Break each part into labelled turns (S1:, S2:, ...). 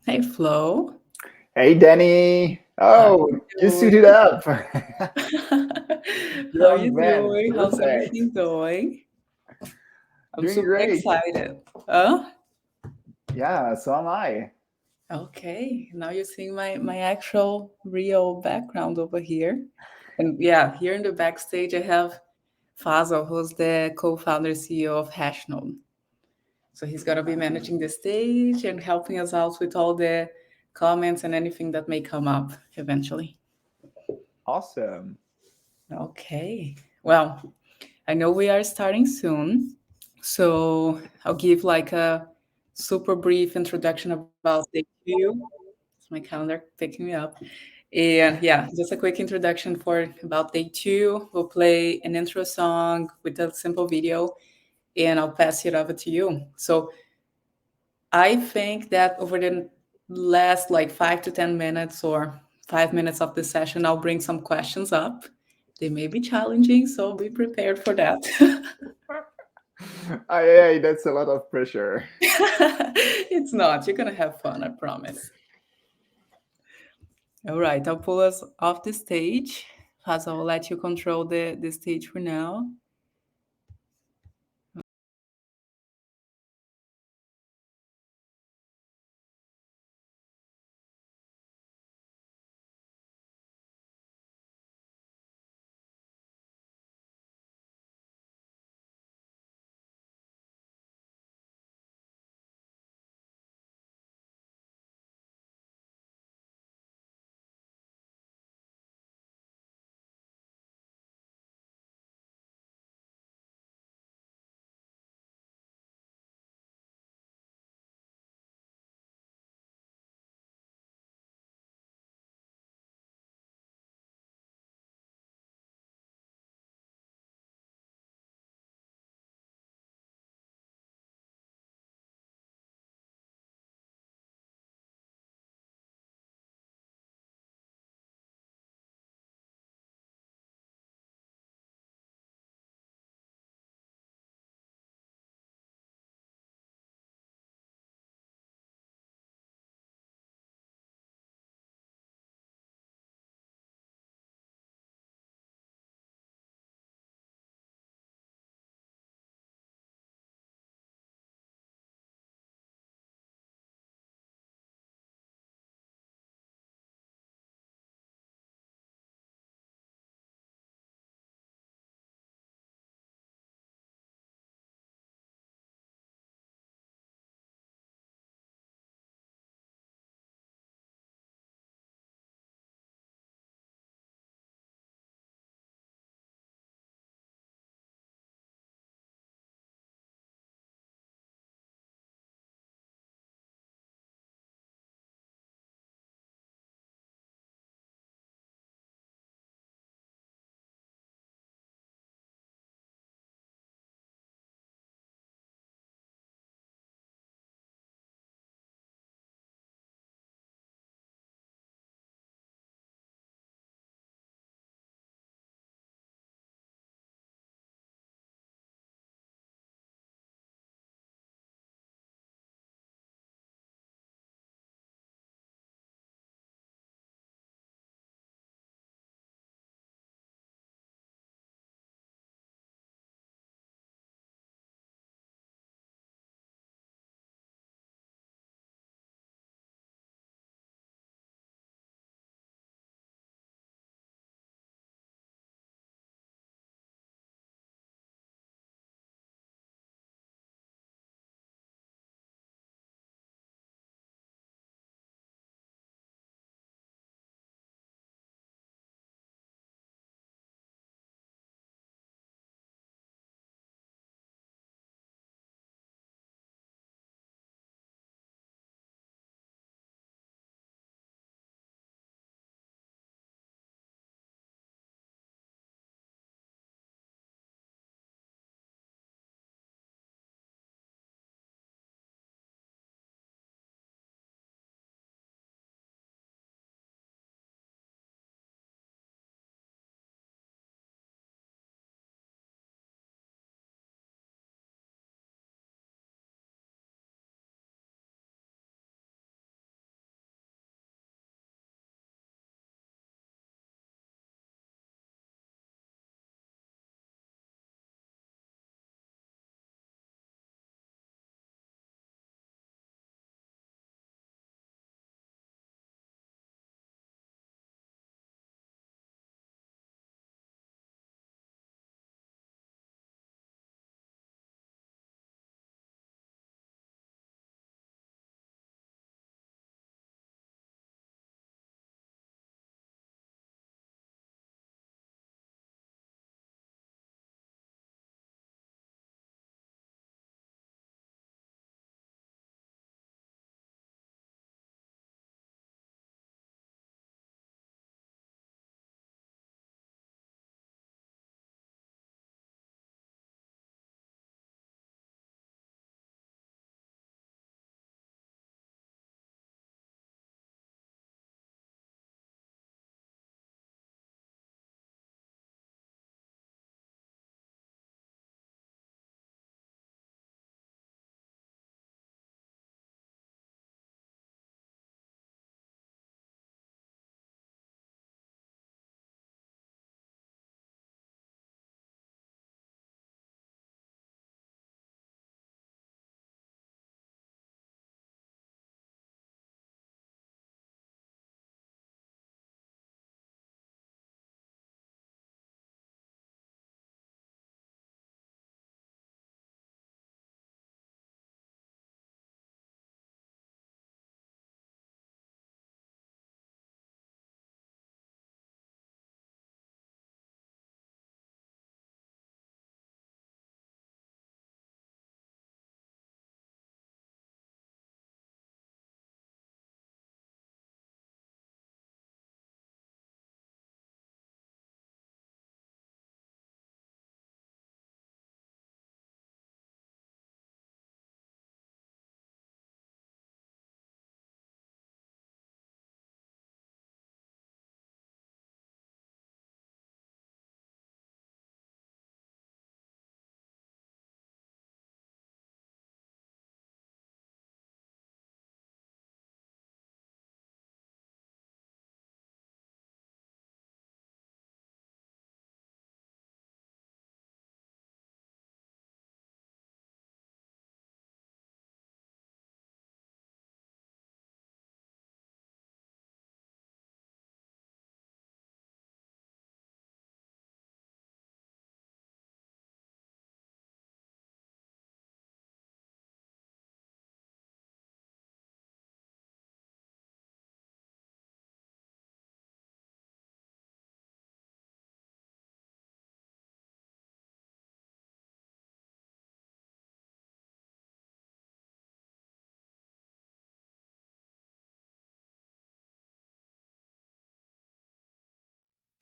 S1: Hey Flo,
S2: Hey, Danny.
S1: how
S2: Oh,
S1: you
S2: you suited
S1: doing?
S2: up.
S1: How you
S2: Young man,
S1: doing? How's
S2: perfect.
S1: everything going? I'm
S2: Doing
S1: super
S2: great.
S1: excited. Oh,
S2: Yeah, so am I.
S1: okay. Now you're seeing my actual real background over here. And yeah, here in the backstage I have Faisal, who's the co-founder CEO of Hashnode. So he's gonna be managing the stage and helping us out with all the comments and anything that may come up eventually.
S2: Awesome.
S1: Okay. Well, I know we are starting soon, so I'll give like a super brief introduction about day two. It's my calendar picking me up. And yeah, just a quick introduction for about day two. We'll play an intro song with a simple video, and I'll pass it over to you. So I think that over the last like 5 to 10 minutes or 5 minutes of the session, I'll bring some questions up. They may be challenging, so be prepared for that.
S2: Ay, that's a lot of pressure.
S1: It's not. You're gonna have fun, I promise. All right, I'll pull us off the stage. Faz, I'll let you control the stage for now.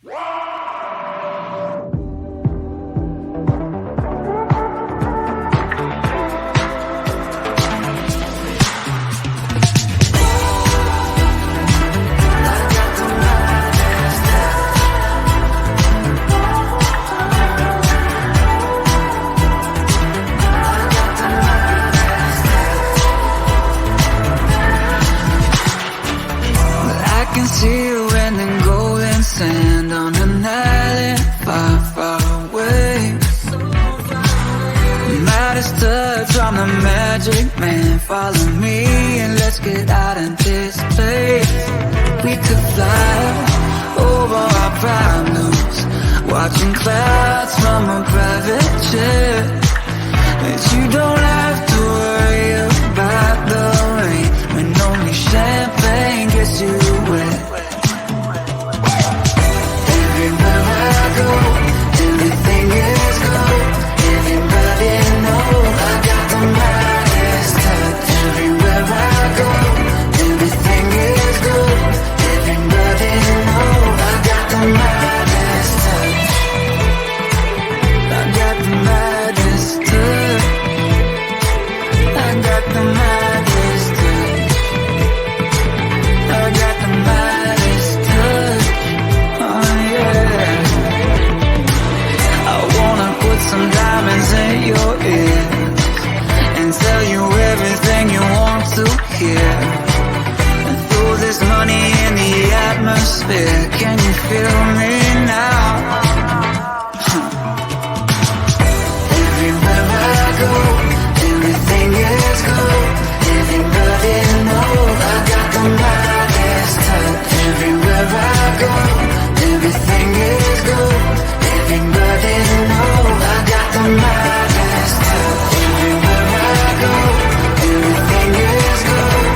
S3: I can see you in the golden sand on an island far, far away. Midas touch from the magic man. Follow me and let's get out of this place. We could fly over our problems, watching clouds from a private jet. But you don't have to worry about the rain when only champagne gets you wet. Everywhere I go, everything is gold. Everybody knows I got the Midas touch. Everywhere I go, everything is gold. Everybody knows I got the Midas touch. I got the Midas touch. I got the Midas touch. I got the Midas touch. Oh yeah. I wanna put some diamonds in your ears and tell you everything you want to hear. And throw this money in the atmosphere. Can you feel me now? Everywhere I go, everything is gold. Everybody knows I got the Midas touch. Everywhere I go, everything is gold. Everybody knows I got the Midas touch. Everywhere I go, everything is gold.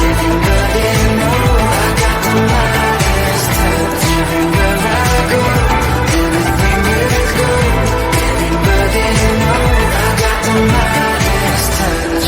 S3: Everybody knows I got the Midas touch. Everywhere I go, everything is gold. Everybody knows I got the Midas touch.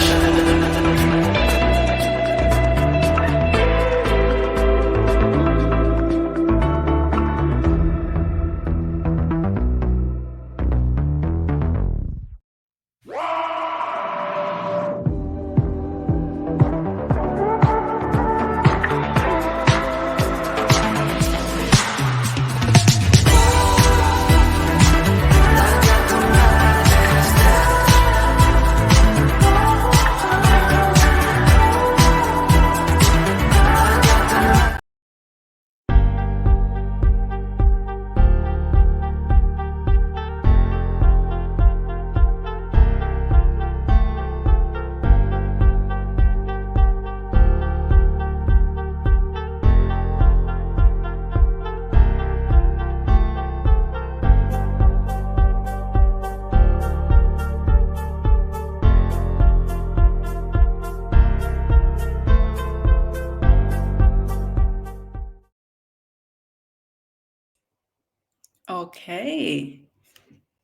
S1: Okay,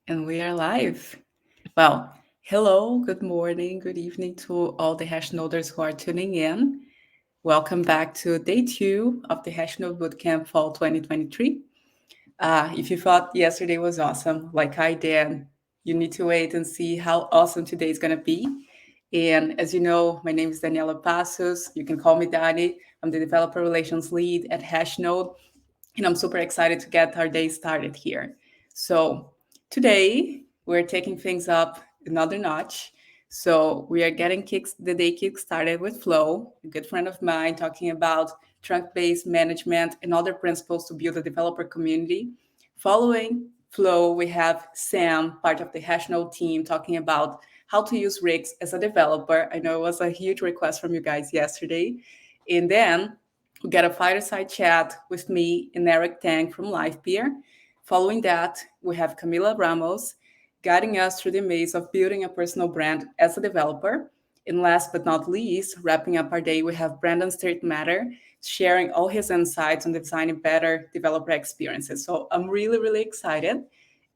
S1: and we are live. Well, hello, good morning, good evening to all the Hashnoders who are tuning in. Welcome back to day 2 of the Hashnode Bootcamp Fall 2023. If you thought yesterday was awesome, like I did, you need to wait and see how awesome today is going to be. And as you know, my name is Daniela Passos. You can call me Dani. I'm the Developer Relations Lead at Hashnode, and I'm super excited to get our day started here. So today we're taking things up another notch. So we are getting the day kick started with Flo, a good friend of mine, talking about trunk-based management and other principles to build a developer community. Following Flo, we have Sam, part of the Hashnode team, talking about how to use rigs as a developer. I know it was a huge request from you guys yesterday. And then we got a fireside chat with me and Eric Tang from LivePeer. Following that, we have Camila Ramos guiding us through the maze of building a personal brand as a developer. And last but not least, wrapping up our day, we have Brandon Matter sharing all his insights on designing better developer experiences. So I'm really, really excited.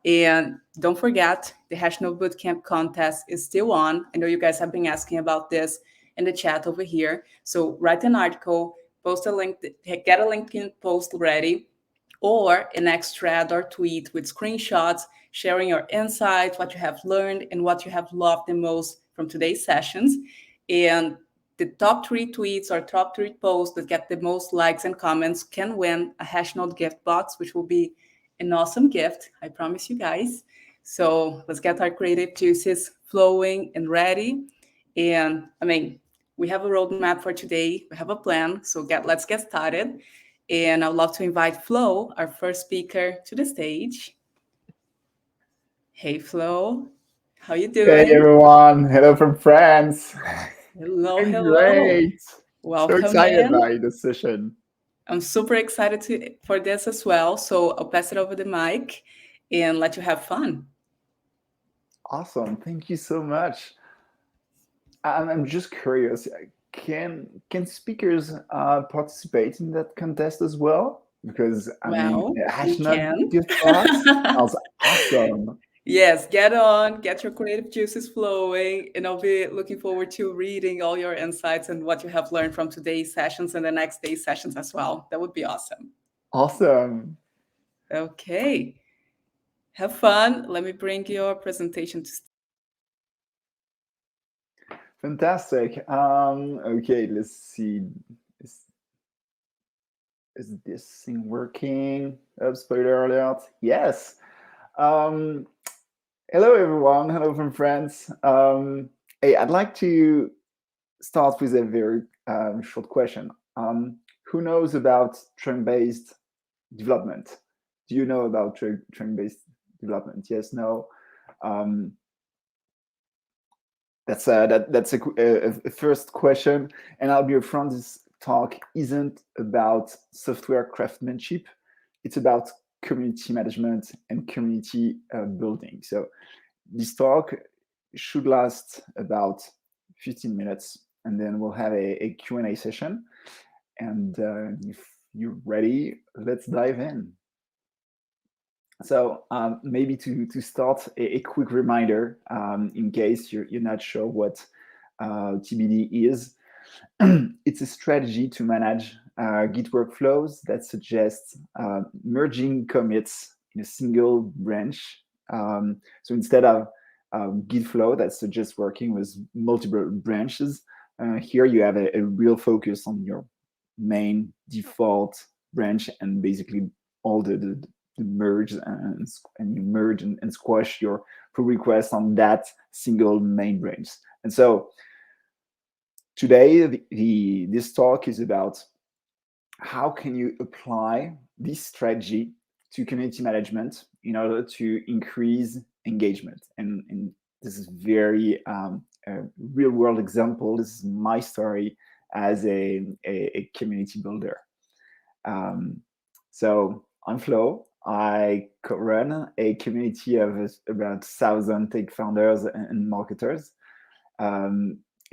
S1: And don't forget, the Hashnode Bootcamp contest is still on. I know you guys have been asking about this in the chat over here. So write an article, post a link, get a LinkedIn post ready or an extract or tweet with screenshots sharing your insights, what you have learned, and what you have loved the most from today's sessions. And the top three tweets or top three posts that get the most likes and comments can win a Hashnode gift box, which will be an awesome gift. I promise you guys. So let's get our creative juices flowing and ready. And I mean, we have a roadmap for today. We have a plan. So let's get started. And I'd love to invite Flo, our first speaker, to the stage. Hey, Flo, how you
S2: Hey
S1: doing?
S2: everyone, hello from France.
S1: Hello,
S2: I'm
S1: hello.
S2: great. So
S1: Welcome
S2: excited
S1: in.
S2: by the session.
S1: I'm super excited for this as well. So I'll pass it over the mic and let you have fun.
S2: Awesome, thank you so much. I'm just curious. Can speakers participate in that contest as well? Because I mean,
S1: Well, you
S2: Hashnot
S1: can.
S2: gift box sounds awesome.
S1: Yes, get on, get your creative juices flowing, and I'll be looking forward to reading all your insights and what you have learned from today's sessions and the next day's sessions as well. That would be awesome.
S2: Awesome,
S1: Okay, have fun. Let me bring your presentation to.
S2: fantastic. Okay, let's see. Is, is this thing working? Oh, spoiler alert. Yes. Um, Hello, everyone. Hello from France. Hey, I'd like to start with a very short question. Who knows about trend-based development? Do you know about trend-based development? Yes, no. Um, that's a first question, and I'll be upfront. This talk isn't about software craftsmanship. It's about community management and community building. So this talk should last about 15 minutes, and then we'll have a Q&A session. And if you're ready, let's dive in. So maybe to start, a quick reminder in case you're not sure what TBD is. It's a strategy to manage Git workflows that suggests merging commits in a single branch. So instead of Git flow that suggests working with multiple branches, here you have a real focus on your main default branch and basically all the merge and you merge and squash your pull request on that single main branch. And so today, this talk is about how can you apply this strategy to community management in order to increase engagement. And this is very a real world example. This is my story as a community builder. So I'm Flo. I run a community of about 1,000 tech founders and marketers.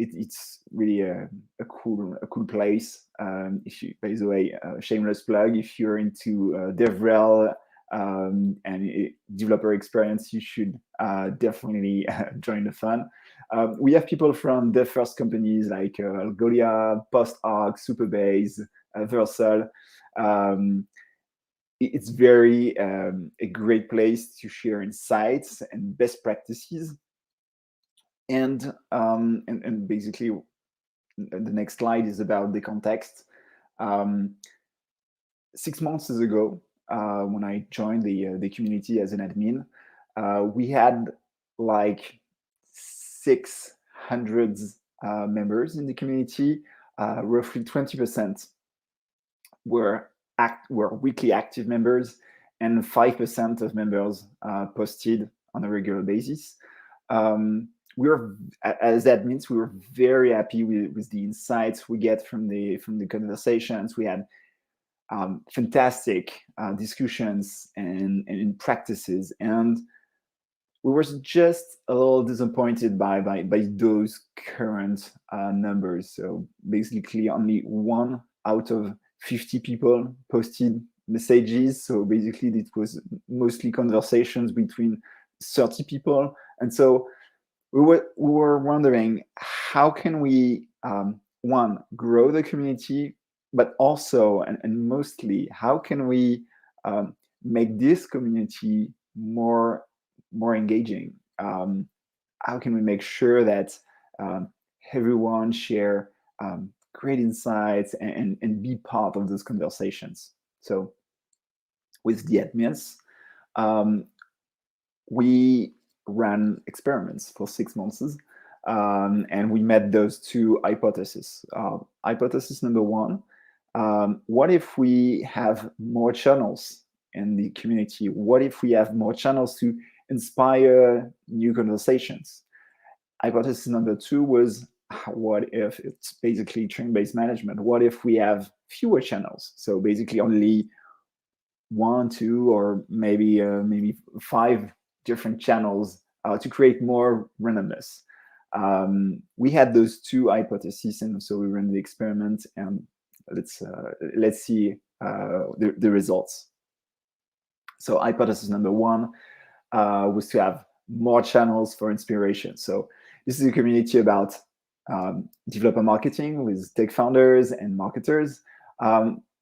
S2: It's really a cool place. If you, by the way, shameless plug, if you're into DevRel and developer experience, you should definitely join the fun. We have people from the first companies like Algolia, PostArc, Superbase, Versal. It's very a great place to share insights and best practices. And basically, the next slide is about the context. 6 months ago, when I joined the community as an admin, we had like 600 members in the community. Roughly 20% were weekly active members, and 5% of members posted on a regular basis. We were, as admins, we were very happy with the insights we get from the conversations. We had fantastic discussions and practices, and we were just a little disappointed by those current numbers. So basically, only 1 out of 50 people posted messages. So basically, it was mostly conversations between 30 people, and so we were wondering how can we one grow the community, but also and mostly how can we make this community more engaging? How can we make sure that um, everyone share great insights and be part of those conversations? So with the admins, um, we ran experiments for 6 months, and we met those two hypotheses. Hypothesis number one: what if we have more channels in the community? What if we have more channels to inspire new conversations? Hypothesis number two was, what if it's basically train-based management? What if we have fewer channels? So basically only one, two, or maybe five different channels to create more randomness. We had those two hypotheses, and so we ran the experiment, and let's see the results. So hypothesis number one was to have more channels for inspiration. So this is a community about developer marketing with tech founders and marketers.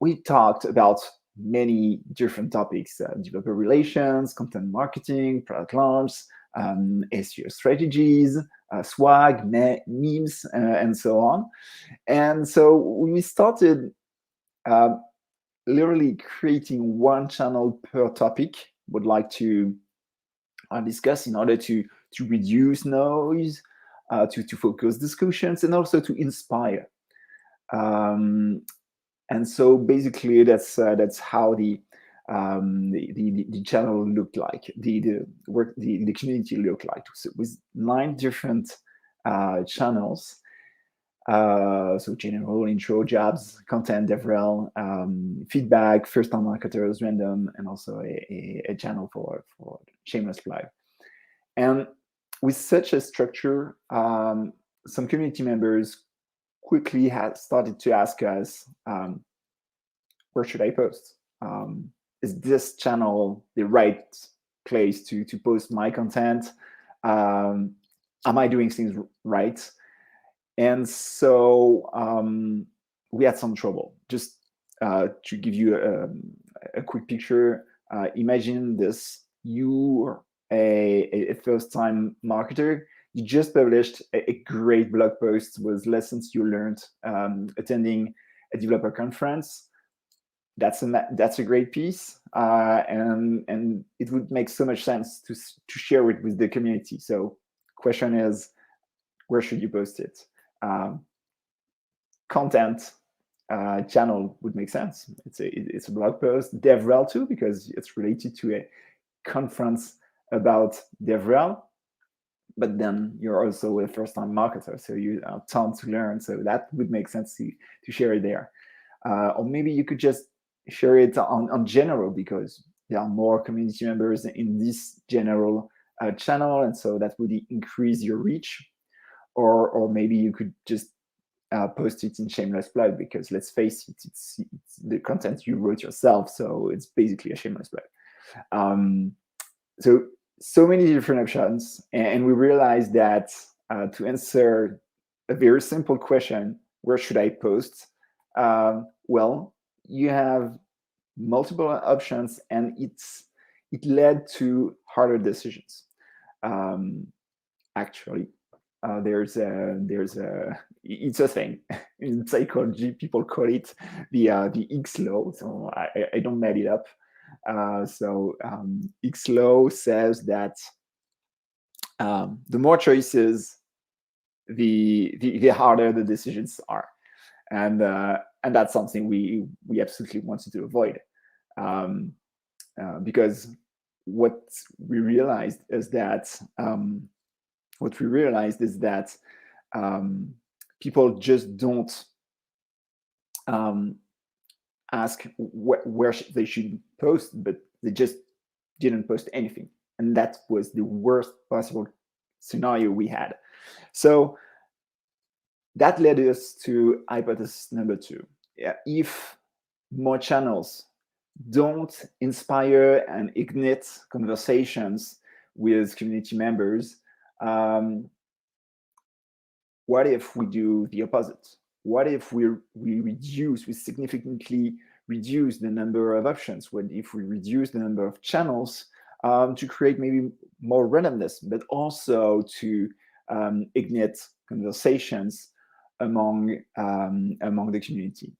S2: We talked about many different topics: developer relations, content marketing, product launch, SEO strategies, swag, memes, and so on. And so we started uh, literally creating one channel per topic would like to discuss, in order to reduce noise, to focus discussions, and also to inspire. Um, and so basically, that's how the channel looked like, the community looked like. So with 9 different channels. So general, intro, jobs, content, DevRel, feedback, first-time marketers, random, and also a channel for shameless plug. And with such a structure, some community members quickly had started to ask us, where should I post? Is this channel the right place to post my content? Am I doing things right? And so we had some trouble. Just to give you a quick picture, imagine this: you're a first-time marketer. You just published a great blog post with lessons you learned attending a developer conference. That's a great piece, and it would make so much sense to share it with the community. So, question is, where should you post it? Um, Content channel would make sense. It's a blog post. DevRel too, because it's related to a conference about DevRel. But then you're also a first-time marketer, so you have tons to learn. So that would make sense to share it there. Or maybe you could just share it on general, because there are more community members in this general channel, and so that would increase your reach. Or maybe you could just post it in shameless plug, because let's face it, it's the content you wrote yourself, so it's basically a shameless plug. So many different options, and we realized that to answer a very simple question, where should I post? Well, you have multiple options, and it led to harder decisions. Actually, there's a it's a thing in psychology. People call it the X law. So I don't made it up. X law says that the more choices, the harder the decisions are, and that's something we absolutely wanted to avoid, because what we realized is that people just don't ask where they should post, but they just didn't post anything, and that was the worst possible scenario we had. So that led us to hypothesis number two. If more channels don't inspire and ignite conversations with community members, what if we do the opposite? What if we significantly reduce the number of options, what if we reduce the number of channels, to create maybe more randomness, but also to ignite conversations among the community.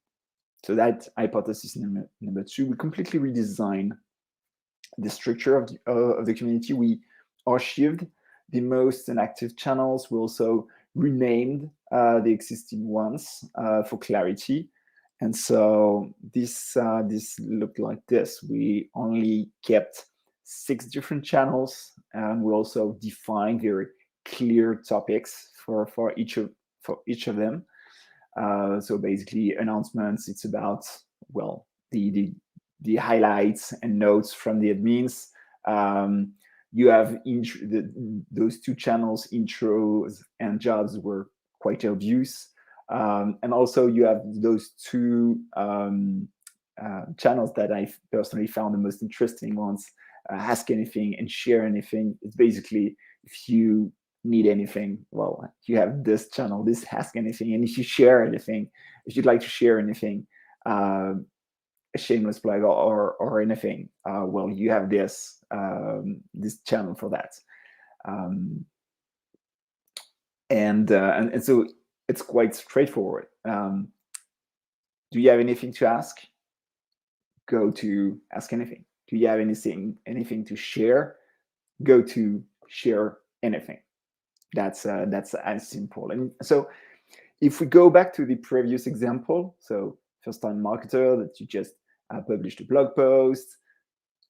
S2: So that hypothesis number two, we completely redesign the structure of the community. We archived the most inactive channels. We also renamed the existing ones for clarity. And so this looked like this. We only kept 6 different channels, and we also defined very clear topics for each of them. So basically, announcements. It's about, well, the highlights and notes from the admins. You have those 2 channels, intros and jobs, were quite obvious. And also you have those 2 channels that I personally found the most interesting ones, ask anything and share anything. It's basically, if you need anything, well, you have this channel, this ask anything. And if you share anything, if you'd like to share anything, a shameless plug or anything, well, you have this channel for that. And so it's quite straightforward. Do you have anything to ask? Go to ask anything. Do you have anything to share? Go to share anything. That's as simple. And so if we go back to the previous example, so first-time marketer, that you just published a blog post,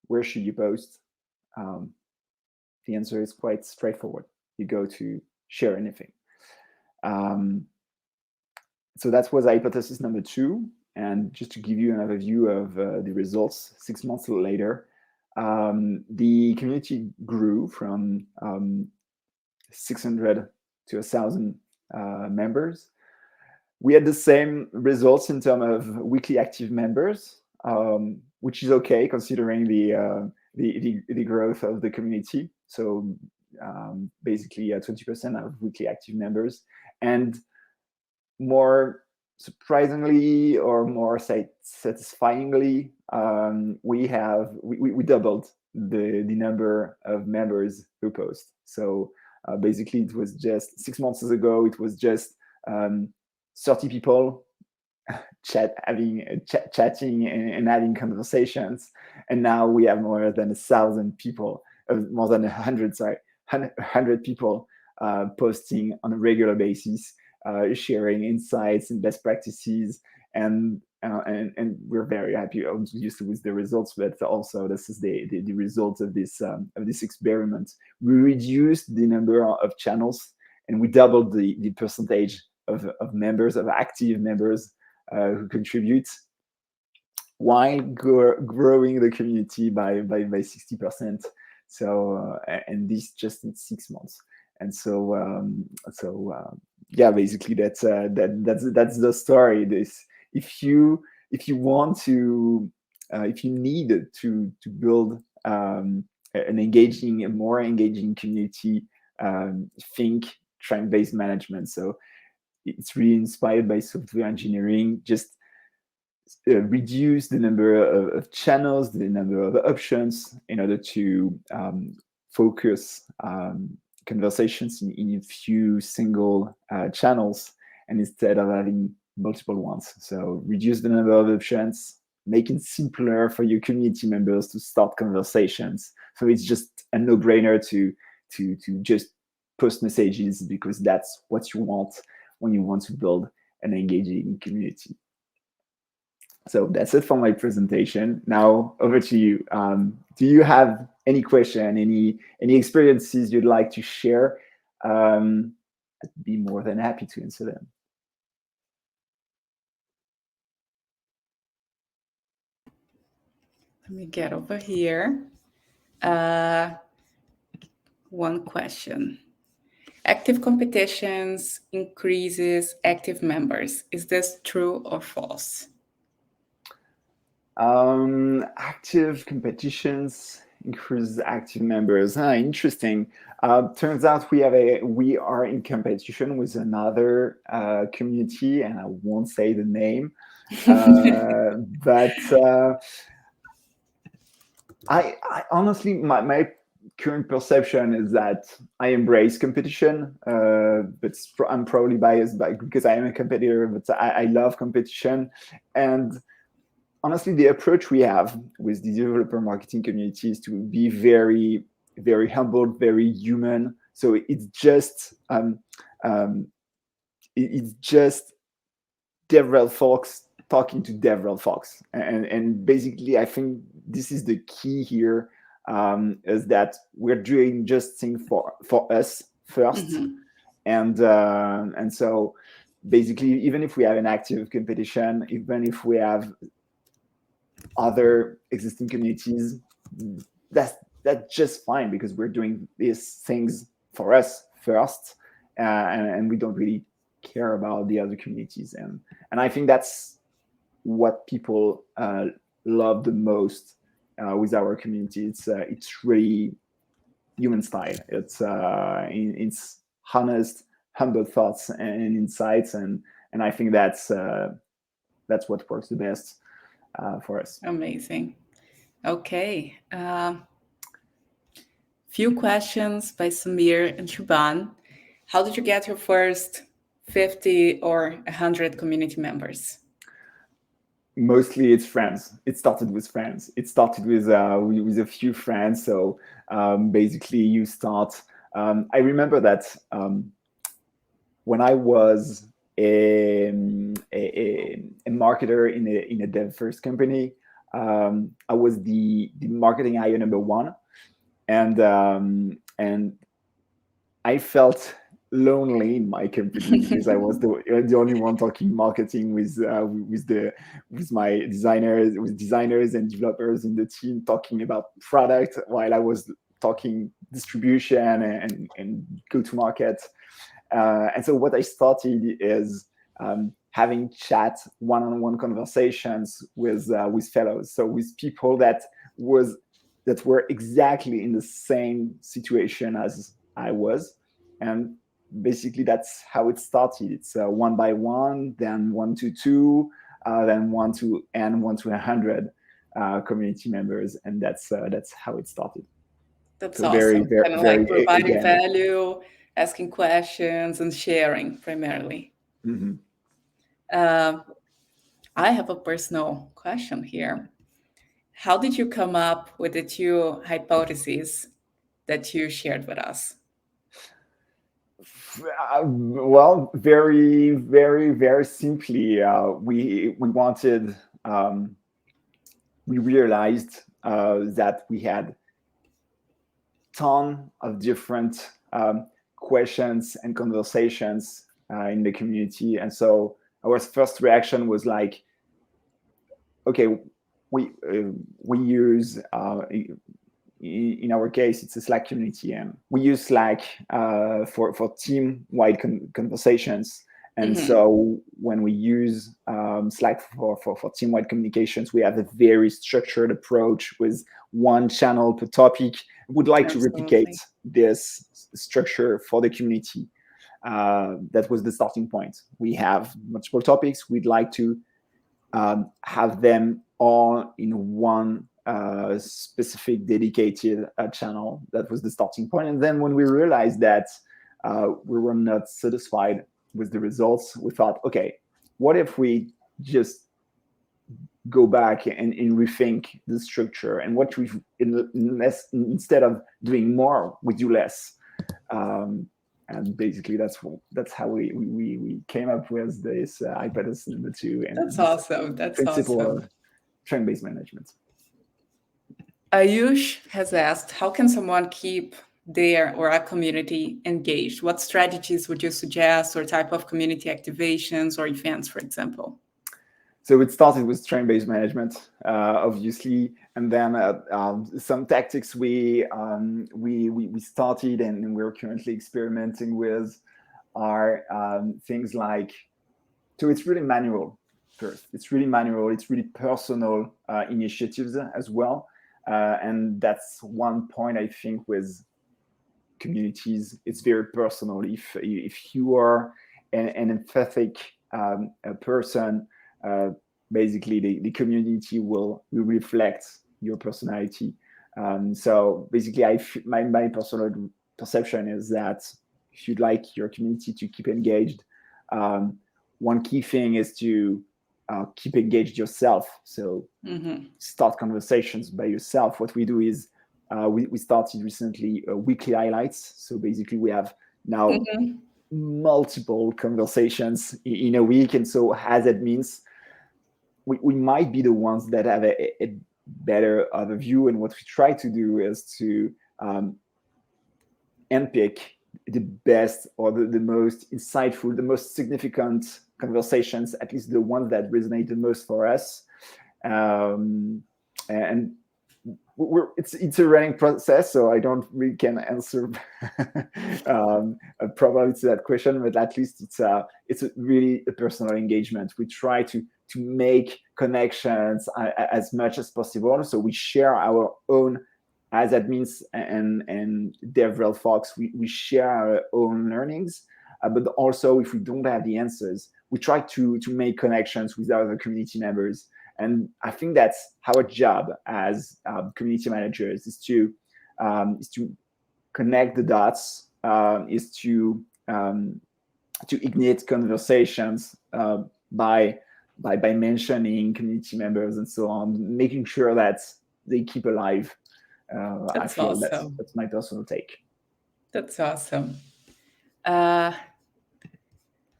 S2: where should you post? The answer is quite straightforward. You go to share anything. So that was hypothesis number 2. And just to give you an overview of the results, 6 months later, the community grew from 600 to 1,000 members. We had the same results in terms of weekly active members, which is okay considering the growth of the community. So basically 20% of weekly active members. And more surprisingly, or more satisfyingly, we doubled the number of members who post. So basically, it was just 6 months ago, it was just 30 people chatting and having conversations, and now we have more than 1,000 people, more than 100 people posting on a regular basis, sharing insights and best practices, and we're very happy, obviously, with the results. But also, this is the result of this experiment. We reduced the number of channels, and we doubled the percentage of members, of active members who contribute, while growing the community by 60%. So and this just in 6 months. And so yeah, basically that's the story. If you want to, if you need to build a more engaging community, think trend-based management. So it's really inspired by software engineering. Just reduce the number of channels, the number of options, in order to focus conversations in a few single channels, and instead of having multiple ones. So reduce the number of options, make it simpler for your community members to start conversations. So it's just a no-brainer to just post messages, because that's what you want when you want to build an engaging community. So that's it for my presentation. Now over to you. Do you have any question, any experiences you'd like to share? I'd be more than happy to answer them.
S1: Let me get over here. One question. Active competitions increases active members. Is this true or false?
S2: Active competitions increase active members. Interesting. Turns out we are in competition with another community, and I won't say the name, But I honestly, my current perception is that I embrace competition, but I'm probably biased because I am a competitor, but I love competition. And honestly, the approach we have with the developer marketing community is to be very, very humble, very human. So um, it's just DevRel folks talking to DevRel folks, and basically, I think this is the key here, is that we're doing just things for us first,
S1: Mhm.
S2: and so basically, even if we have an active competition, even if we have other existing communities, that's that's just fine because we're doing these things for us first, and we don't really care about the other communities, and I think that's what people love the most with our community. It's really human style. It's honest, humble thoughts and insights, and I think that's what works the best for us.
S1: Amazing. Okay. Few questions by Samir and Shuban. How did you get your first 50 or 100 community members?
S2: Mostly it's friends. It started with friends. It started with a few friends. So basically, you start. I remember that when I was a marketer in a dev first company, I was the marketing hire number one, and I felt lonely in my company because I was the only one talking marketing with my designers and developers in the team talking about product while I was talking distribution and go to market. And so what I started is having chat one-on-one conversations with fellows, so with people was that were exactly in the same situation as I was, and basically that's how it started. It's one by one, then one to two, then one to n, one to 100 community members, and that's how it started.
S1: That's
S2: So very,
S1: awesome.
S2: very,
S1: Kind of
S2: very
S1: like providing
S2: again.
S1: value, asking questions, and sharing primarily.
S2: Mhm.
S1: Uh, I have a personal question here. How did you come up with the two hypotheses that you shared with us?
S2: Well, very, very, very simply, we wanted, um, we realized that we had ton of different questions and conversations in the community, and so our first reaction was like, okay, we use in our case, it's a Slack community, and we use Slack for team-wide conversations. And
S1: Hmm.
S2: so when we use Slack for team-wide communications, we have a very structured approach with one channel per topic. Would like to replicate
S1: Absolutely.
S2: this structure for the community. That was the starting point. We have multiple topics. We'd like to have them all in one specific dedicated channel. That was the starting point. And then when we realized that we were not satisfied with the results, we thought, okay, what if we just go back and rethink the structure, and what we instead of doing more, we do less. And basically, that's how we came up with this hypothesis number two and
S1: That's
S2: this
S1: awesome. That's
S2: principle
S1: awesome.
S2: of trend-based management.
S1: Ayush has asked, how can someone keep their or a community engaged? What strategies would you suggest, or type of community activations or events, for example?
S2: So it started with trend-based management, obviously, and then some tactics we started and we're currently experimenting with are things like, so it's really manual first. It's really manual. It's really personal initiatives as well, and that's one point I think with communities. It's very personal. If you are an empathetic a person, uh, basically the community will reflect your personality. So basically, my personal perception is that if you'd like your community to keep engaged, um, one key thing is to keep engaged yourself. So
S1: Mm-hmm.
S2: start conversations by yourself. What we do is we started recently weekly highlights. So basically, we have now
S1: Mm-hmm.
S2: multiple conversations in a week, and so as it means we might be the ones that have a better overview. And what we try to do is to unpick the best or the most insightful, the most significant conversations, at least the ones that resonate the most for us. And it's a running process, so I don't really can answer probably to that question, but at least it's really a personal engagement. We try to make connections as much as possible, so we share our own as admins and DevRel folks. We share our own learnings, but also if we don't have the answers, we try to make connections with other community members. And I think that's our job as community managers is to connect the dots, to ignite conversations by mentioning community members and so on, making sure that they keep alive. I
S1: That's
S2: feel
S1: awesome.
S2: that's my personal take.
S1: That's awesome. Uh,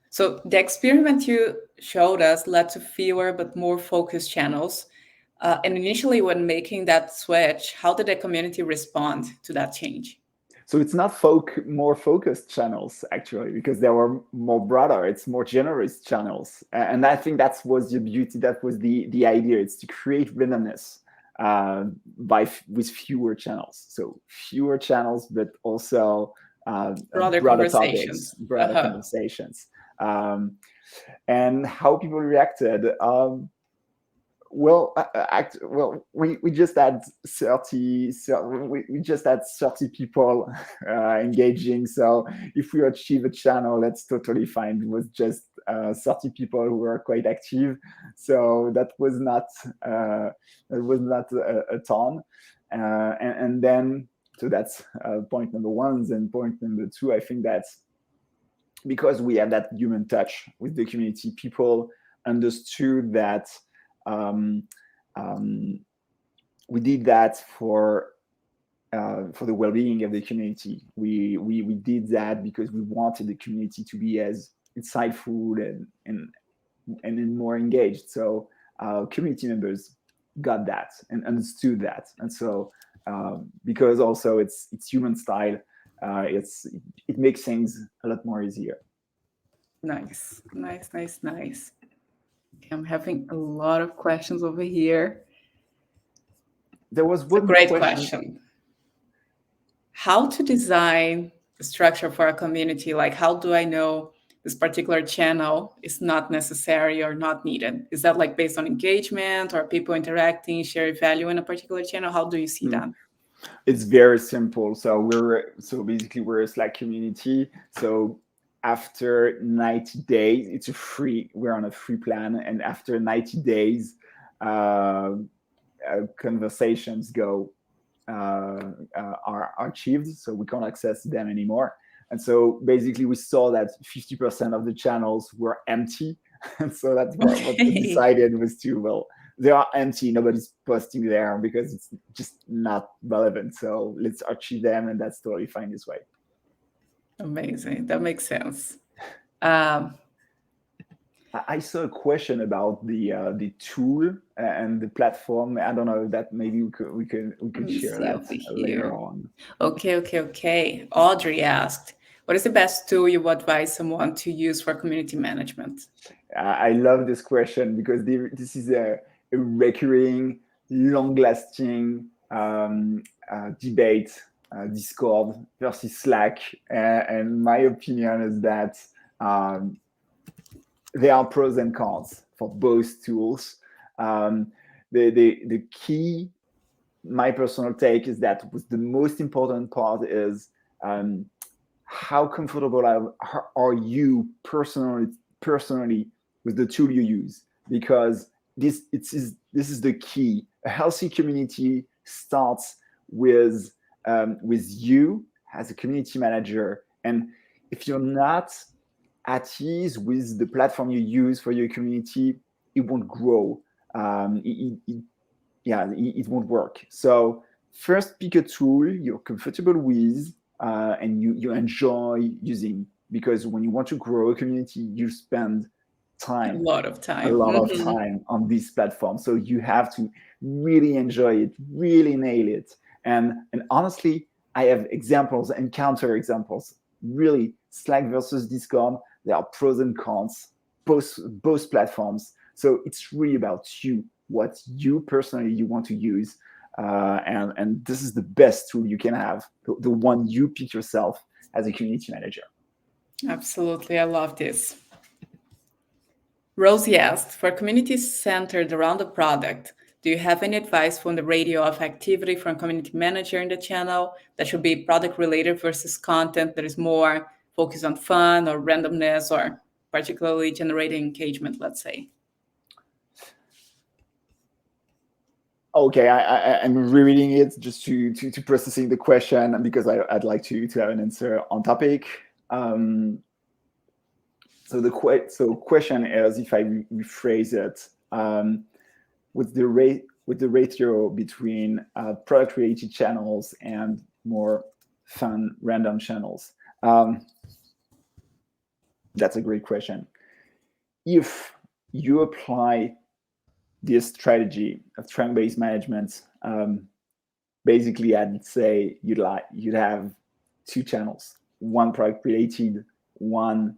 S1: so the experiment you showed us led to fewer but more focused channels. And initially, when making that switch, how did the community respond to that change?
S2: So it's not more focused channels actually, because they were more broader. It's more generous channels, and I think that was the beauty. That was the idea. It's to create randomness with fewer channels. So fewer channels, but also
S1: Broader
S2: broader topics,
S1: conversations.
S2: broader
S1: Uh-huh.
S2: conversations, and how people reacted. We just had 30, we just had 30 people engaging. So if we achieve a channel, that's totally fine. It was just 30 people who were quite active. So that was not a ton. And then, so that's point number one. And point number two, I think that's because we have that human touch with the community, people understood that um, um, we did that for the well-being of the community. We did that because we wanted the community to be as insightful and more engaged. So community members got that and understood that, and so because also it's human style, it makes things a lot more easier.
S1: Nice, nice, nice, nice. Okay, I'm having a lot of questions over here.
S2: There was
S1: It's a
S2: one
S1: great
S2: question.
S1: question. How to design a structure for a community? Like, how do I know this particular channel is not necessary or not needed? Is that like based on engagement or people interacting, share value in a particular channel? How do you see
S2: Mm.
S1: that?
S2: It's very simple. So basically we're a Slack community. So after 90 days, we're on a free plan, and after 90 days, conversations are achieved, so we can't access them anymore. And so basically we saw that 50% of the channels were empty. And so that's what we
S1: Okay,
S2: decided was to, well, they are empty, nobody's posting there because it's just not relevant, so let's archive them, and that's totally fine this way.
S1: amazing. That makes sense. Um,
S2: I saw a question about the tool and the platform. I don't know if that maybe we
S1: let
S2: could
S1: me
S2: share
S1: see
S2: that
S1: over
S2: later
S1: here.
S2: on.
S1: Okay, okay, okay. Audrey asked, what is the best tool you would advise someone to use for community management?
S2: I love this question because this is a recurring, long-lasting debate: Discord versus Slack. And my opinion is that um, there are pros and cons for both tools. Um, the key, my personal take, is that was the most important part is um, how comfortable are you personally with the tool you use, because this is the key. A healthy community starts with you as a community manager, and if you're not at ease with the platform you use for your community, it won't grow. It won't work. So first, pick a tool you're comfortable with and you enjoy using, because when you want to grow a community, you spend
S1: A
S2: time,
S1: lot of
S2: a
S1: time.
S2: lot of
S1: Hmm.
S2: time on this platform. So you have to really enjoy it, really nail it. And honestly, I have examples and counter examples. Really, Slack versus Discord, there are pros and cons, both platforms. So it's really about you, what you personally you want to use. And this is the best tool you can have, the one you pick yourself as a community manager.
S1: Absolutely. I love this. Rosie asked, for communities centered around the product, do you have any advice from the radio of activity from community manager in the channel that should be product related versus content that is more focused on fun or randomness or particularly generating engagement, let's say?
S2: Okay, I'm rereading it just to processing the question, because I'd like to have an answer on topic. Um, so question is, if I rephrase it, with the ratio between product related channels and more fun random channels. That's a great question. If you apply this strategy of trend-based management, basically I'd say you'd have two channels: one product related, one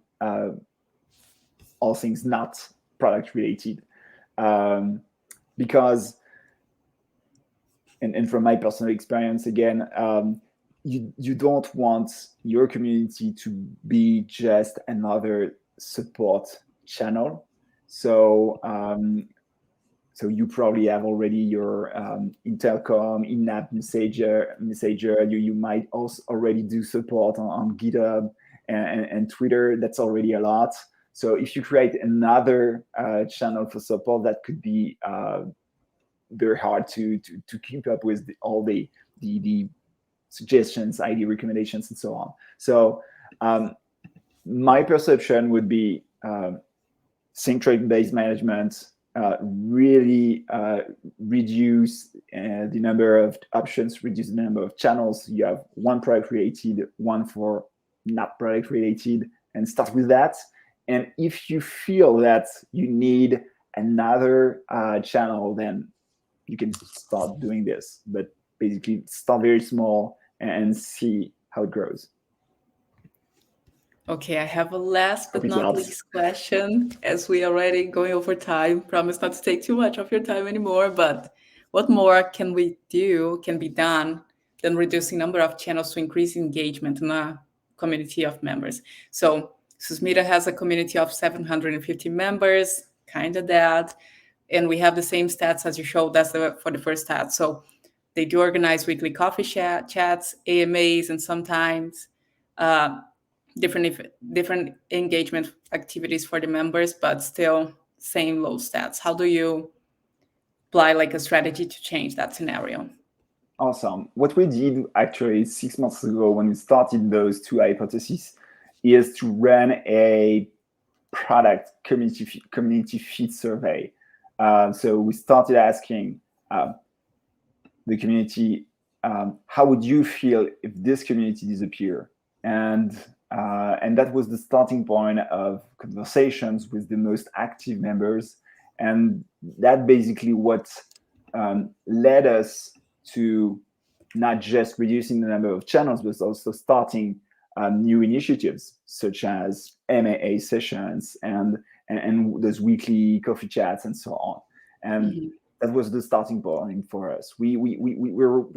S2: all things not product related. Because and from my personal experience again, you don't want your community to be just another support channel. So so you probably have already your intercom, in-app messenger. You might also already do support on GitHub and Twitter. That's already a lot. So if you create another channel for support, that could be very hard to keep up with all the suggestions, ID recommendations, and so on. So my perception would be sync trade-based management, really reduce the number of options, reduce the number of channels. You have one product related, one for not product related, and start with that. And if you feel that you need another channel, then you can start doing this. But basically, start very small and see how it grows.
S1: Okay, I have a last
S2: Hope
S1: but
S2: it
S1: not
S2: helps.
S1: least question, as we already going over time. Promise not to take too much of your time anymore, but what more can be done than reducing number of channels to increase engagement in a community of members? So Susmita has a community of 750 members, kind of that. And we have the same stats as you showed. That's for the first stat. So they do organize weekly coffee chats, AMAs, and sometimes uh, different engagement activities for the members, but still same low stats. How do you apply like a strategy to change that scenario?
S2: Awesome. What we did actually 6 months ago when we started those two hypotheses is to run a product community fit survey. So we started asking the community, how would you feel if this community disappeared? And that was the starting point of conversations with the most active members, and that basically what led us to not just reducing the number of channels, but also starting new initiatives such as MAA sessions and those weekly coffee chats and so on. And
S1: Mm-hmm.
S2: that was the starting point for us. We were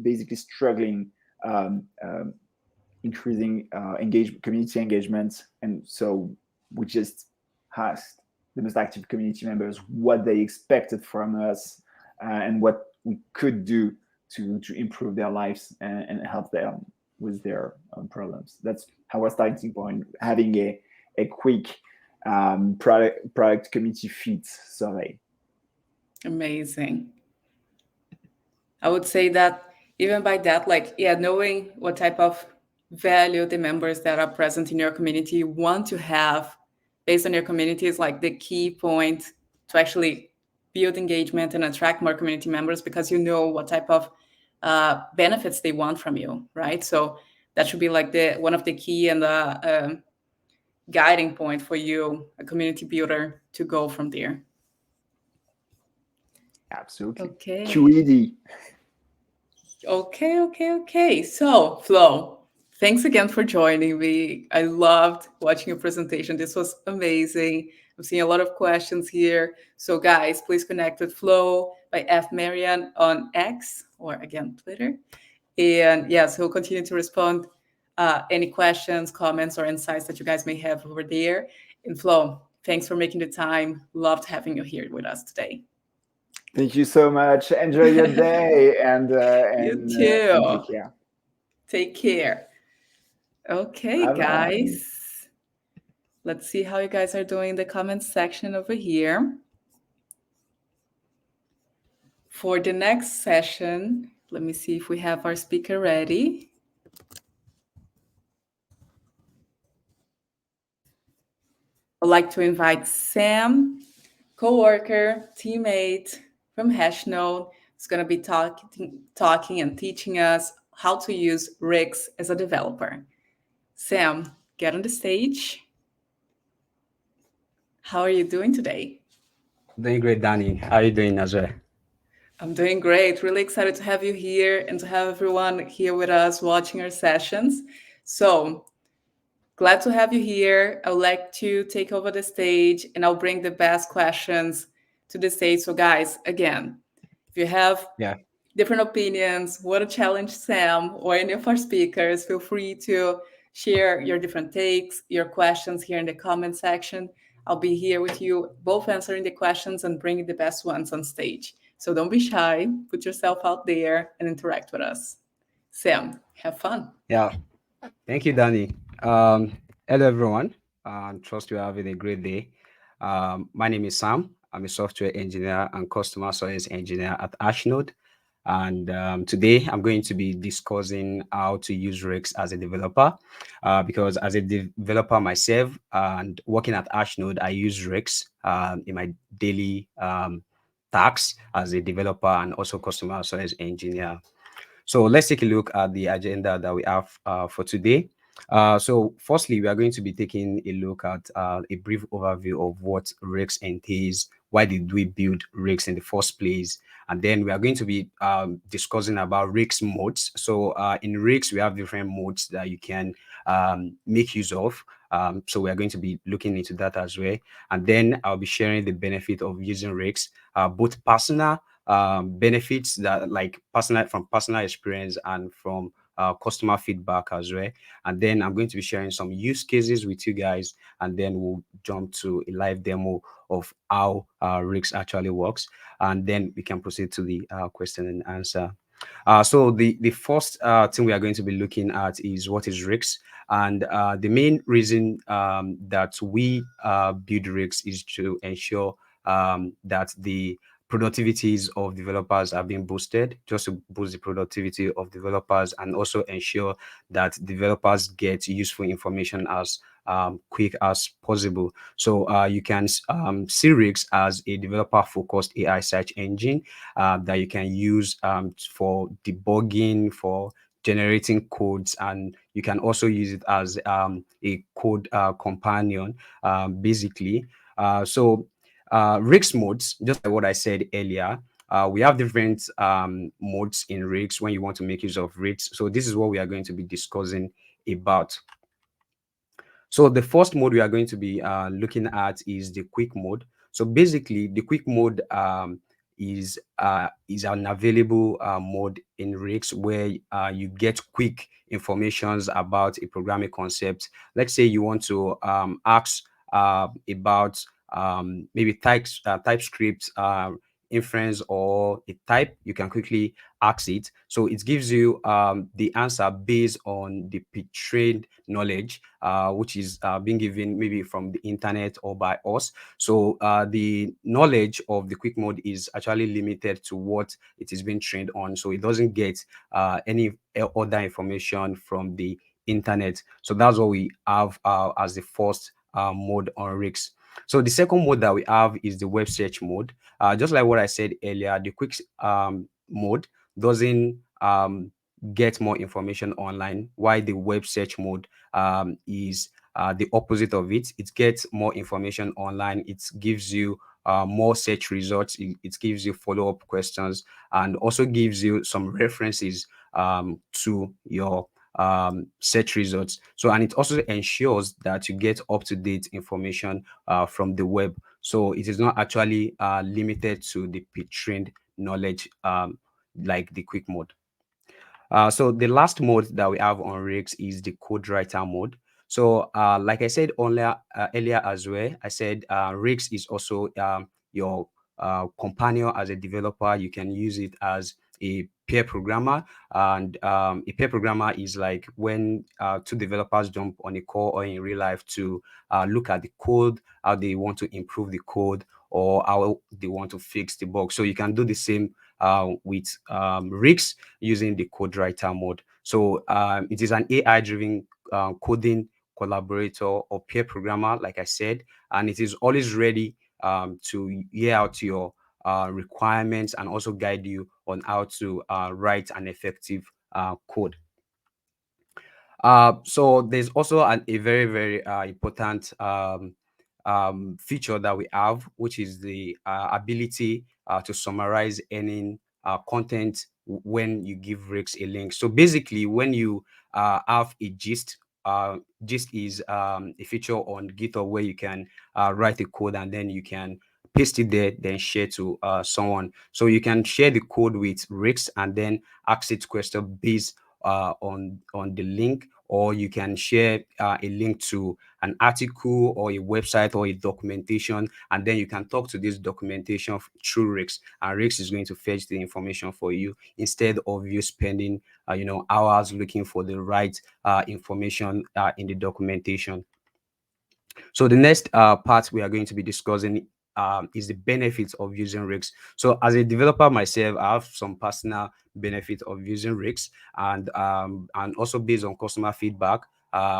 S2: basically struggling increasing community engagement, and so we just asked the most active community members what they expected from us and what we could do to improve their lives and help them with their problems. That's our starting point. Having a quick product community fit survey.
S1: Amazing. I would say that even by that, like, yeah, knowing what type of value the members that are present in your community want to have based on your community is like the key point to actually build engagement and attract more community members, because you know what type of benefits they want from you, right? So that should be like the one of the key and the guiding point for you, a community builder, to go from there.
S2: Absolutely.
S1: Okay.
S2: QED.
S1: Okay. So, Flo, thanks again for joining me. I loved watching your presentation. This was amazing. I'm seeing a lot of questions here. So, guys, please connect with Flo by F. Marian on X, or again, Twitter. And yes, he'll continue to respond any questions, comments, or insights that you guys may have over there. And Flo, thanks for making the time. Loved having you here with us today.
S2: Thank you so much. Enjoy your day
S1: You
S2: and take
S1: too.
S2: care.
S1: Take care. Okay,
S2: Bye bye.
S1: guys. Let's see how you guys are doing in the comments section over here. For the next session, let me see if we have our speaker ready. I'd like to invite Sam, coworker, teammate from Hashnode. Who's going to be talking and teaching us how to use Rigs as a developer. Sam, get on the stage. How are you doing today?
S4: Doing great, Danny. How are you doing as well?
S1: I'm doing great. Really excited to have you here and to have everyone here with us watching our sessions. So glad to have you here. I would like to take over the stage and I'll bring the best questions to the stage. So guys, again, if you have
S4: Yeah.
S1: different opinions, want to challenge Sam or any of our speakers, feel free to share your different takes, your questions here in the comment section. I'll be here with you, both answering the questions and bringing the best ones on stage. So don't be shy, put yourself out there and interact with us. Sam, have fun.
S4: Yeah. Thank you, Danny. Hello, everyone. Trust you're having a great day. My name is Sam. I'm a software engineer and customer service engineer at Hashnode. And today I'm going to be discussing how to use Rex as a developer, because as a developer myself and working at Hashnode, I use Rex in my daily tasks as a developer and also customer service engineer. So let's take a look at the agenda that we have for today. So firstly, we are going to be taking a look at a brief overview of what Rex entails, why did we build Rex in the first place, and then we are going to be discussing about Rex modes. So in Rex, we have different modes that you can make use of. So we are going to be looking into that as well. And then I'll be sharing the benefit of using Rex, both personal benefits that like personal experience and from customer feedback as well. And then I'm going to be sharing some use cases with you guys, and then we'll jump to a live demo of how Rigs actually works, and then we can proceed to the question and answer. So the first thing we are going to be looking at is what is Rigs, and the main reason that we build Rigs is to ensure that the productivities of developers are being boosted, just to boost the productivity of developers and also ensure that developers get useful information as quick as possible. So you can see Rigs as a developer-focused AI search engine that you can use for debugging, for generating codes, and you can also use it as a code companion, basically. Rigs modes, just like what I said earlier, we have different modes in Rigs when you want to make use of Rigs. So this is what we are going to be discussing about. So the first mode we are going to be looking at is the quick mode. So basically, the quick mode is an available mode in Rigs where you get quick informations about a programming concept. Let's say you want to ask about maybe TypeScript inference or a type, you can quickly ask it. So it gives you the answer based on the pre-trained knowledge, which is being given maybe from the internet or by us. So the knowledge of the quick mode is actually limited to what it is being trained on. So it doesn't get any other information from the internet. So that's what we have as the first mode on Rigs. So the second mode that we have is the web search mode. Just like what I said earlier, the quick mode doesn't get more information online, while the web search mode is the opposite of it. It gets more information online. It gives you more search results. It gives you follow-up questions and also gives you some references to your search results. So, and it also ensures that you get up-to-date information from the web. So it is not actually limited to the pre-trained knowledge like the quick mode. So the last mode that we have on Rigs is the code writer mode. So like I said earlier as well, I said Rigs is also your companion as a developer. You can use it as a peer programmer, and a peer programmer is like when two developers jump on a call or in real life to look at the code, how they want to improve the code, or how they want to fix the bug. So you can do the same with Rigs using the code writer mode. So it is an AI-driven coding collaborator or peer programmer, like I said, and it is always ready to hear out your requirements and also guide you on how to write an effective code. So there's also a very, very important feature that we have, which is the ability to summarize any content when you give Rex a link. So basically, when you have a gist, gist is a feature on GitHub where you can write a code and then you can paste it there, then share to someone. So you can share the code with Rex and then ask it question based on the link, or you can share a link to an article or a website or a documentation, and then you can talk to this documentation through Rix, and Rix is going to fetch the information for you instead of you spending hours looking for the right information in the documentation. So the next part we are going to be discussing is the benefits of using Rigs. So as a developer myself, I have some personal benefit of using Rigs, and also based on customer feedback.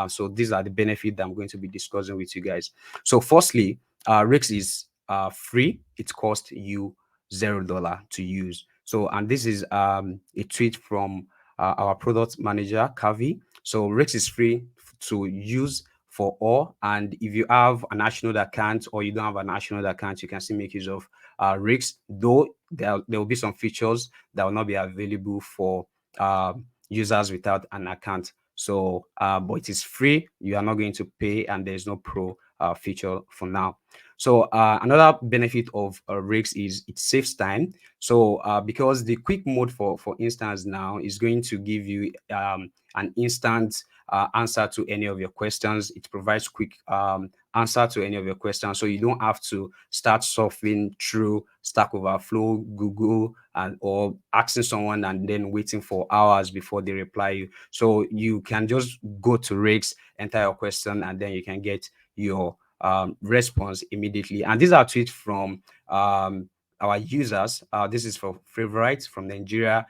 S4: So these are the benefits that I'm going to be discussing with you guys. So firstly, Rigs is free. It costs you $0 to use. So, and this is a tweet from our product manager, Kavi. So Rigs is free to use for all. And if you have a national account or you don't have a national account, you can still make use of Rigs, though there will be some features that will not be available for users without an account. So, but it is free. You are not going to pay, and there's no pro feature for now. So another benefit of Rigs is it saves time. So because the quick mode, for instance, now is going to give you an instant answer to any of your questions. It provides quick answer to any of your questions, so you don't have to start surfing through Stack Overflow, Google, and or asking someone and then waiting for hours before they reply you. So you can just go to Rigs, enter your question, and then you can get your response immediately. And these are tweets from our users. This is for Favorite from Nigeria.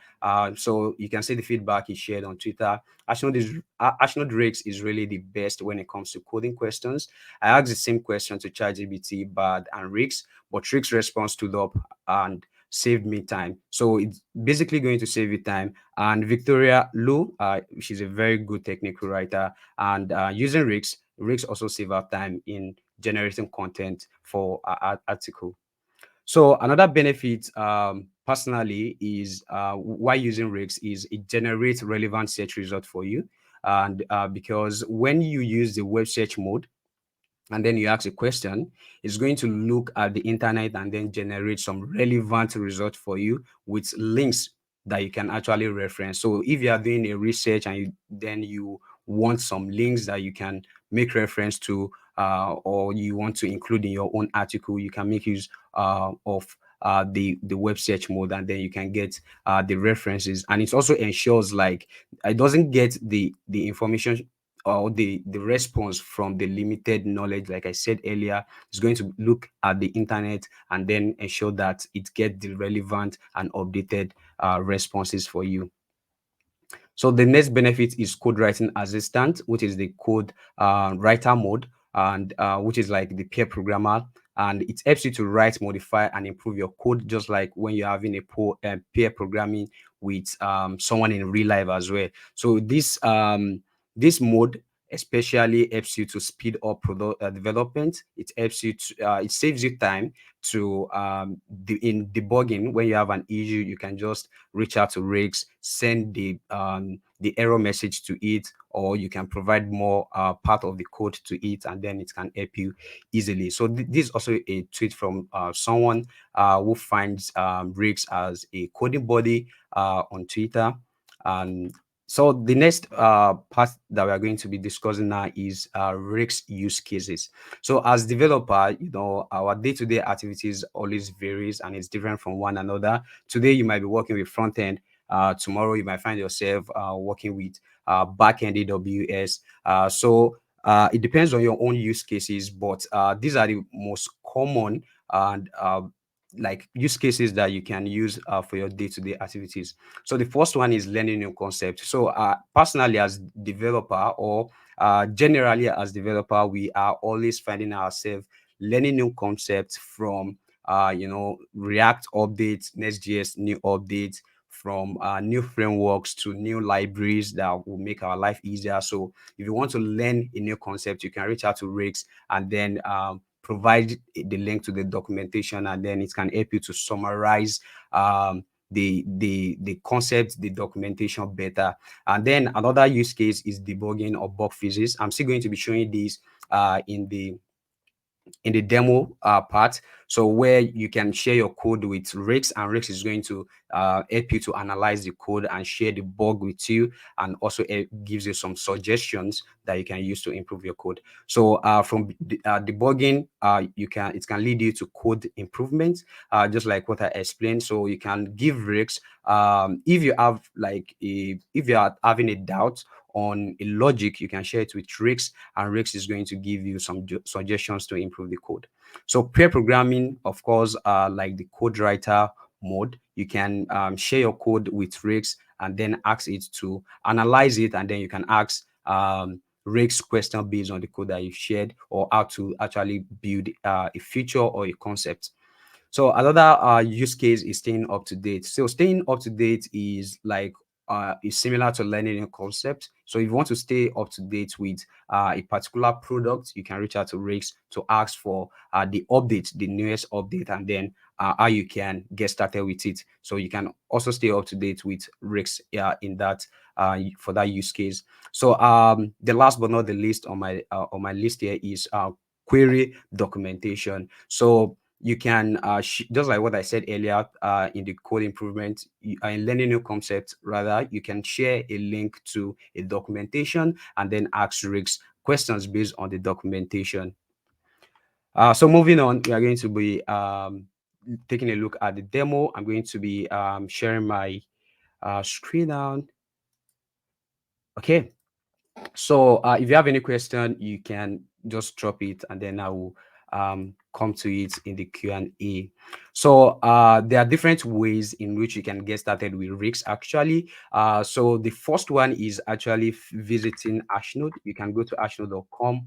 S4: So you can see the feedback he shared on Twitter. Hashnode Rakes is really the best when it comes to coding questions. I asked the same question to ChatGPT, Bard, and Rix, but Rix' response stood up and saved me time. So it's basically going to save you time. And Victoria Lu, she's a very good technical writer, and using Rix also save our time in generating content for our article. So another benefit, personally, is why using Rigs is it generates relevant search result for you, and because when you use the web search mode, and then you ask a question, it's going to look at the internet and then generate some relevant result for you with links that you can actually reference. So if you are doing a research and then you want some links that you can make reference to, or you want to include in your own article, you can make use of the web search mode, and then you can get the references. And it also ensures like it doesn't get the information or the response from the limited knowledge. Like I said earlier, it's going to look at the internet and then ensure that it gets the relevant and updated responses for you. So the next benefit is code writing assistant, which is the code writer mode, and which is like the peer programmer, and it helps you to write, modify, and improve your code, just like when you're having peer programming with someone in real life as well. So this mode especially helps you to speed up product development. It helps you to it saves you time to in debugging. When you have an issue, you can just reach out to rigs, send the error message to it, or you can provide more part of the code to it, and then it can help you easily. So this is also a tweet from someone who finds rigs as a coding body on Twitter. And so the next part that we are going to be discussing now is rigs use cases. So as developer, our day-to-day activities always varies and it's different from one another. Today you might be working with front end. Tomorrow you might find yourself working with back end AWS. It depends on your own use cases, but these are the most common and like use cases that you can use for your day-to-day activities. So the first one is learning new concepts. So personally as developer, or generally as developer, we are always finding ourselves learning new concepts from React updates, Next.js new updates, from new frameworks to new libraries that will make our life easier. So if you want to learn a new concept, you can reach out to Rigs and then provide the link to the documentation, and then it can help you to summarize the concept, the documentation better. And then another use case is debugging or bug fixes. I'm still going to be showing this in the demo part, so where you can share your code with Rix, and Rix is going to help you to analyze the code and share the bug with you, and also it gives you some suggestions that you can use to improve your code. So from debugging, it can lead you to code improvement, just like what I explained. So you can give Rix if you have if you are having a doubt on a logic, you can share it with Rix, and Rix is going to give you some suggestions to improve the code. So pair programming, of course, like the code writer mode, you can share your code with Rix and then ask it to analyze it, and then you can ask Rix question based on the code that you shared, or how to actually build a feature or a concept. So another use case is staying up to date. So staying up to date is similar to learning a concept. So if you want to stay up to date with a particular product, you can reach out to Rix to ask for the update, the newest update, and then how you can get started with it. So you can also stay up to date with Rix in that for that use case. So the last but not the least on my list here is query documentation. So you can just like what I said earlier in the code improvement, in learning new concepts, rather, you can share a link to a documentation and then ask Rigs questions based on the documentation. So moving on, we are going to be taking a look at the demo. I'm going to be sharing my screen down. Okay. So if you have any question, you can just drop it, and then I will come to it in the Q&A. So there are different ways in which you can get started with Rigs actually. So the first one is actually visiting Hashnode. You can go to hashnode.com.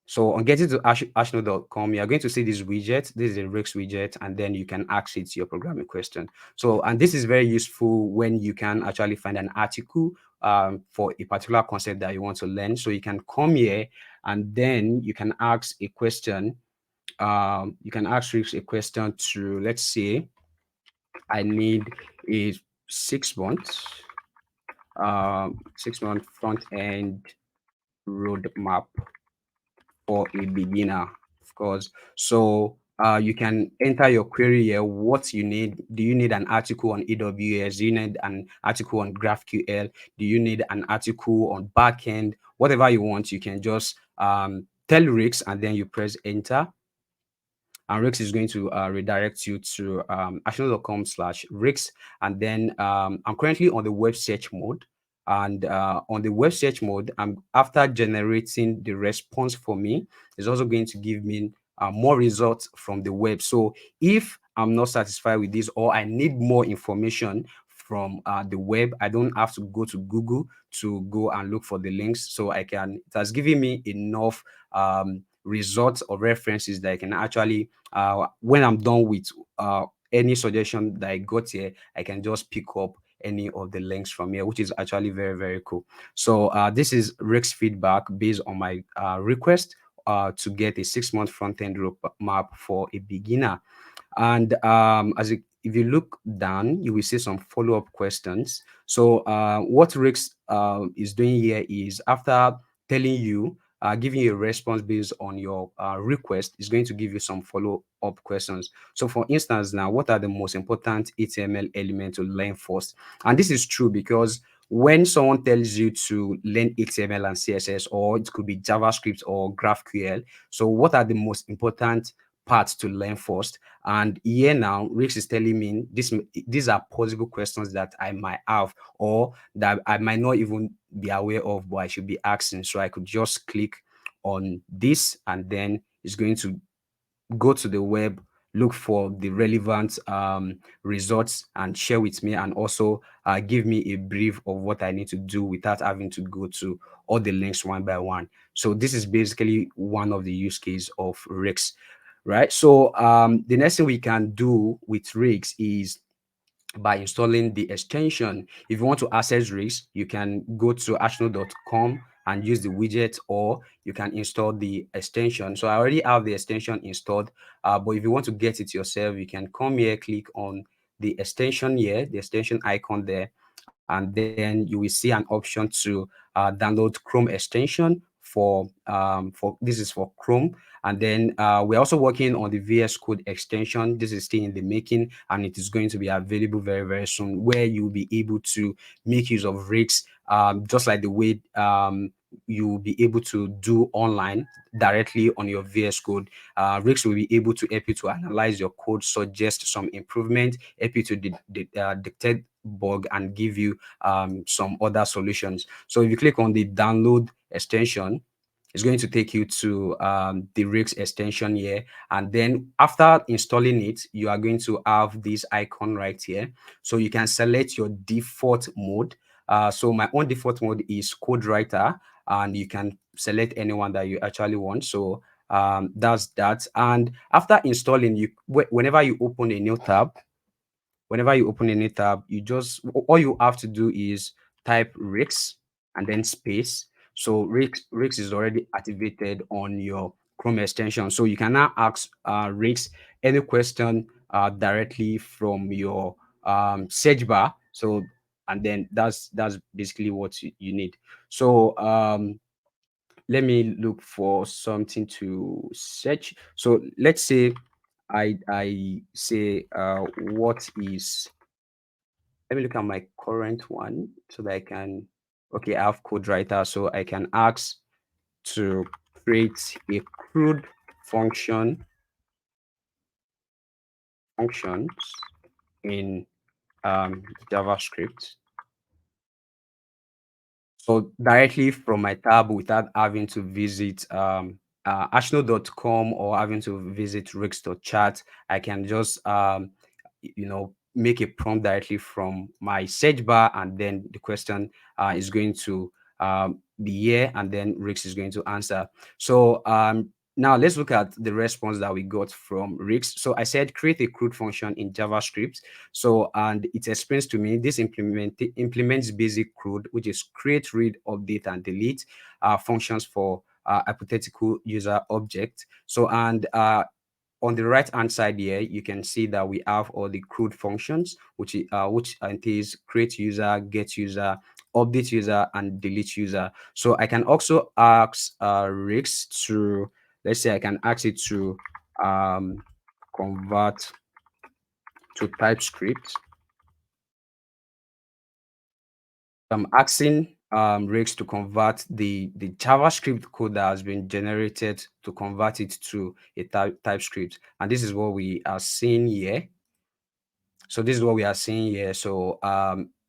S4: So on getting to hashnode.com, you're going to see this widget. This is a Rigs widget, and then you can ask it your programming question. So, and this is very useful when you can actually find an article for a particular concept that you want to learn. So you can come here and then you can ask a question. You can ask Rigs a question to, let's say, I need a 6 month front end roadmap for a beginner, of course. So you can enter your query here, what you need. Do you need an article on AWS? Do you need an article on GraphQL? Do you need an article on backend? Whatever you want, you can just tell Rigs, and then you press enter. and Rix is going to redirect you to hashnode.com/Rix. And then I'm currently on the web search mode. And on the web search mode, after generating the response for me, it's also going to give me more results from the web. So if I'm not satisfied with this, or I need more information from the web, I don't have to go to Google to go and look for the links. So it has given me enough results or references that I can actually, when I'm done with any suggestion that I got here, I can just pick up any of the links from here, which is actually very, very cool. So this is Rick's feedback based on my request to get a 6-month front-end roadmap for a beginner. And if you look down, you will see some follow-up questions. So what Rix is doing here is, after telling you, giving you a response based on your request, is going to give you some follow-up questions. So for instance, now, what are the most important HTML elements to learn first? And this is true because when someone tells you to learn HTML and CSS, or it could be JavaScript or GraphQL, so what are the most important parts to learn first? And here now, Rix is telling me these are possible questions that I might have, or that I might not even be aware of, but I should be asking. So I could just click on this, and then it's going to go to the web, look for the relevant results, and share with me, and also give me a brief of what I need to do without having to go to all the links one by one. So this is basically one of the use case of Rix, right? So the next thing we can do with Rix is by installing the extension. If you want to access Rix, you can go to hashnode.com and use the widget, or you can install the extension. So I already have the extension installed, but if you want to get it yourself, you can come here, click on the extension here, the extension icon there, and then you will see an option to download Chrome extension for this is for Chrome. And then we're also working on the VS Code extension. This is still in the making, and it is going to be available very, very soon, where you'll be able to make use of Rix, just like the way you'll be able to do online directly on your VS Code. Rix will be able to help you to analyze your code, suggest some improvement, help you to detect bug, and give you some other solutions. So if you click on the download extension, it's going to take you to the Rix extension here. And then after installing it, you are going to have this icon right here. So you can select your default mode. So my own default mode is code writer, and you can select anyone that you actually want. So that's that. And after installing, whenever you open a new tab, you just, all you have to do is type Rix and then space. So Rix is already activated on your Chrome extension. So you can now ask Rix any question directly from your search bar. So, and then that's basically what you need. So let me look for something to search. So let's say I say what is, let me look at my current one so that I can, okay, I have code writer, so I can ask to create a crude functions in JavaScript. So directly from my tab, without having to visit hashnode.com or having to visit Rix.chat, I can just make a prompt directly from my search bar, and then the question is going to be here, and then Rix is going to answer. So now let's look at the response that we got from Rix. So I said create a CRUD function in JavaScript. So, and it explains to me this implements basic CRUD, which is create, read, update, and delete functions for hypothetical user object. So, and on the right hand side here, you can see that we have all the CRUD functions, which entails create user, get user, update user, and delete user. So I can also ask Rix to, let's say I can ask it to convert to TypeScript. I'm asking Rigs to convert the JavaScript code that has been generated to convert it to a TypeScript. And this is what we are seeing here. So this is what we are seeing here. So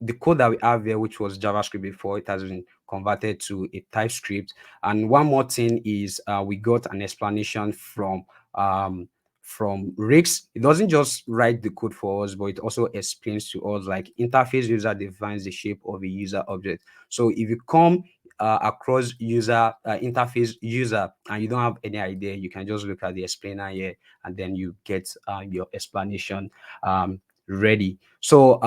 S4: the code that we have here, which was JavaScript before, it has been converted to a TypeScript. And one more thing is we got an explanation from Rix. It doesn't just write the code for us, but it also explains to us like interface user defines the shape of a user object. So if you come across user interface user and you don't have any idea, you can just look at the explainer here and then you get your explanation ready. So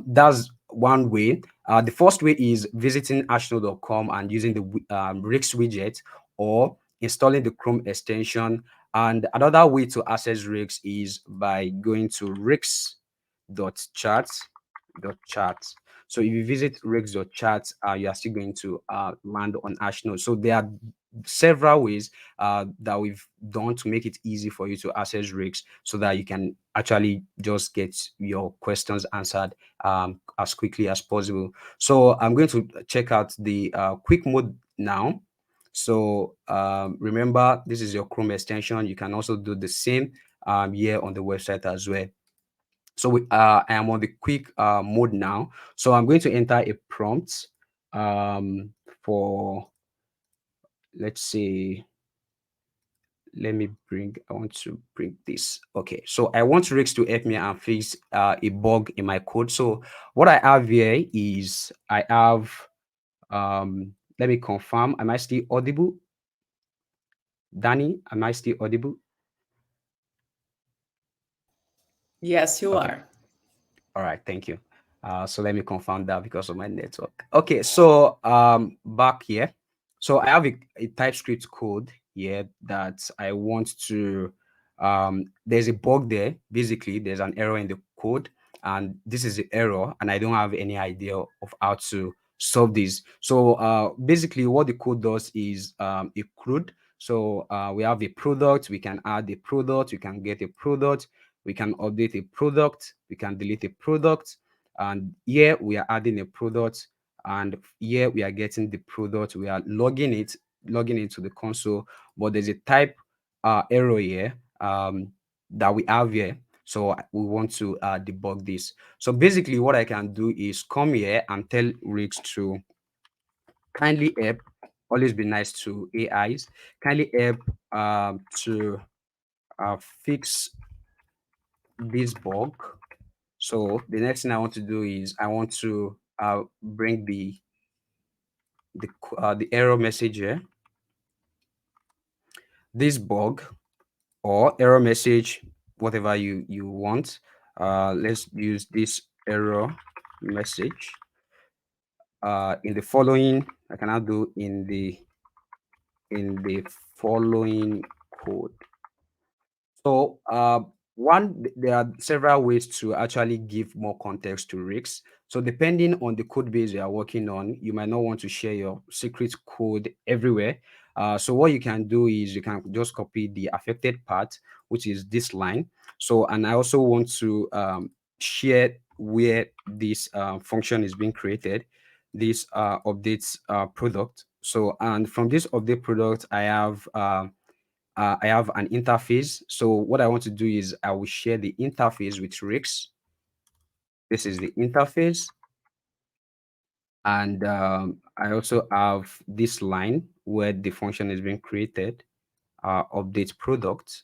S4: that's one way. The first way is visiting hashnode.com and using the Rix widget or installing the Chrome extension. And another way to access Rix is by going to rix.chat. So if you visit rix.chat, you are still going to land on Hashnode. So there are several ways that we've done to make it easy for you to access Rix so that you can actually just get your questions answered as quickly as possible. So I'm going to check out the quick mode now. So remember, this is your Chrome extension. You can also do the same here on the website as well. So I am on the quick mode now. So I'm going to enter a prompt for, let's say, I want to bring this. Okay, so I want Rix to help me and fix a bug in my code. So what I have here is I have, let me confirm, am I still audible? Danny, am I still audible?
S1: Yes, you
S4: Okay.
S1: are.
S4: All right, thank you. So let me confirm that because of my network. Okay, so back here. So I have a TypeScript code here that I want to there's a bug there. Basically, there's an error in the code, and this is the error, and I don't have any idea of how to solve this. So basically what the code does is a CRUD. So we have a product, we can add a product, we can get a product, we can update a product, we can delete a product, and here we are adding a product, and here we are getting the product, we are logging into the console, but there's a type error here that we have here. So we want to debug this. So basically what I can do is come here and tell Rix to kindly help, always be nice to AIs, kindly help to fix this bug. So the next thing I want to do is I want to bring the error message here. This bug or error message, whatever you want. Let's use this error message. In the following, I cannot do in the following code. So there are several ways to actually give more context to Rix. So depending on the code base you are working on, you might not want to share your secret code everywhere. So what you can do is you can just copy the affected part, which is this line. So, and I also want to share where this function is being created, this updates product. So, and from this update product, I have an interface. So what I want to do is I will share the interface with Rix. This is the interface. And I also have this line where the function is being created, update product.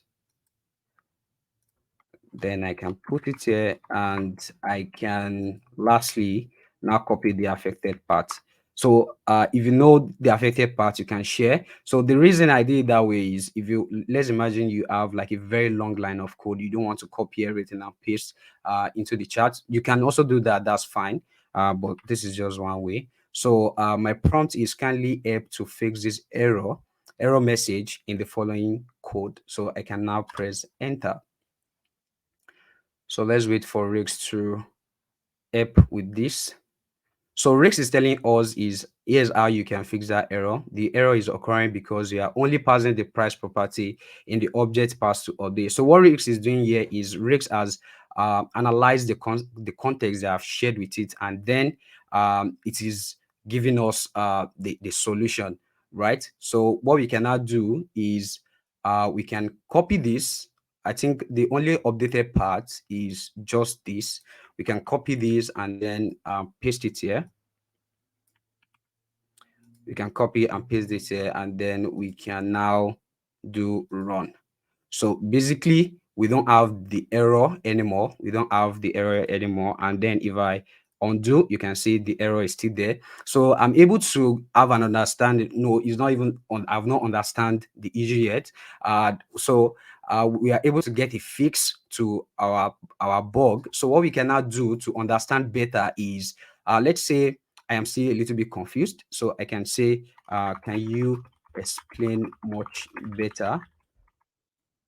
S4: Then I can put it here and I can lastly now copy the affected part. So if you know the affected part, you can share. So the reason I did it that way is if you, let's imagine you have like a very long line of code, you don't want to copy everything and paste into the chat. You can also do that, that's fine. But this is just one way. So my prompt is kindly help to fix this error message in the following code. So I can now press enter. So let's wait for Rix to help with this. So Rix is telling us is here's how you can fix that error. The error is occurring because you are only passing the price property in the object pass to update. So what Rix is doing here is Rix has analyzed the context that I've shared with it, and then it is giving us the solution, right? So what we can now do is we can copy this. I think the only updated part is just this. We can copy this and then paste it here. We can copy and paste this here, and then we can now do run. So basically, we don't have the error anymore. We don't have the error anymore. And then if I undo, you can see the error is still there. So I'm able to have an understanding. No, it's not even on. I've not understand the issue yet. We are able to get a fix to our bug. So what we can now do to understand better is, let's say I am still a little bit confused. So I can say, can you explain much better?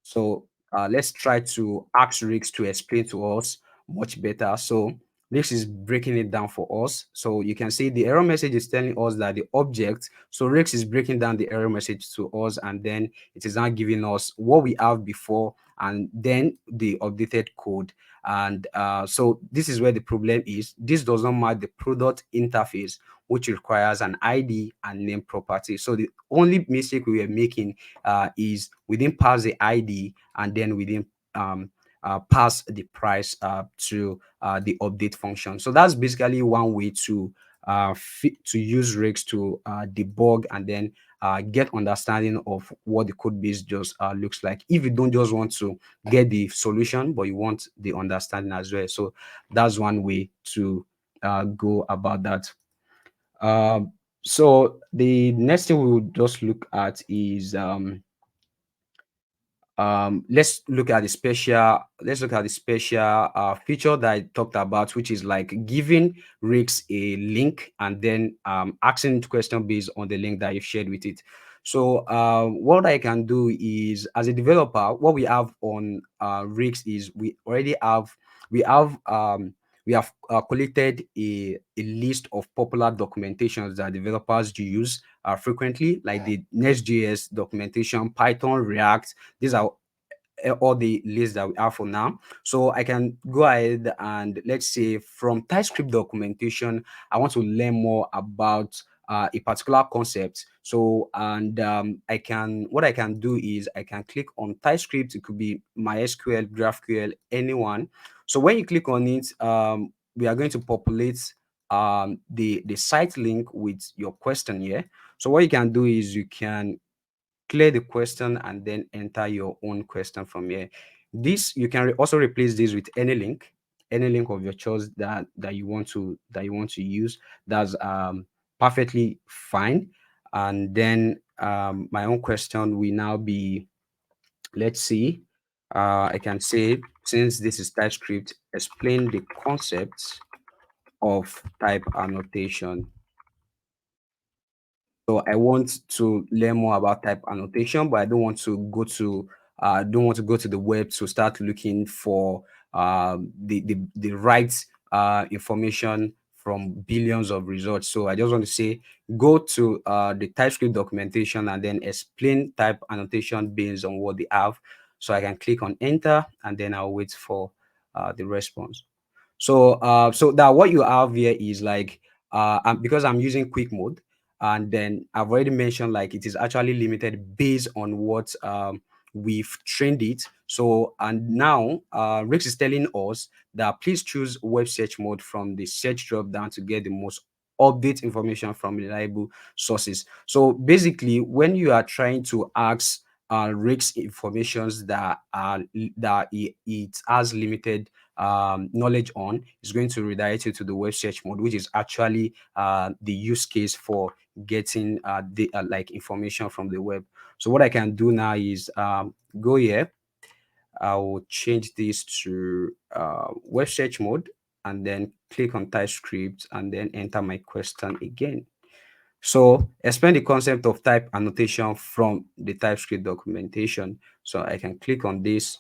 S4: So let's try to ask Rix to explain to us much better. So Rix is breaking it down for us. So you can see the error message is telling us that the object. So Rix is breaking down the error message to us, and then it is now giving us what we have before and then the updated code. And so this is where the problem is. This does not match the product interface, which requires an ID and name property. So the only mistake we are making is we didn't pass the ID, and then we didn't pass the price to the update function. So that's basically one way to to use rigs to debug and then get understanding of what the code base just looks like. If you don't just want to get the solution, but you want the understanding as well. So that's one way to go about that. So the next thing we will just look at is let's look at the special feature that I talked about, which is like giving Rix a link and then asking it question based on the link that you've shared with it. So what I can do is, as a developer, what we have on Rix is we have collected a list of popular documentations that developers use frequently, like the Next.js documentation, Python, React. These are all the lists that we have for now. So I can go ahead and, let's say, from TypeScript documentation, I want to learn more about a particular concept. So, and what I can do is I can click on TypeScript. It could be MySQL, GraphQL, anyone. So when you click on it, we are going to populate the site link with your question here. So what you can do is you can clear the question and then enter your own question from here. This you can also replace this with any link of your choice that you want to use. That's perfectly fine. And then my own question will now be, let's see, I can say, since this is TypeScript, explain the concepts of type annotation. So I want to learn more about type annotation, but I don't want to go to the web to start looking for the right information from billions of results. So I just want to say, go to the TypeScript documentation and then explain type annotation based on what they have. So I can click on enter, and then I'll wait for the response. So that what you have here is like, because I'm using quick mode, and then I've already mentioned, like, it is actually limited based on what we've trained it. So, and now Rix is telling us that please choose web search mode from the search drop down to get the most update information from reliable sources. So basically, when you are trying to ask Rix informations it has limited knowledge on, is going to redirect you to the web search mode, which is actually the use case for getting the like information from the web. So what I can do now is go here. I will change this to web search mode, and then click on TypeScript and then enter my question again. So explain the concept of type annotation from the TypeScript documentation. So I can click on this,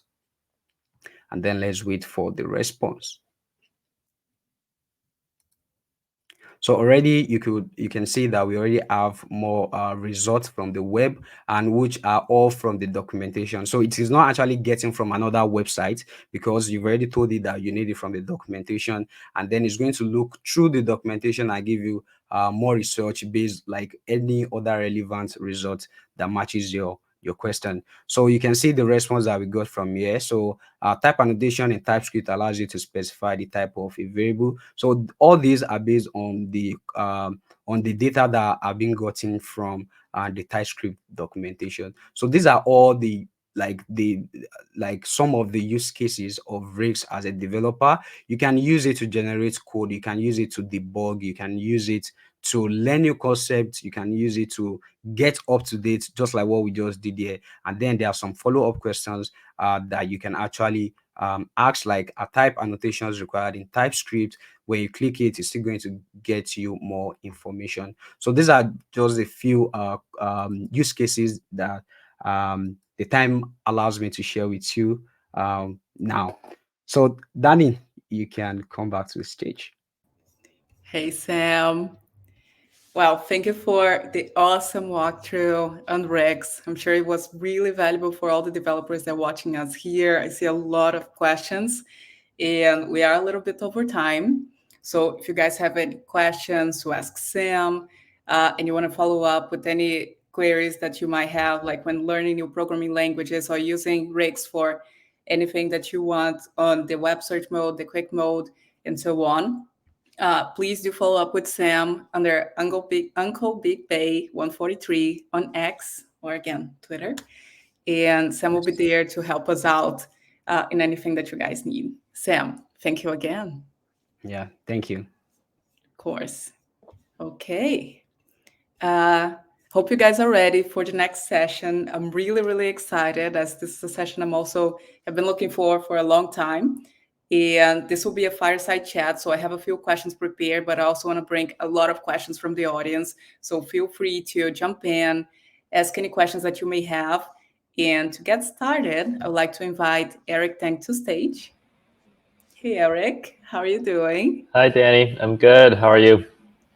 S4: and then let's wait for the response. So already you can see that we already have more results from the web, and which are all from the documentation. So it is not actually getting from another website, because you've already told it that you need it from the documentation, and then it's going to look through the documentation and give you more research based, like any other relevant result that matches your question. So you can see the response that we got from here. So type annotation in TypeScript allows you to specify the type of a variable. So all these are based on the data that are being gotten from the TypeScript documentation. So these are all the like some of the use cases of Rails as a developer. You can use it to generate code, you can use it to debug, you can use it to learn new concepts, you can use it to get up to date, just like what we just did here. And then there are some follow-up questions that you can actually ask, like a type annotations required in TypeScript. When you click it, it's still going to get you more information. So these are just a few use cases that the time allows me to share with you now. So Danny, you can come back to the stage.
S1: Hey, Sam. Well, thank you for the awesome walkthrough on Rex. I'm sure it was really valuable for all the developers that are watching us here. I see a lot of questions, and we are a little bit over time. So if you guys have any questions to ask Sam, and you want to follow up with any queries that you might have, like when learning new programming languages or using Rex for anything that you want on the web search mode, the quick mode, and so on, please do follow up with Sam under Uncle Big Bay 143 on X, or again, Twitter. And Sam will be there to help us out in anything that you guys need. Sam, thank you again.
S4: Yeah, thank you.
S1: Of course. Okay. Uh, Hope you guys are ready for the next session. I'm really, really excited, as this is a session I'm also have been looking for a long time. And this will be a fireside chat. So I have a few questions prepared, but I also want to bring a lot of questions from the audience. So feel free to jump in, ask any questions that you may have. And to get started, I would like to invite Eric Tang to stage. Hey, Eric, how are you doing?
S5: Hi, Danny. I'm good. How are you?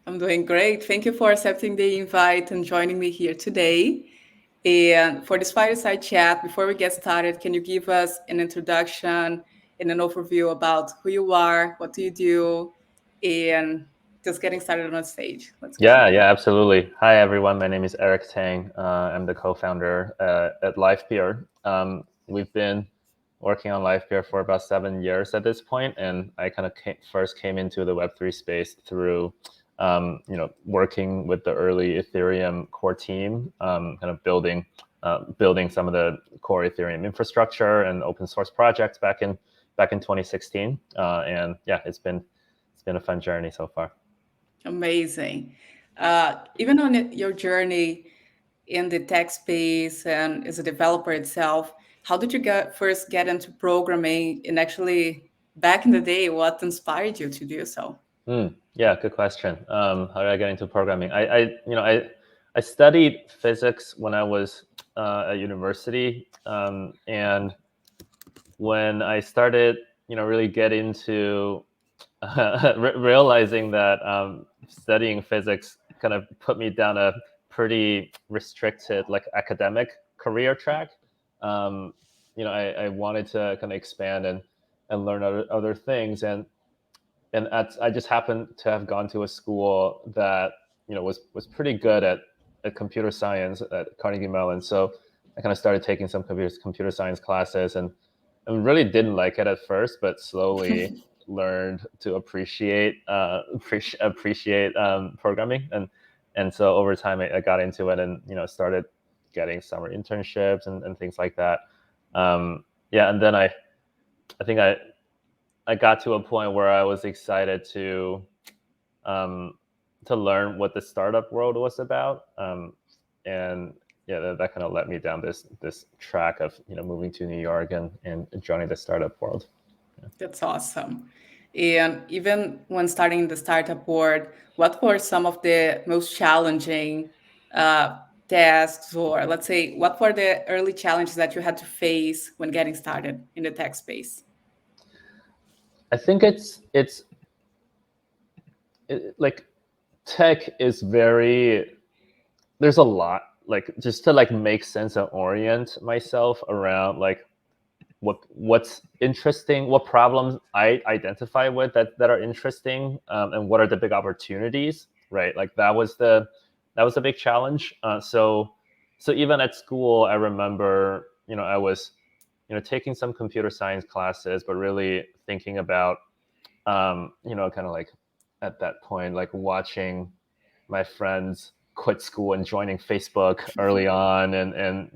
S1: I'm doing great. Thank you for accepting the invite and joining me here today. And for this fireside chat, before we get started, can you give us an introduction and an overview about who you are, what do you do, and just getting started on the stage? Let's go.
S5: Yeah, absolutely. Hi, everyone. My name is Eric Tang. I'm the co-founder at LivePeer. We've been working on LivePeer for about 7 years at this point, and I kind of first came into the Web3 space through, working with the early Ethereum core team, kind of building some of the core Ethereum infrastructure and open source projects back in 2016. And yeah, it's been a fun journey so far.
S1: Amazing. Even on your journey in the tech space and as a developer itself, how did you first get into programming? And actually, back in the day, what inspired you to do so?
S5: Yeah, good question. How did I get into programming? I studied physics when I was at university, and when I started, really get into realizing that studying physics kind of put me down a pretty restricted, like, academic career track. I wanted to kind of expand and learn other things, and I just happened to have gone to a school that was pretty good at computer science at Carnegie Mellon. So I kind of started taking some computer science classes, and really didn't like it at first, but slowly learned to appreciate programming, and so over time I got into it, and started getting summer internships and things like that. Yeah, and then I think I got to a point where I was excited to learn what the startup world was about, and yeah, that kind of led me down this track of moving to New York and joining the startup world.
S1: That's awesome. And even when starting the startup world, what were some of the most challenging uh, tasks, or let's say, what were the early challenges that you had to face when getting started in the tech space?
S5: I think it's like tech is very, there's a lot, like just to like make sense and orient myself around like what's interesting, what problems I identify with that are interesting, and what are the big opportunities, right? Like that was a big challenge. So even at school, I remember, I was, taking some computer science classes, but really thinking about, kind of like at that point, like watching my friends quit school and joining Facebook early on, and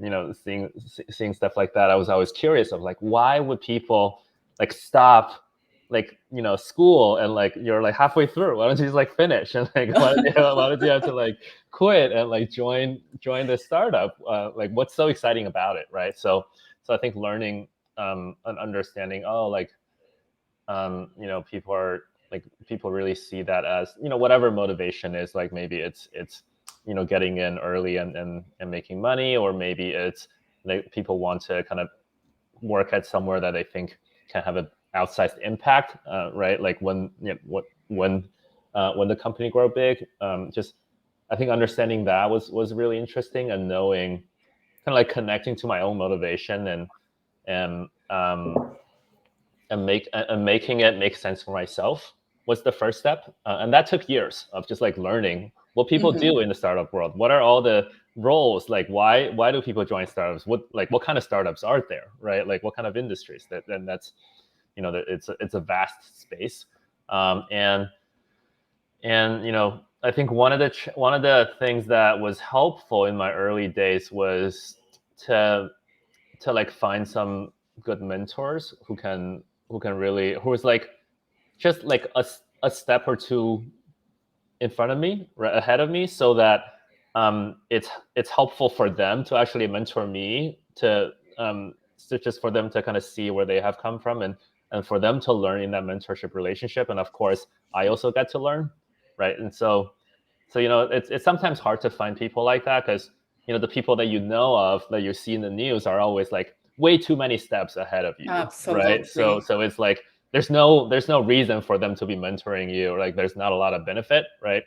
S5: seeing stuff like that. I was always curious of like, why would people like stop like school, and like you're like halfway through, why don't you just like finish, and like why did you have to like quit and like join this startup, like what's so exciting about it, right? So I think learning, and understanding, oh, like people are like, people really see that as, whatever motivation is, like maybe it's getting in early and making money, or maybe it's like people want to kind of work at somewhere that they think can have an outsized impact, right? Like when when the company grow big, just I think understanding that was really interesting, and knowing, kind of like connecting to my own motivation, and making it make sense for myself was the first step, and that took years of just like learning what people
S1: Mhm.
S5: do in the startup world. What are all the roles? Like why do people join startups? What kind of startups are there, right? Like what kind of industries? And that's, it's a vast space, and I think one of the things that was helpful in my early days was to like find some good mentors who is like just like a step or two in front of me, right ahead of me, so that it's helpful for them to actually mentor me, to just for them to kind of see where they have come from, and for them to learn in that mentorship relationship, and of course I also get to learn, right? And so it's sometimes hard to find people like that, because the people that that you see in the news are always like way too many steps ahead of you, right? So
S1: Absolutely.
S5: so it's like there's no reason for them to be mentoring you, or like there's not a lot of benefit, right?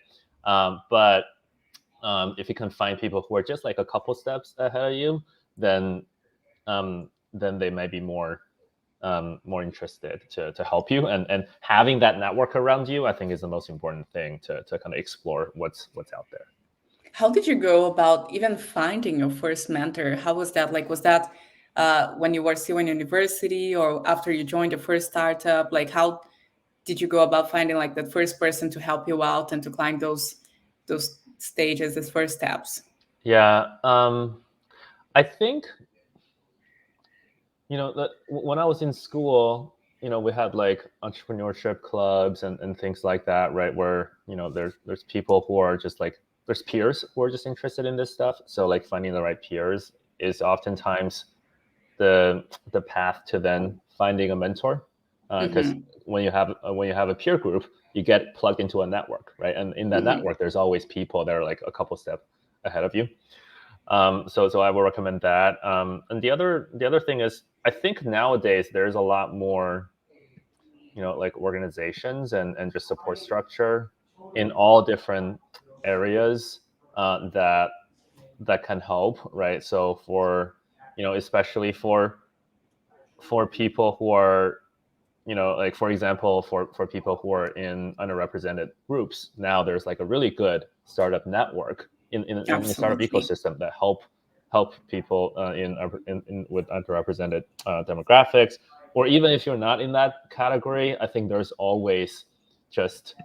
S5: But if you can find people who are just like a couple steps ahead of you, then then they might be more interested to help you, and having that network around you, I think, is the most important thing to kind of explore what's out there.
S1: How did you go about even finding your first mentor? How was that? Like, was that when you were still in university, or after you joined your first startup? Like, how did you go about finding like that first person to help you out and to climb those stages, those first steps?
S5: Yeah, I think that when I was in school, we had like entrepreneurship clubs and things like that, right? Where there's people who are just like, there's peers who are just interested in this stuff. So like finding the right peers is oftentimes the path to then finding a mentor, because
S1: Hmm.
S5: when you have a peer group, you get plugged into a network, right? And in that
S1: Hmm.
S5: network, there's always people that are like a couple steps ahead of you. So I will recommend that. And the other thing is, I think nowadays there's a lot more, like organizations and just support structure in all different areas, that can help, right? So for, especially for people who are, like for example, for people who are in underrepresented groups, now there's like a really good startup network in the startup
S1: Absolutely.
S5: ecosystem that help people, with underrepresented demographics. Or even if you're not in that category, I think there's always just,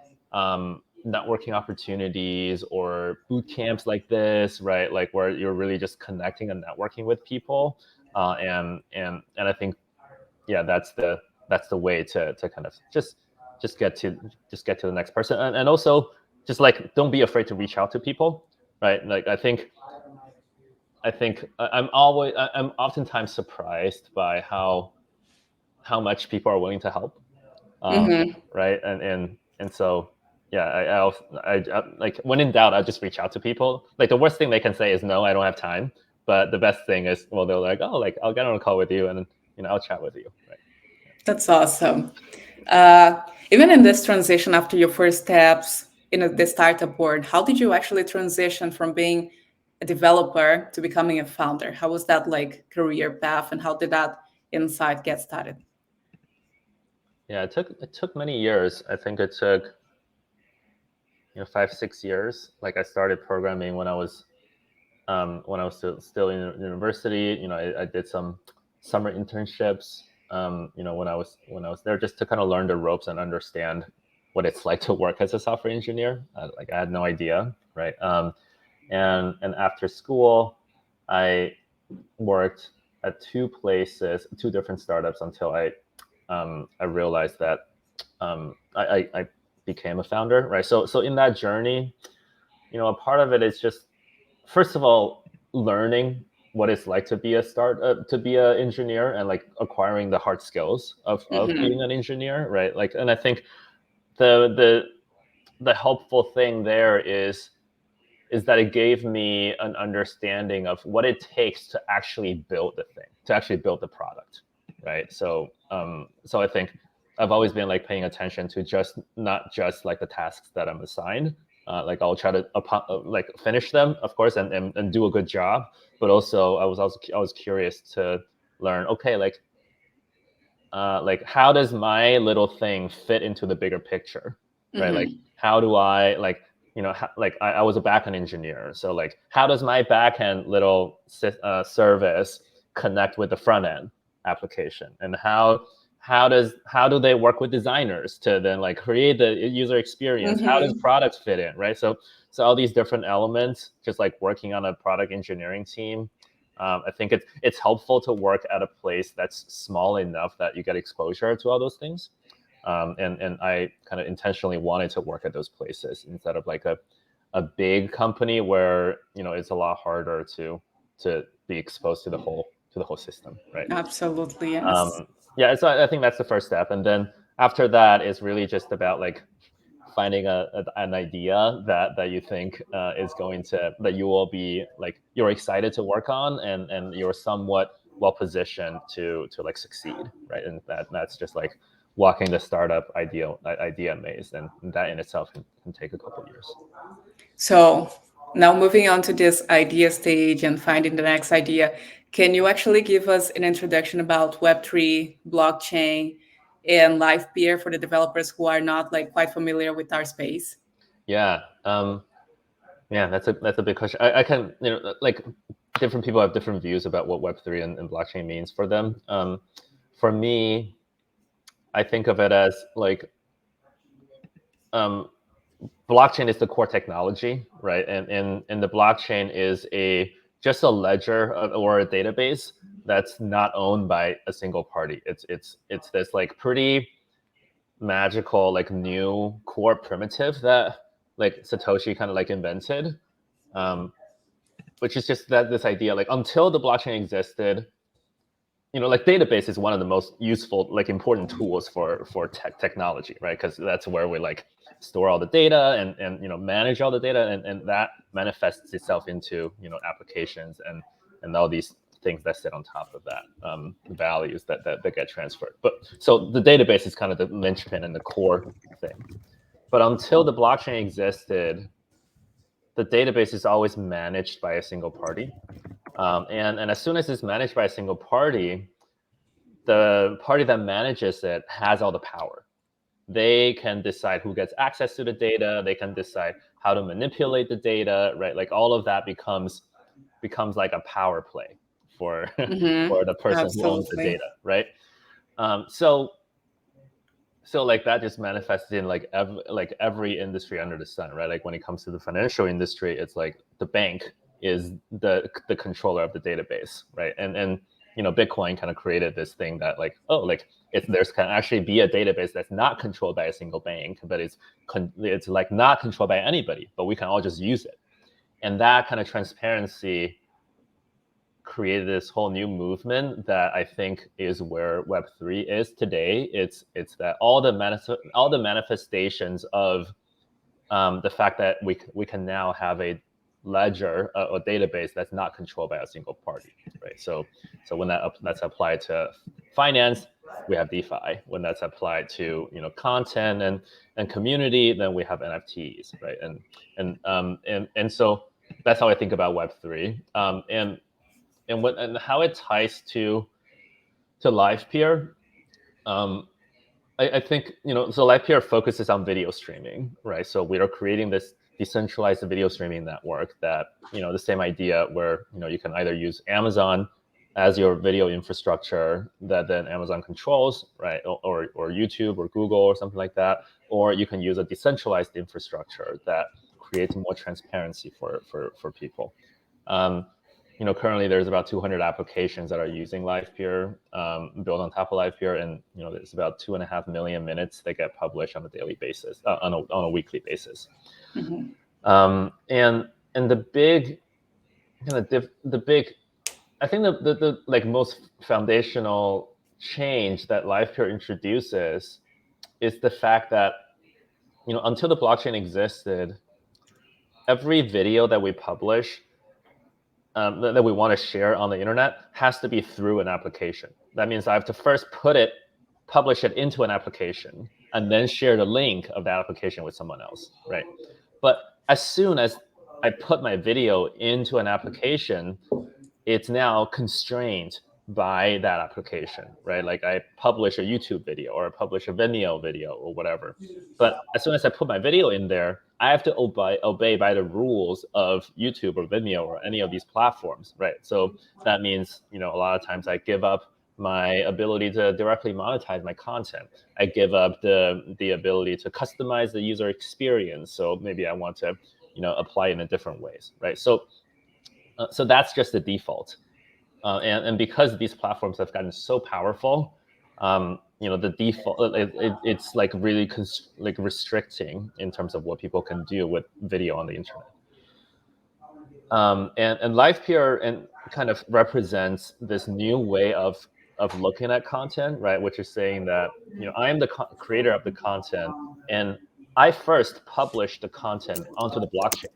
S5: networking opportunities or boot camps like this, right? Like where you're really just connecting and networking with people, and I think, yeah, that's the way to kind of just get to the next person, and also just like don't be afraid to reach out to people, right? Like I think I'm oftentimes surprised by how much people are willing to help,
S1: Hmm.
S5: right? And so, yeah, I like when in doubt, I just reach out to people. Like the worst thing they can say is no, I don't have time. But the best thing is, well, they're like, oh, like I'll get on a call with you, and I'll chat with you, right?
S1: That's awesome. Uh, Even in this transition after your first steps, in the startup world. How did you actually transition from being a developer to becoming a founder? How was that like career path, and how did that insight get started?
S5: Yeah, it took many years. I think it took 5-6 years. Like I started programming when I was still in university. I did some summer internships. When I was there, just to kind of learn the ropes and understand what it's like to work as a software engineer. I had no idea, right? And after school, I worked at two different startups until I realized that I became a founder, right? So in that journey, a part of it is just, first of all, learning what it's like to be to be an engineer, and like acquiring the hard skills of being an engineer, right? Like, and I think the the helpful thing there is that it gave me an understanding of what it takes to actually build the thing, to actually build the product, right? So I think I've always been like paying attention to not just like the tasks that I'm assigned. Like I'll try to like finish them, of course, and do a good job. But also, I was curious to learn. Okay, like how does my little thing fit into the bigger picture, right? Like how do I like like I was a backend engineer, so like how does my backend little service connect with the front end application, and how do they work with designers to then like create the user experience? How does products fit in, right? So all these different elements, just like working on a product engineering team. I think it's helpful to work at a place that's small enough that you get exposure to all those things. And I kind of intentionally wanted to work at those places instead of like a big company where it's a lot harder to be exposed to the whole system, right?
S1: Absolutely, yes.
S5: Yeah, so I think that's the first step, and then after that is really just about like finding an idea that you think is going to, that you will be like, you're excited to work on, and you're somewhat well positioned to like succeed, right? And that's just like walking the startup idea maze, and that in itself can take a couple of years.
S1: So now moving on to this idea stage and finding the next idea, can you actually give us an introduction about Web3, blockchain, and live peer for the developers who are not like quite familiar with our space?
S5: Yeah. Yeah, that's a big question. I can, like different people have different views about what Web3 and blockchain means for them. For me, I think of it as like blockchain is the core technology, right? And the blockchain is just a ledger or a database that's not owned by a single party. It's this like pretty magical like new core primitive that like Satoshi kind of like invented, which is just that this idea like until the blockchain existed, like database is one of the most useful, like important tools for technology, right? Because that's where we like store all the data and manage all the data, and that manifests itself into applications and all these things that sit on top of that, values that get transferred. But so the database is kind of the linchpin and the core thing. But until the blockchain existed, the database is always managed by a single party. And as soon as it's managed by a single party, the party that manages it has all the power. They can decide who gets access to the data. They can decide how to manipulate the data, right? Like all of that becomes like a power play for for the person who owns the
S1: Absolutely.
S5: data, right? So like that just manifests in like every industry under the sun, right? Like when it comes to the financial industry, it's like the bank is the controller of the database, right? And Bitcoin kind of created this thing that like, oh, like there's can actually be a database that's not controlled by a single bank, but it's like not controlled by anybody, but we can all just use it. And that kind of transparency created this whole new movement that I think is where Web3 is today. It's that all the manifestations of the fact that we can now have a ledger or database that's not controlled by a single party, right? So when that's applied to finance, we have DeFi. When that's applied to content and community, then we have NFTs, right? And so that's how I think about Web3, and how it ties to LivePeer. I think so LivePeer focuses on video streaming, right? So we are creating this decentralized video streaming network that the same idea where you can either use Amazon as your video infrastructure that then Amazon controls, right? Or YouTube or Google or something like that, or you can use a decentralized infrastructure that creates more transparency for people. Currently there's about 200 applications that are using LivePeer, built on top of LivePeer, and there's about 2.5 million minutes that get published on a daily basis, on a weekly basis. And the big I think the like most foundational change that LivePeer introduces is the fact that until the blockchain existed, every video that we publish, that we want to share on the internet, has to be through an application. That means I have to first publish it into an application, and then share the link of that application with someone else, right? But as soon as I put my video into an application, it's now constrained by that application, right? Like I publish a YouTube video or I publish a Vimeo video or whatever. But as soon as I put my video in there, I have to obey by the rules of YouTube or Vimeo or any of these platforms, right? So that means, a lot of times I give up my ability to directly monetize my content. I give up the ability to customize the user experience. So maybe I want to, apply it in different ways, right? So that's just the default. And because these platforms have gotten so powerful, the default, it's like really restricting in terms of what people can do with video on the internet. And LivePeer and kind of represents this new way of looking at content, right? Which is saying that I am the creator of the content, and I first publish the content onto the blockchain.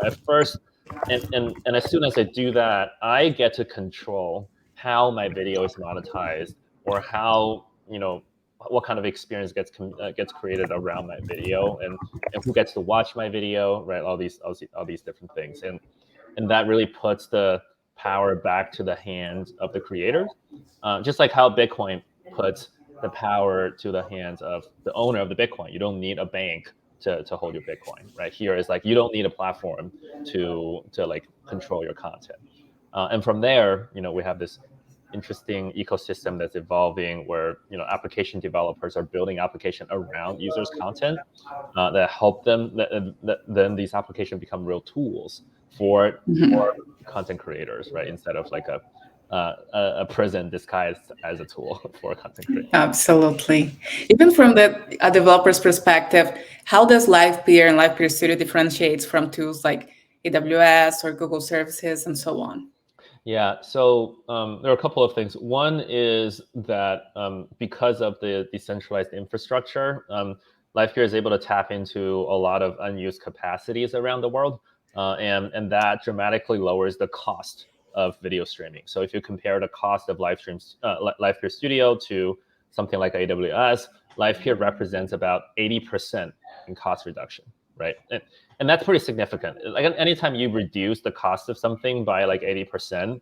S5: Right? And as soon as I do that, I get to control how my video is monetized, or how what kind of experience gets created around my video, and who gets to watch my video, right? All these different things, and that really puts the power back to the hands of the creators, just like how Bitcoin puts the power to the hands of the owner of the Bitcoin. You don't need a bank to hold your Bitcoin, right? Here is like you don't need a platform to like control your content, and from there, we have this interesting ecosystem that's evolving where application developers are building application around users' content that help them. Then these applications become real tools for content creators, right? Instead of like a prison disguised as a tool for content creators.
S1: Absolutely. Even from a developer's perspective, how does LivePeer and LivePeer Studio differentiates from tools like AWS or Google services and so on?
S5: Yeah, so there are a couple of things. One is that because of the decentralized infrastructure, LivePeer is able to tap into a lot of unused capacities around the world, and that dramatically lowers the cost of video streaming. So if you compare the cost of LivePeer Studio to something like AWS, LivePeer represents about 80% in cost reduction, right? And that's pretty significant. Like anytime you reduce the cost of something by like 80%,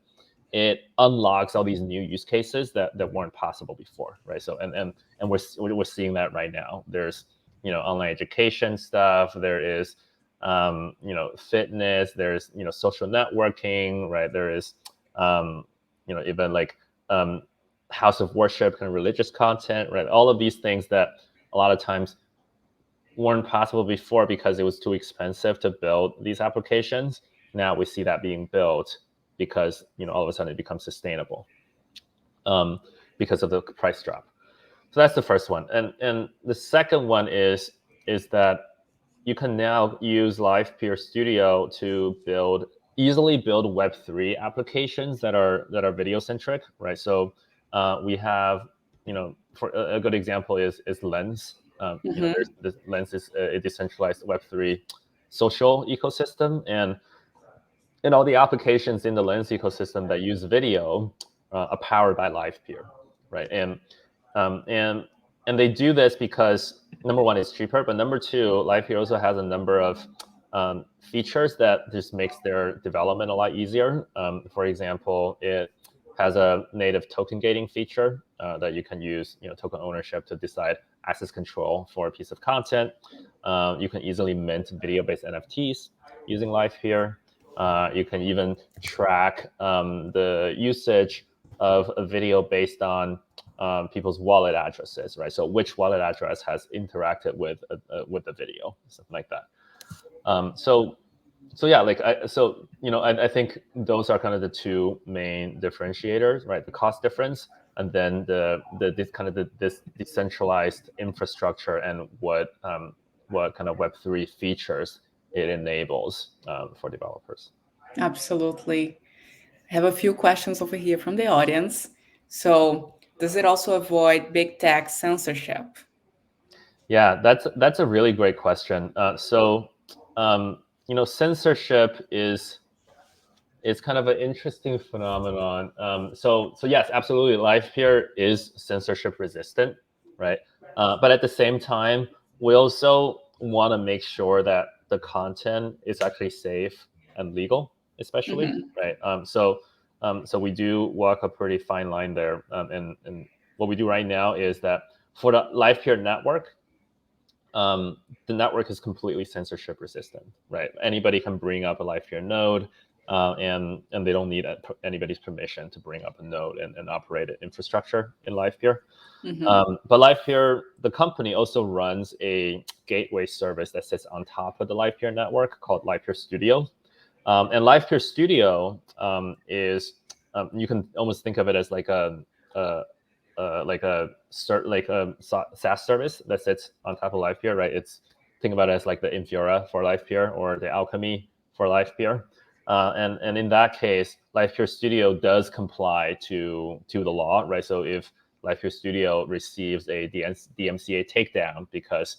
S5: it unlocks all these new use cases that weren't possible before, right? So and we're seeing that right now. There's online education stuff. There is fitness. There's social networking, right? There is even like house of worship and religious content, right? All of these things that a lot of times weren't possible before because it was too expensive to build these applications. Now we see that being built because all of a sudden it becomes sustainable because of the price drop. So that's the first one, and the second one is that you can now use LivePeer Studio to easily build Web3 applications that are video centric, right? So we have for a good example is Lens. Lens is a decentralized Web3 social ecosystem, and and all the applications in the Lens ecosystem that use video are powered by LivePeer, right? Um, and and they do this because number one, it's cheaper, but number two, LivePeer also has a number of features that just makes their development a lot easier. For example, it has a native token gating feature that you can use, token ownership to decide access control for a piece of content. You can easily mint video-based NFTs using LivePeer. You can even track the usage of a video based on people's wallet addresses, right? So which wallet address has interacted with the video, something like that. So yeah, I think those are kind of the two main differentiators, right? The cost difference, and then this decentralized infrastructure and what kind of Web3 features it enables for developers.
S1: Absolutely. I have a few questions over here from the audience. So, does it also avoid big tech censorship?
S5: Yeah, that's a really great question. Censorship is kind of an interesting phenomenon. So yes, absolutely, LivePeer is censorship resistant, right? But at the same time, we also want to make sure that the content is actually safe and legal, especially,
S1: Mhm.
S5: right? So we do walk a pretty fine line there. And what we do right now is that for the LivePeer network, the network is completely censorship resistant, right? Anybody can bring up a LivePeer node, and they don't need anybody's permission to bring up a node and operate an infrastructure in LivePeer.
S1: Mhm.
S5: But LivePeer, the company, also runs a gateway service that sits on top of the LivePeer network called LivePeer Studio. And LivePeer Studio is you can almost think of it as a like a SaaS service that sits on top of LivePeer, right? Think about it as like the Infura for LivePeer or the Alchemy for LivePeer. And in that case, LivePeer Studio does comply to the law, right? So if LivePeer Studio receives a DMCA takedown because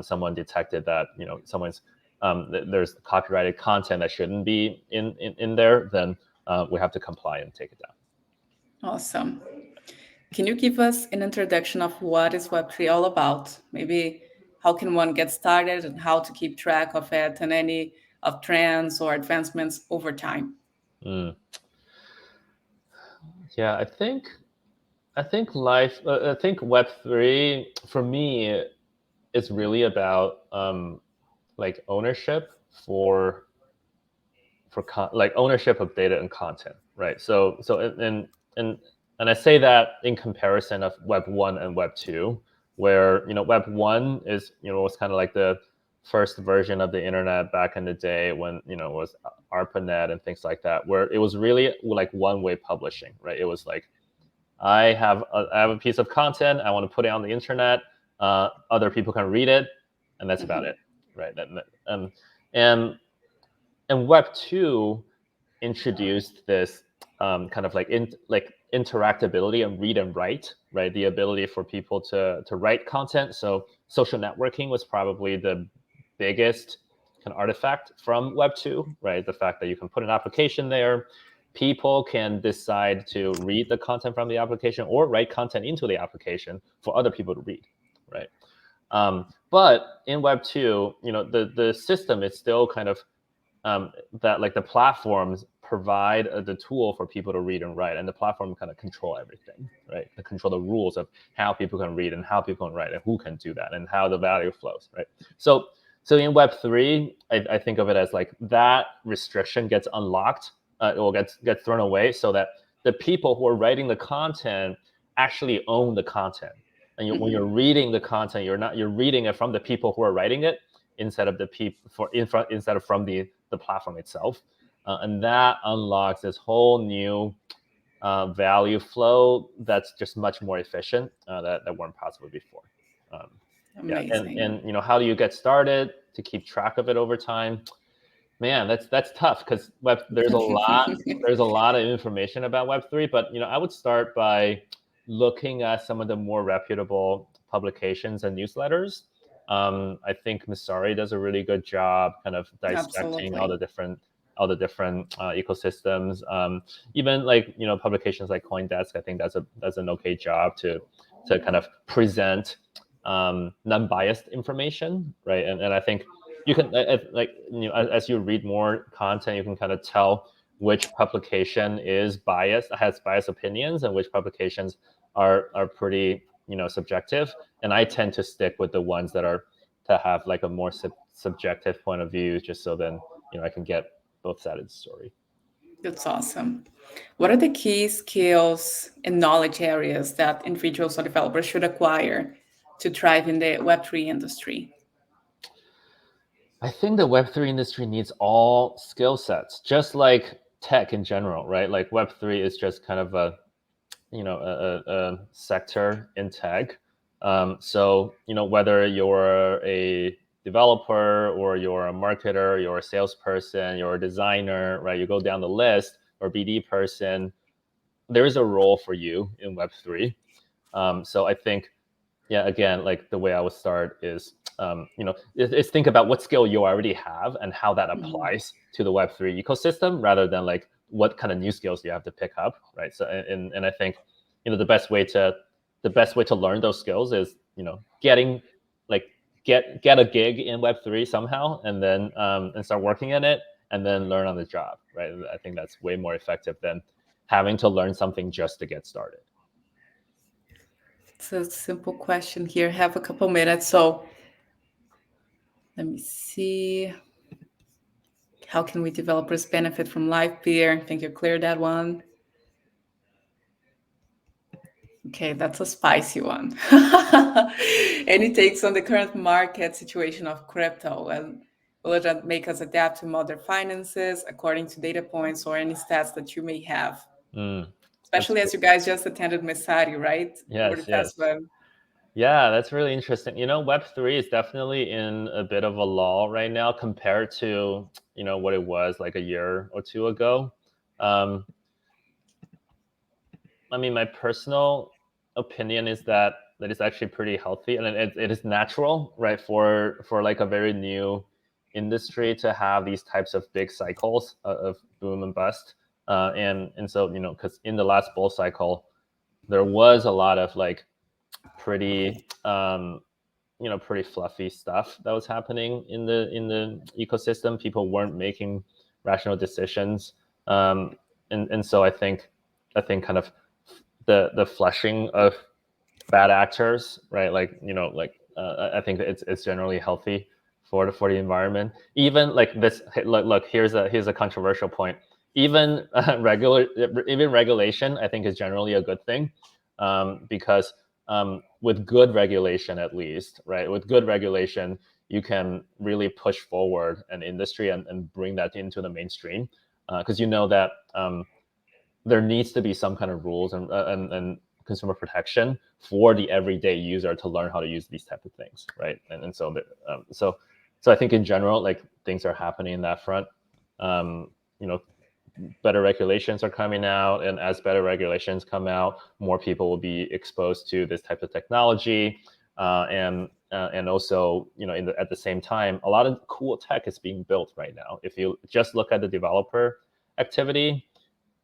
S5: someone detected that there's copyrighted content that shouldn't be in there, then we have to comply and take it down.
S1: Awesome. Can you give us an introduction of what is Web3 all about? Maybe how can one get started and how to keep track of it and any of trends or advancements over time?
S5: Mm. Yeah, I think Web3 for me is really about like ownership like ownership of data and content, right? And I say that in comparison of Web 1 and Web 2, where Web 1 is was kind of like the first version of the internet back in the day when it was ARPANET and things like that, where it was really like one-way publishing, right? It was like I have a piece of content, I want to put it on the internet, other people can read it, and that's about
S1: Mhm.
S5: it, right? And and Web 2 introduced this kind of like interactability and read and write, right? The ability for people to write content. So social networking was probably the biggest kind of artifact from Web 2, right? The fact that you can put an application there, people can decide to read the content from the application or write content into the application for other people to read, right? But in Web 2, the system is still kind of that like the platforms provide the tool for people to read and write, and the platform kind of control everything, right? They control the rules of how people can read and how people can write and who can do that and how the value flows, right? So in Web3, I think of it as like that restriction gets unlocked or gets thrown away, so that the people who are writing the content actually own the content. And when you're
S1: Mhm.
S5: reading the content, you're reading it from the people who are writing it instead of the people instead of from the platform itself, and that unlocks this whole new value flow that's just much more efficient that weren't possible before. Um, yeah,
S1: Amazing.
S5: and how do you get started to keep track of it over time? Man, that's tough because there's a lot of information about Web3, but I would start by looking at some of the more reputable publications and newsletters. I think Masari does a really good job kind of dissecting all
S1: Absolutely.
S5: the different all the different ecosystems. Even like publications like CoinDesk, I think that's an okay job to kind of present non-biased information, right? And I think you can like as you read more content, you can kind of tell which publication is biased, has biased opinions, and which publications are pretty subjective. And I tend to stick with the ones that are to have like a more subjective point of view, just so then I can get both sides of the story.
S1: That's awesome. What are the key skills and knowledge areas that individuals or developers should acquire to thrive in the Web3 industry?
S5: I think the Web3 industry needs all skill sets, just like tech in general, right? Like Web3 is just kind of a sector in tech. So whether you're a developer or you're a marketer, you're a salesperson, you're a designer, right? You go down the list, or BD person, there is a role for you in Web3. So I think, yeah, again, like the way I would start is, is think about what skill you already have and how that
S1: Mhm.
S5: applies to the Web3 ecosystem, rather than like what kind of new skills you have to pick up, right? So, and I think, the best way to learn those skills is, getting like get a gig in Web3 somehow, and then and start working in it, and then learn on the job, right? I think that's way more effective than having to learn something just to get started.
S1: It's a simple question here. Have a couple minutes. So let me see. How can we developers benefit from live peer? I think you cleared that one. Okay, that's a spicy one. Any takes on the current market situation of crypto, and will it make us adapt to modern finances according to data points or any stats that you may have?
S5: Mm, that's
S1: Especially as you guys just attended Mesari, right? Over the
S5: Yes,
S1: past
S5: yes.
S1: one.
S5: Yeah, that's really interesting. Web3 is definitely in a bit of a lull right now compared to, what it was like a year or two ago. Um, I mean, my personal opinion is that it's actually pretty healthy, and it is natural, right, for like a very new industry to have these types of big cycles of boom and bust. And so, because in the last bull cycle, there was a lot of like pretty pretty fluffy stuff that was happening in the ecosystem. People weren't making rational decisions, and so I think kind of the flushing of bad actors, right? Like I think it's generally healthy for the environment. Even like this, look, here's a controversial point. Even even regulation, I think, is generally a good thing, because with good regulation, at least, right? With good regulation, you can really push forward an industry and bring that into the mainstream, because that there needs to be some kind of rules and consumer protection for the everyday user to learn how to use these type of things, right? And so so I think in general, like, things are happening in that front. Um, you know, Better regulations are coming out, and as better regulations come out, more people will be exposed to this type of technology, and also, at the same time, a lot of cool tech is being built right now. If you just look at the developer activity,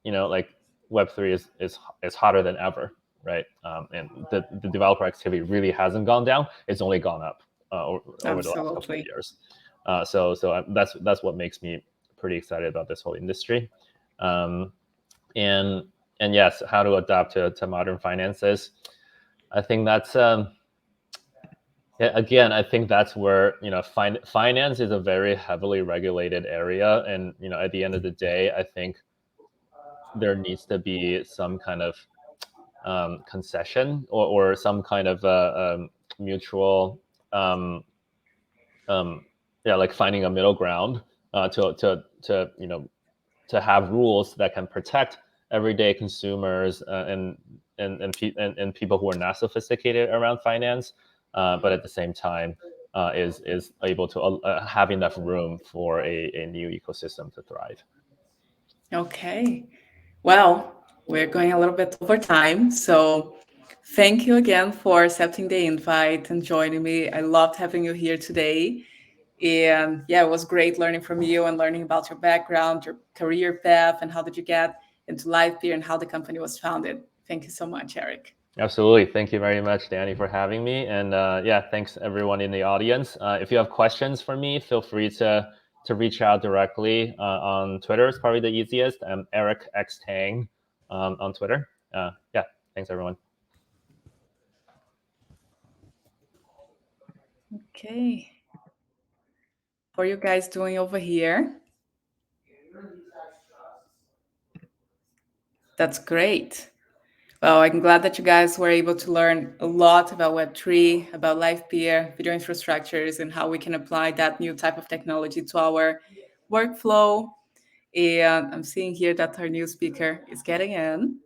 S5: like, Web3 is hotter than ever, right? And the developer activity really hasn't gone down; it's only gone up over the last couple of
S1: Absolutely.
S5: years. So that's what makes me pretty excited about this whole industry. Um, and and yes, how to adapt to modern finances. I think that's yeah, again, I think that's where, finance is a very heavily regulated area, and, at the end of the day, I think there needs to be some kind of concession, or some kind of mutual, um, yeah, like finding a middle ground, to have rules that can protect everyday consumers, and people who are not sophisticated around finance, but at the same time, is able to have enough room for a new ecosystem to thrive.
S1: Okay. Well, we're going a little bit over time. So thank you again for accepting the invite and joining me. I loved having you here today. And yeah, it was great learning from you and learning about your background, your career path, and how did you get into Live Beer and how the company was founded. Thank you so much, Eric.
S5: Absolutely. Thank you very much, Danny, for having me. And yeah, thanks everyone in the audience. If you have questions for me, feel free to reach out directly on Twitter. It's probably the easiest. I'm Eric X Tang on Twitter. Yeah, thanks everyone.
S1: Okay. How are you guys doing over here? That's great. Well, I'm glad that you guys were able to learn a lot about Web3, about live peer, video infrastructures, and how we can apply that new type of technology to our workflow. And I'm seeing here that our new speaker is getting in.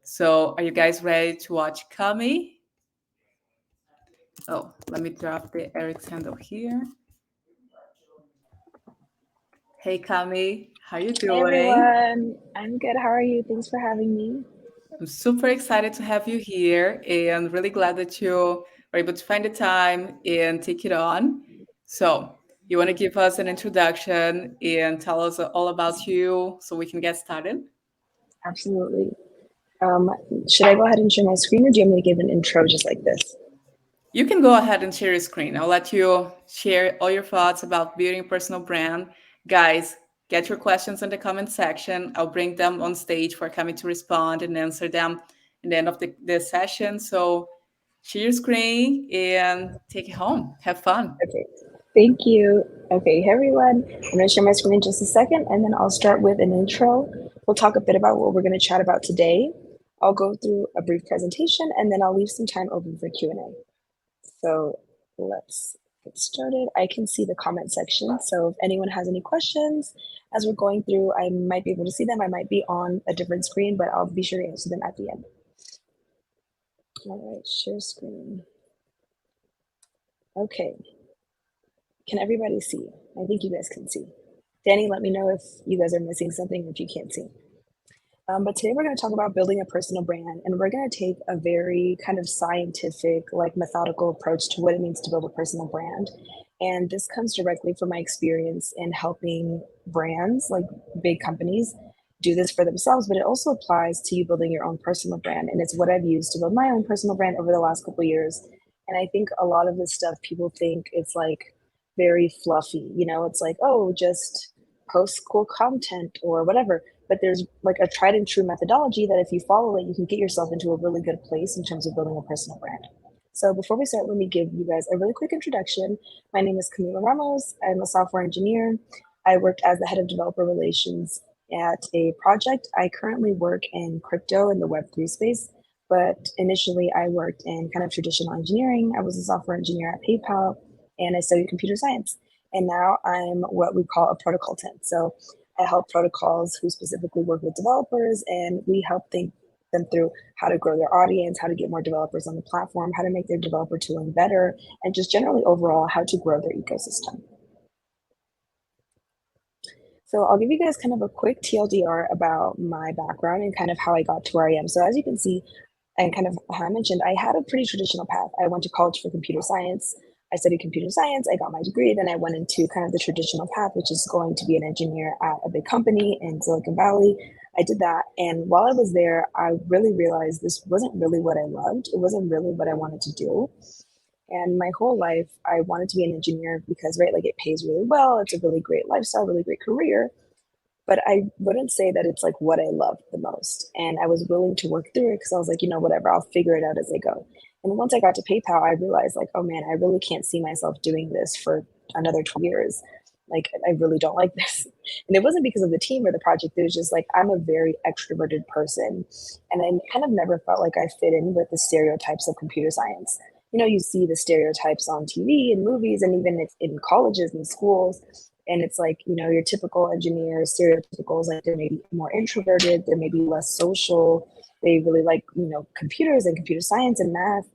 S1: So are you guys ready to watch Kami? Oh, let me drop the Eric's handle here. Hey, Kami, how you
S6: Hey
S1: doing?
S6: everyone, I'm good. How are you? Thanks for having me.
S1: I'm super excited to have you here and really glad that you were able to find the time and take it on. So, you want to give us an introduction and tell us all about you so we can get started?
S6: Absolutely. Um, should I go ahead and share my screen, or do you want me to give an intro just like this?
S1: You can go ahead and share your screen. I'll let you share all your thoughts about building a personal brand. Guys, get your questions in the comment section. I'll bring them on stage for coming to respond and answer them at the end of the session. So share your screen and take it home. Have fun.
S6: Okay, thank you. Okay, hey everyone, I'm going to share my screen in just a second, and then I'll start with an intro. We'll talk a bit about what we're going to chat about today. I'll go through a brief presentation, and then I'll leave some time open for Q&A. So let's get started. I can see the comment section. So if anyone has any questions as we're going through, I might be able to see them. I might be on a different screen, but I'll be sure to answer them at the end. All right, share screen. Okay. Can everybody see? I think you guys can see. Danny, let me know if you guys are missing something or if you can't see. But today we're going to talk about building a personal brand, and we're going to take a very kind of scientific, like methodical approach to what it means to build a personal brand. And this comes directly from my experience in helping brands, like big companies, do this for themselves, but it also applies to you building your own personal brand. And it's what I've used to build my own personal brand over the last couple of years. And I think a lot of this stuff, people think it's like very fluffy, you know, it's like, oh, just post cool content or whatever. But there's like a tried and true methodology that if you follow it, you can get yourself into a really good place in terms of building a personal brand. So before we start, let me give you guys a really quick introduction. My name is Camila Ramos. I'm a software engineer. I worked as the head of developer relations at a project. I currently work in crypto in the Web3 space, but initially I worked in kind of traditional engineering. I was a software engineer at PayPal, and I studied computer science. And now I'm what we call a protocol tent. So I help protocols who specifically work with developers, and we help think them through how to grow their audience, how to get more developers on the platform, how to make their developer tooling better, and just generally overall how to grow their ecosystem. So I'll give you guys kind of a quick TLDR about my background and kind of how I got to where I am. So as you can see, and kind of how I mentioned, I had a pretty traditional path. I went to college for computer science. I studied computer science. I got my degree. Then I went into kind of the traditional path, which is going to be an engineer at a big company in Silicon Valley. I did that. And while I was there, I really realized this wasn't really what I loved. It wasn't really what I wanted to do. And my whole life, I wanted to be an engineer because, right, like it pays really well. It's a really great lifestyle, really great career. But I wouldn't say that it's like what I loved the most. And I was willing to work through it because I was like, you know, whatever, I'll figure it out as I go. And once I got to PayPal, I realized like, oh man, I really can't see myself doing this for another 12 years. Like, I really don't like this. And it wasn't because of the team or the project. It was just like, I'm a very extroverted person. And I kind of never felt like I fit in with the stereotypes of computer science. You know, you see the stereotypes on TV and movies and even in colleges and schools. And it's like, you know, your typical engineer stereotypicals, like they're maybe more introverted, they're maybe less social. They really like, you know, computers and computer science and math.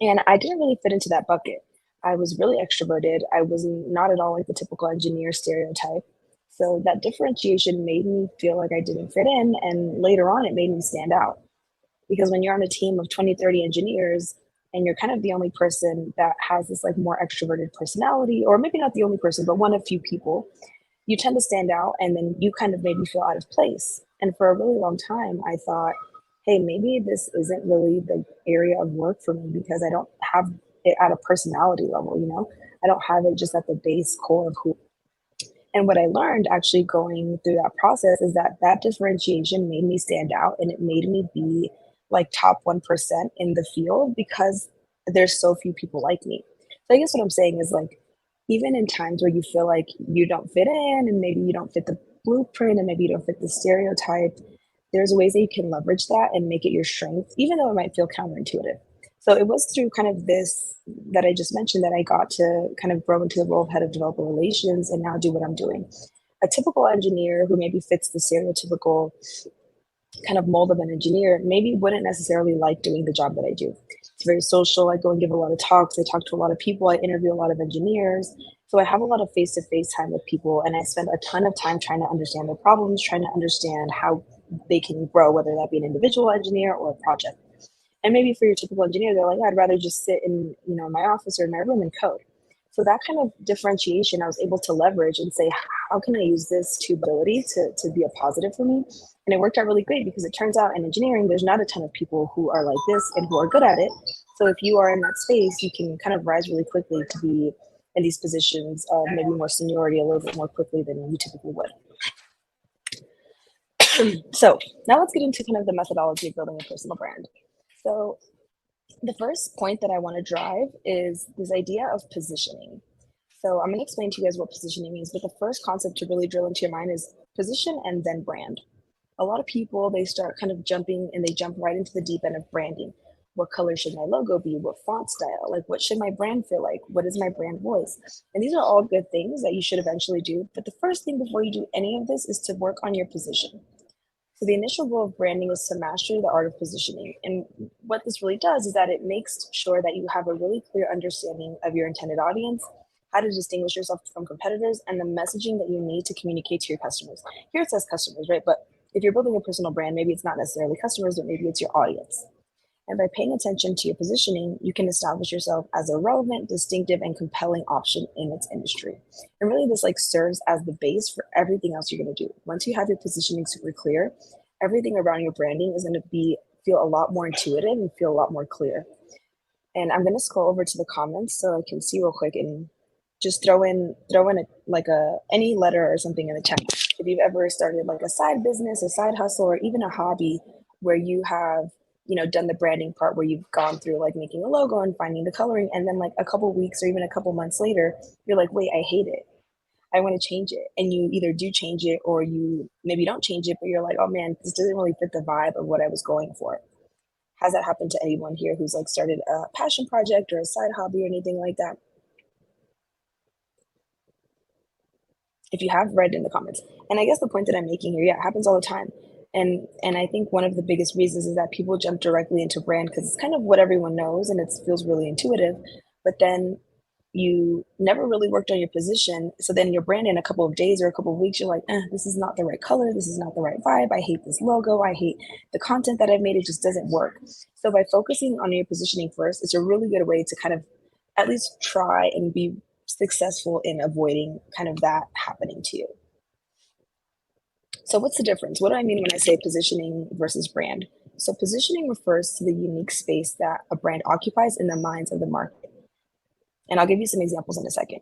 S6: And I didn't really fit into that bucket. I was really extroverted. I was not at all like the typical engineer stereotype. So that differentiation made me feel like I didn't fit in. And later on, it made me stand out. Because when you're on a team of 20, 30 engineers and you're kind of the only person that has this like more extroverted personality, or maybe not the only person, but one of few people, you tend to stand out, and then you kind of maybe feel out of place. And for a really long time, I thought, hey, maybe this isn't really the area of work for me because I don't have it at a personality level, you know? I don't have it just at the base core of who. And what I learned actually going through that process is that that differentiation made me stand out, and it made me be like top 1% in the field because there's so few people like me. So I guess what I'm saying is like, even in times where you feel like you don't fit in and maybe you don't fit the blueprint and maybe you don't fit the stereotype, there's ways that you can leverage that and make it your strength, even though it might feel counterintuitive. So it was through kind of this that I just mentioned that I got to kind of grow into the role of head of developer relations and now do what I'm doing. A typical engineer who maybe fits the stereotypical kind of mold of an engineer maybe wouldn't necessarily like doing the job that I do. It's very social. I go and give a lot of talks. I talk to a lot of people. I interview a lot of engineers. So I have a lot of face-to-face time with people, and I spend a ton of time trying to understand their problems, trying to understand how they can grow, whether that be an individual engineer or a project. And maybe for your typical engineer, they're like, I'd rather just sit in, my office or in my room and code. So that kind of differentiation I was able to leverage and say, how can I use this to ability to be a positive for me? And it worked out really great because it turns out in engineering, there's not a ton of people who are like this and who are good at it. So if you are in that space, you can kind of rise really quickly to be in these positions of maybe more seniority a little bit more quickly than you typically would. So now let's get into kind of the methodology of building a personal brand. So the first point that I want to drive is this idea of positioning. So I'm going to explain to you guys what positioning means, but the first concept to really drill into your mind is position and then brand. A lot of people, they start kind of jumping and they jump right into the deep end of branding. What color should my logo be? What font style? Like, what should my brand feel like? What is my brand voice? And these are all good things that you should eventually do. But the first thing before you do any of this is to work on your position. So the initial goal of branding is to master the art of positioning. And what this really does is that it makes sure that you have a really clear understanding of your intended audience, how to distinguish yourself from competitors, and the messaging that you need to communicate to your customers. Here it says customers, right? But if you're building a personal brand, maybe it's not necessarily customers, but maybe it's your audience. And by paying attention to your positioning, you can establish yourself as a relevant, distinctive, and compelling option in its industry. And really this like serves as the base for everything else you're going to do. Once you have your positioning super clear, everything around your branding is going to feel a lot more intuitive and feel a lot more clear. And I'm going to scroll over to the comments so I can see real quick and just throw in any letter or something in the chat. If you've ever started like a side business, a side hustle, or even a hobby where you have done the branding part where you've gone through like making a logo and finding the coloring, and then like a couple weeks or even a couple months later, you're like, wait, I hate it. I want to change it. And you either do change it or you maybe don't change it, but you're like, oh man, this doesn't really fit the vibe of what I was going for. Has that happened to anyone here who's like started a passion project or a side hobby or anything like that? If you have, write it in the comments. And I guess the point that I'm making here, yeah, it happens all the time. And I think one of the biggest reasons is that people jump directly into brand because it's kind of what everyone knows and it feels really intuitive. But then you never really worked on your position. So then your brand in a couple of days or a couple of weeks, you're like, this is not the right color. This is not the right vibe. I hate this logo. I hate the content that I've made. It just doesn't work. So by focusing on your positioning first, it's a really good way to kind of at least try and be successful in avoiding kind of that happening to you. So what's the difference? What do I mean when I say positioning versus brand? So positioning refers to the unique space that a brand occupies in the minds of the market. And I'll give you some examples in a second.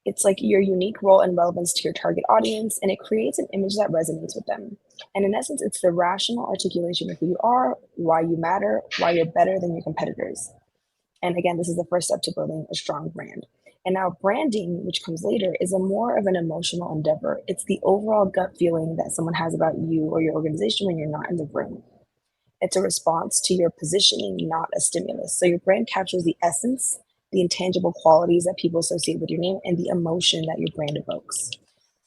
S6: It's like your unique role and relevance to your target audience, and it creates an image that resonates with them. And in essence, it's the rational articulation of who you are, why you matter, why you're better than your competitors. And again, this is the first step to building a strong brand. And now branding, which comes later, is a more of an emotional endeavor. It's the overall gut feeling that someone has about you or your organization when you're not in the room. It's a response to your positioning, not a stimulus. So your brand captures the essence, the intangible qualities that people associate with your name, and the emotion that your brand evokes.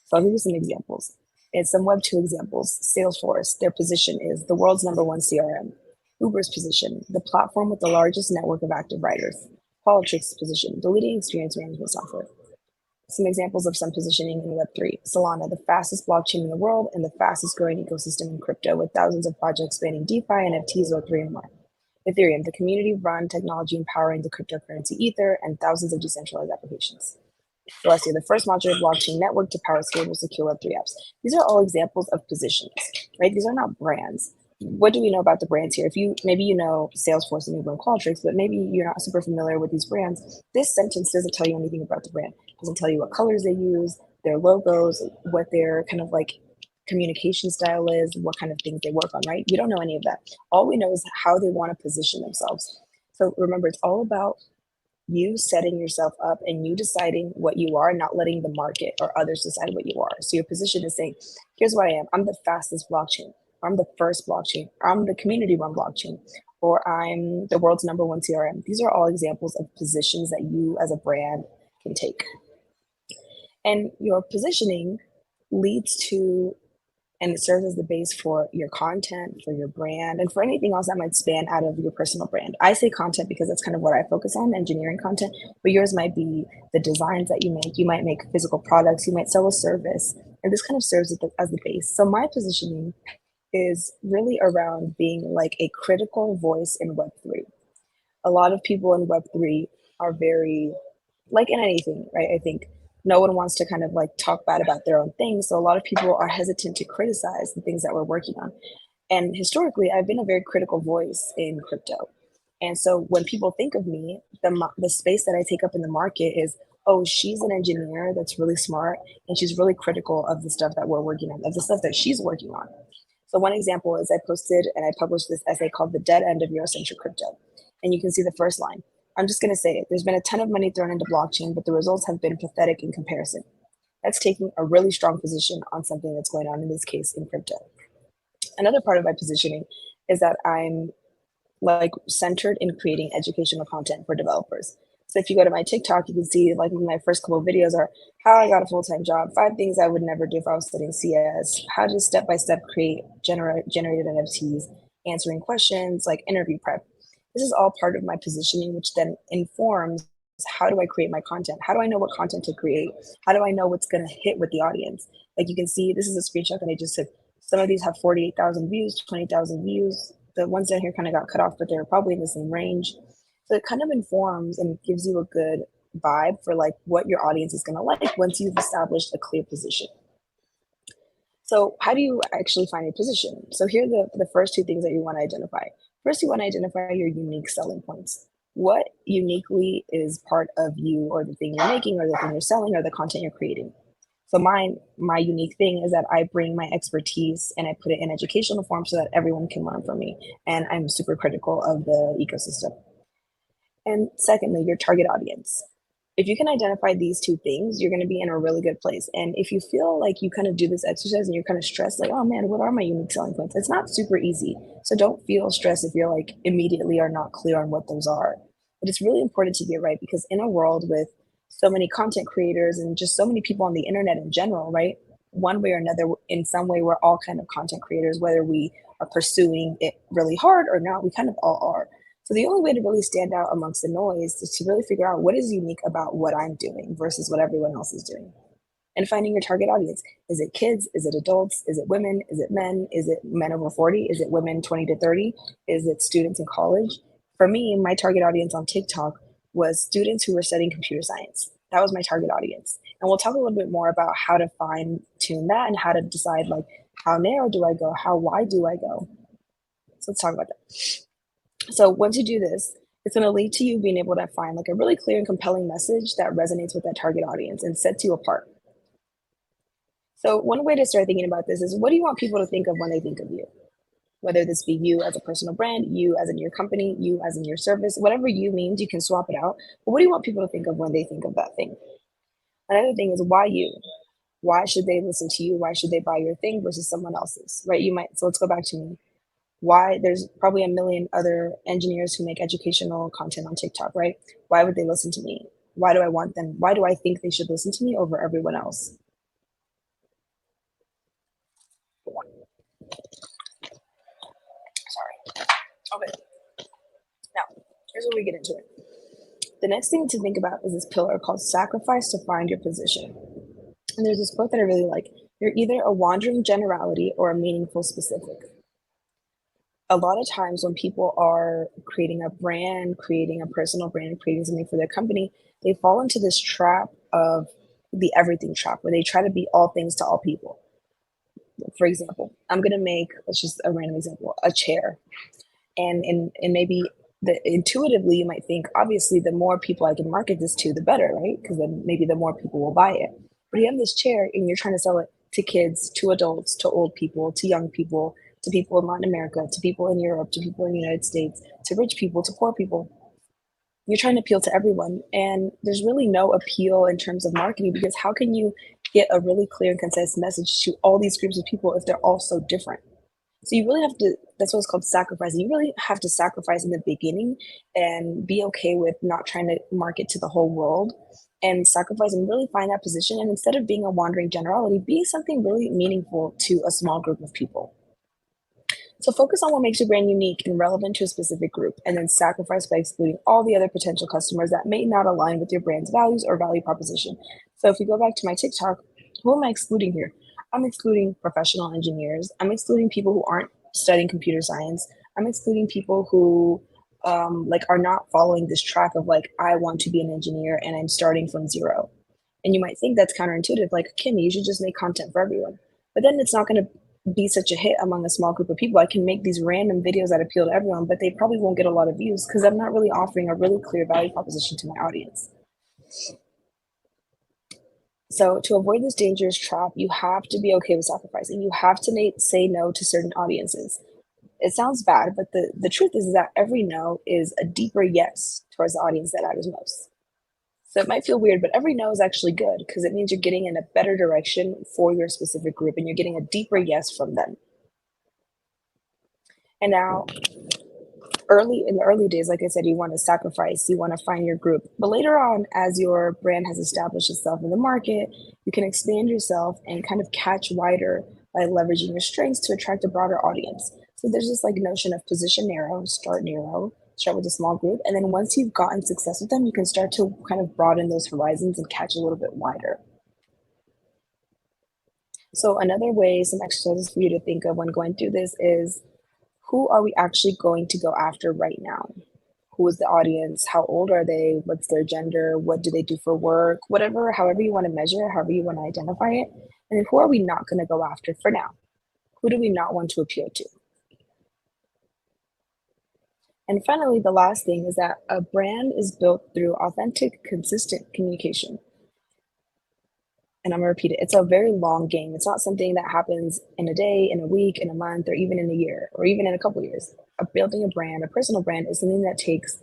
S6: So I'll give you some examples. It's some Web 2 examples. Salesforce, their position is the world's #1 CRM. Uber's position, the platform with the largest network of active riders. Qualtrics' position, the leading experience management software. Some examples of some positioning in Web3. Solana, the fastest blockchain in the world and the fastest growing ecosystem in crypto with thousands of projects spanning DeFi, NFTs, Web3, and more. Ethereum, the community-run technology empowering the cryptocurrency Ether and thousands of decentralized applications. Celestia, the first modular blockchain network to power scalable, secure Web3 apps. These are all examples of positions, right? These are not brands. What do we know about the brands here? If you maybe you know Salesforce and Uber and Qualtrics, but maybe you're not super familiar with these brands, this sentence doesn't tell you anything about the brand. It doesn't tell you what colors they use, their logos, what their kind of like communication style is, what kind of things they work on, right? We don't know any of that. All we know is how they want to position themselves. So remember, it's all about you setting yourself up and you deciding what you are, not letting the market or others decide what you are. So your position is saying, here's what I am. I'm the fastest blockchain. I'm the first blockchain. I'm the community run blockchain, or I'm the world's #1 CRM. These are all examples of positions that you as a brand can take. And your positioning leads to, and it serves as the base for your content, for your brand, and for anything else that might span out of your personal brand. I say content because that's kind of what I focus on, engineering content, but yours might be the designs that you make. You might make physical products, you might sell a service, and this kind of serves as the base. So my positioning is really around being like a critical voice in Web3. A lot of people in Web3 are very, like in anything, right? I think no one wants to kind of like talk bad about their own things. So a lot of people are hesitant to criticize the things that we're working on. And historically, I've been a very critical voice in crypto. And so when people think of me, the space that I take up in the market is, oh, she's an engineer that's really smart and she's really critical of the stuff that we're working on, of the stuff that she's working on. So one example is I posted and I published this essay called The Dead End of Eurocentric Crypto. And you can see the first line. I'm just going to say it. There's been a ton of money thrown into blockchain, but the results have been pathetic in comparison. That's taking a really strong position on something that's going on, in this case, in crypto. Another part of my positioning is that I'm like centered in creating educational content for developers. So if you go to my TikTok, you can see like my first couple of videos are how I got a full-time job, 5 things I would never do if I was studying CS, how to step-by-step create generated NFTs, answering questions, like interview prep. This is all part of my positioning, which then informs how do I create my content? How do I know what content to create? How do I know what's going to hit with the audience? Like you can see, this is a screenshot that I just took. Some of these have 48,000 views, 20,000 views. The ones down here kind of got cut off, but they're probably in the same range. So it kind of informs and gives you a good vibe for like what your audience is going to like once you've established a clear position. So how do you actually find a position? So here are the first 2 things that you want to identify. First, you want to identify your unique selling points. What uniquely is part of you or the thing you're making or the thing you're selling or the content you're creating? So my unique thing is that I bring my expertise and I put it in educational form so that everyone can learn from me. And I'm super critical of the ecosystem. And secondly, your target audience. If you can identify these 2 things, you're going to be in a really good place. And if you feel like you kind of do this exercise and you're kind of stressed, like, oh man, what are my unique selling points? It's not super easy. So don't feel stressed if you're like immediately are not clear on what those are. But it's really important to get right because in a world with so many content creators and just so many people on the internet in general, right? One way or another, in some way, we're all kind of content creators, whether we are pursuing it really hard or not, we kind of all are. So the only way to really stand out amongst the noise is to really figure out what is unique about what I'm doing versus what everyone else is doing. And finding your target audience. Is it kids? Is it adults? Is it women? Is it men? Is it men over 40? Is it women 20 to 30? Is it students in college? For me, my target audience on TikTok was students who were studying computer science. That was my target audience. And we'll talk a little bit more about how to fine tune that and how to decide like how narrow do I go? How wide do I go? So let's talk about that. So once you do this, it's going to lead to you being able to find like a really clear and compelling message that resonates with that target audience and sets you apart. So one way to start thinking about this is what do you want people to think of when they think of you? Whether this be you as a personal brand, you as in your company, you as in your service, whatever you means, you can swap it out. But what do you want people to think of when they think of that thing? Another thing is why you? Why should they listen to you? Why should they buy your thing versus someone else's, right? So let's go back to me. Why there's probably a million other engineers who make educational content on TikTok, right? Why would they listen to me? Why do I want them? Why do I think they should listen to me over everyone else? Sorry. Okay. Now, here's where we get into it. The next thing to think about is this pillar called sacrifice to find your position. And there's this quote that I really like. You're either a wandering generality or a meaningful specific. a lot of times when people are creating a brand, creating a personal brand, creating something for their company, they fall into this trap of the everything trap where they try to be all things to all people. For example, I'm going to make, it's just a random example, a chair. And maybe intuitively you might think, obviously, the more people I can market this to, the better, right? Because then maybe the more people will buy it. But you have this chair and you're trying to sell it to kids, to adults, to old people, to young people, to people in Latin America, to people in Europe, to people in the United States, to rich people, to poor people. You're trying to appeal to everyone, and there's really no appeal in terms of marketing, because how can you get a really clear and concise message to all these groups of people if they're all so different? So you really have to, that's what's called sacrificing. You really have to sacrifice in the beginning and be okay with not trying to market to the whole world, and sacrifice and really find that position. And instead of being a wandering generality, be something really meaningful to a small group of people. So focus on what makes your brand unique and relevant to a specific group, and then sacrifice by excluding all the other potential customers that may not align with your brand's values or value proposition. So if we go back to my TikTok, who am I excluding here? I'm excluding professional engineers. I'm excluding people who aren't studying computer science. I'm excluding people who like are not following this track of like, I want to be an engineer and I'm starting from zero. And you might think that's counterintuitive, like, Kim, you should just make content for everyone. But then it's not going to be such a hit among a small group of people. I can make these random videos that appeal to everyone, but they probably won't get a lot of views because I'm not really offering a really clear value proposition to my audience. So to avoid this dangerous trap, you have to be okay with sacrificing. You have to say no to certain audiences. It sounds bad, but the truth is that every no is a deeper yes towards the audience that matters most. So it might feel weird, but every no is actually good because it means you're getting in a better direction for your specific group and you're getting a deeper yes from them. And now, in the early days, like I said, you want to sacrifice, you want to find your group. But later on, as your brand has established itself in the market, you can expand yourself and kind of catch wider by leveraging your strengths to attract a broader audience. So there's this like notion of position narrow, start with a small group. And then once you've gotten success with them, you can start to kind of broaden those horizons and catch a little bit wider. So another way, some exercises for you to think of when going through this is, who are we actually going to go after right now? Who is the audience? How old are they? What's their gender? What do they do for work? Whatever, however you want to measure, however you want to identify it. And then who are we not going to go after for now? Who do we not want to appeal to? And finally, the last thing is that a brand is built through authentic, consistent communication. And I'm gonna repeat it, it's a very long game. It's not something that happens in a day, in a week, in a month, or even in a year, or even in a couple of years. Building a brand, a personal brand, is something that takes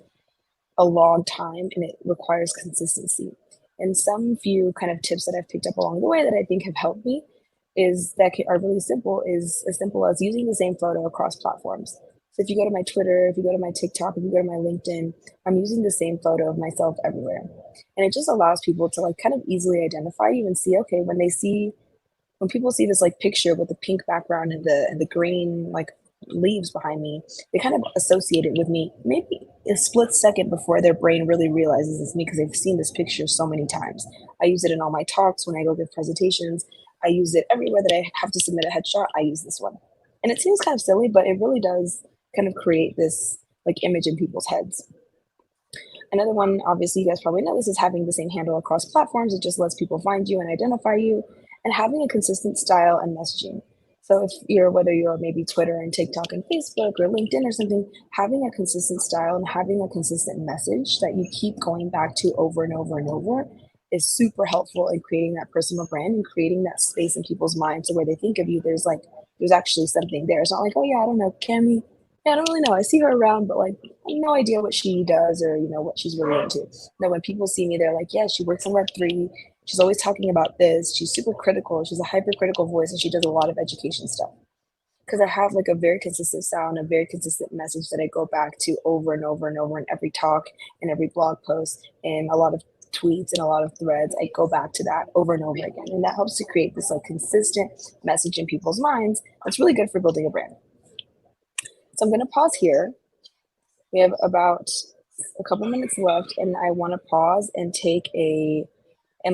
S6: a long time and it requires consistency. And some few kind of tips that I've picked up along the way that I think have helped me are really simple, is as simple as using the same photo across platforms. So if you go to my Twitter, if you go to my TikTok, if you go to my LinkedIn, I'm using the same photo of myself everywhere. And it just allows people to like kind of easily identify you and see, okay, when people see this like picture with the pink background and the green like leaves behind me, they kind of associate it with me maybe a split second before their brain really realizes it's me because they've seen this picture so many times. I use it in all my talks when I go give presentations. I use it everywhere that I have to submit a headshot. I use this one. And it seems kind of silly, but it really does kind of create this like image in people's heads. Another one, obviously, you guys probably know this, is having the same handle across platforms. It just lets people find you and identify you, and having a consistent style and messaging. So whether you're maybe Twitter and TikTok and Facebook or LinkedIn or something, having a consistent style and having a consistent message that you keep going back to over and over and over is super helpful in creating that personal brand and creating that space in people's minds so where they think of you, there's actually something there. It's not like, oh yeah, I don't know, Cami. Yeah, I don't really know. I see her around, but like, I have no idea what she does or, what she's really into. Now, when people see me, they're like, yeah, she works in Web3. She's always talking about this. She's super critical. She's a hypercritical voice, and she does a lot of education stuff. Because I have like a very consistent style and a very consistent message that I go back to over and over and over in every talk and every blog post and a lot of tweets and a lot of threads. I go back to that over and over again. And that helps to create this like consistent message in people's minds. That's really good for building a brand. So I'm going to pause here. We have about a couple minutes left, and I want to pause and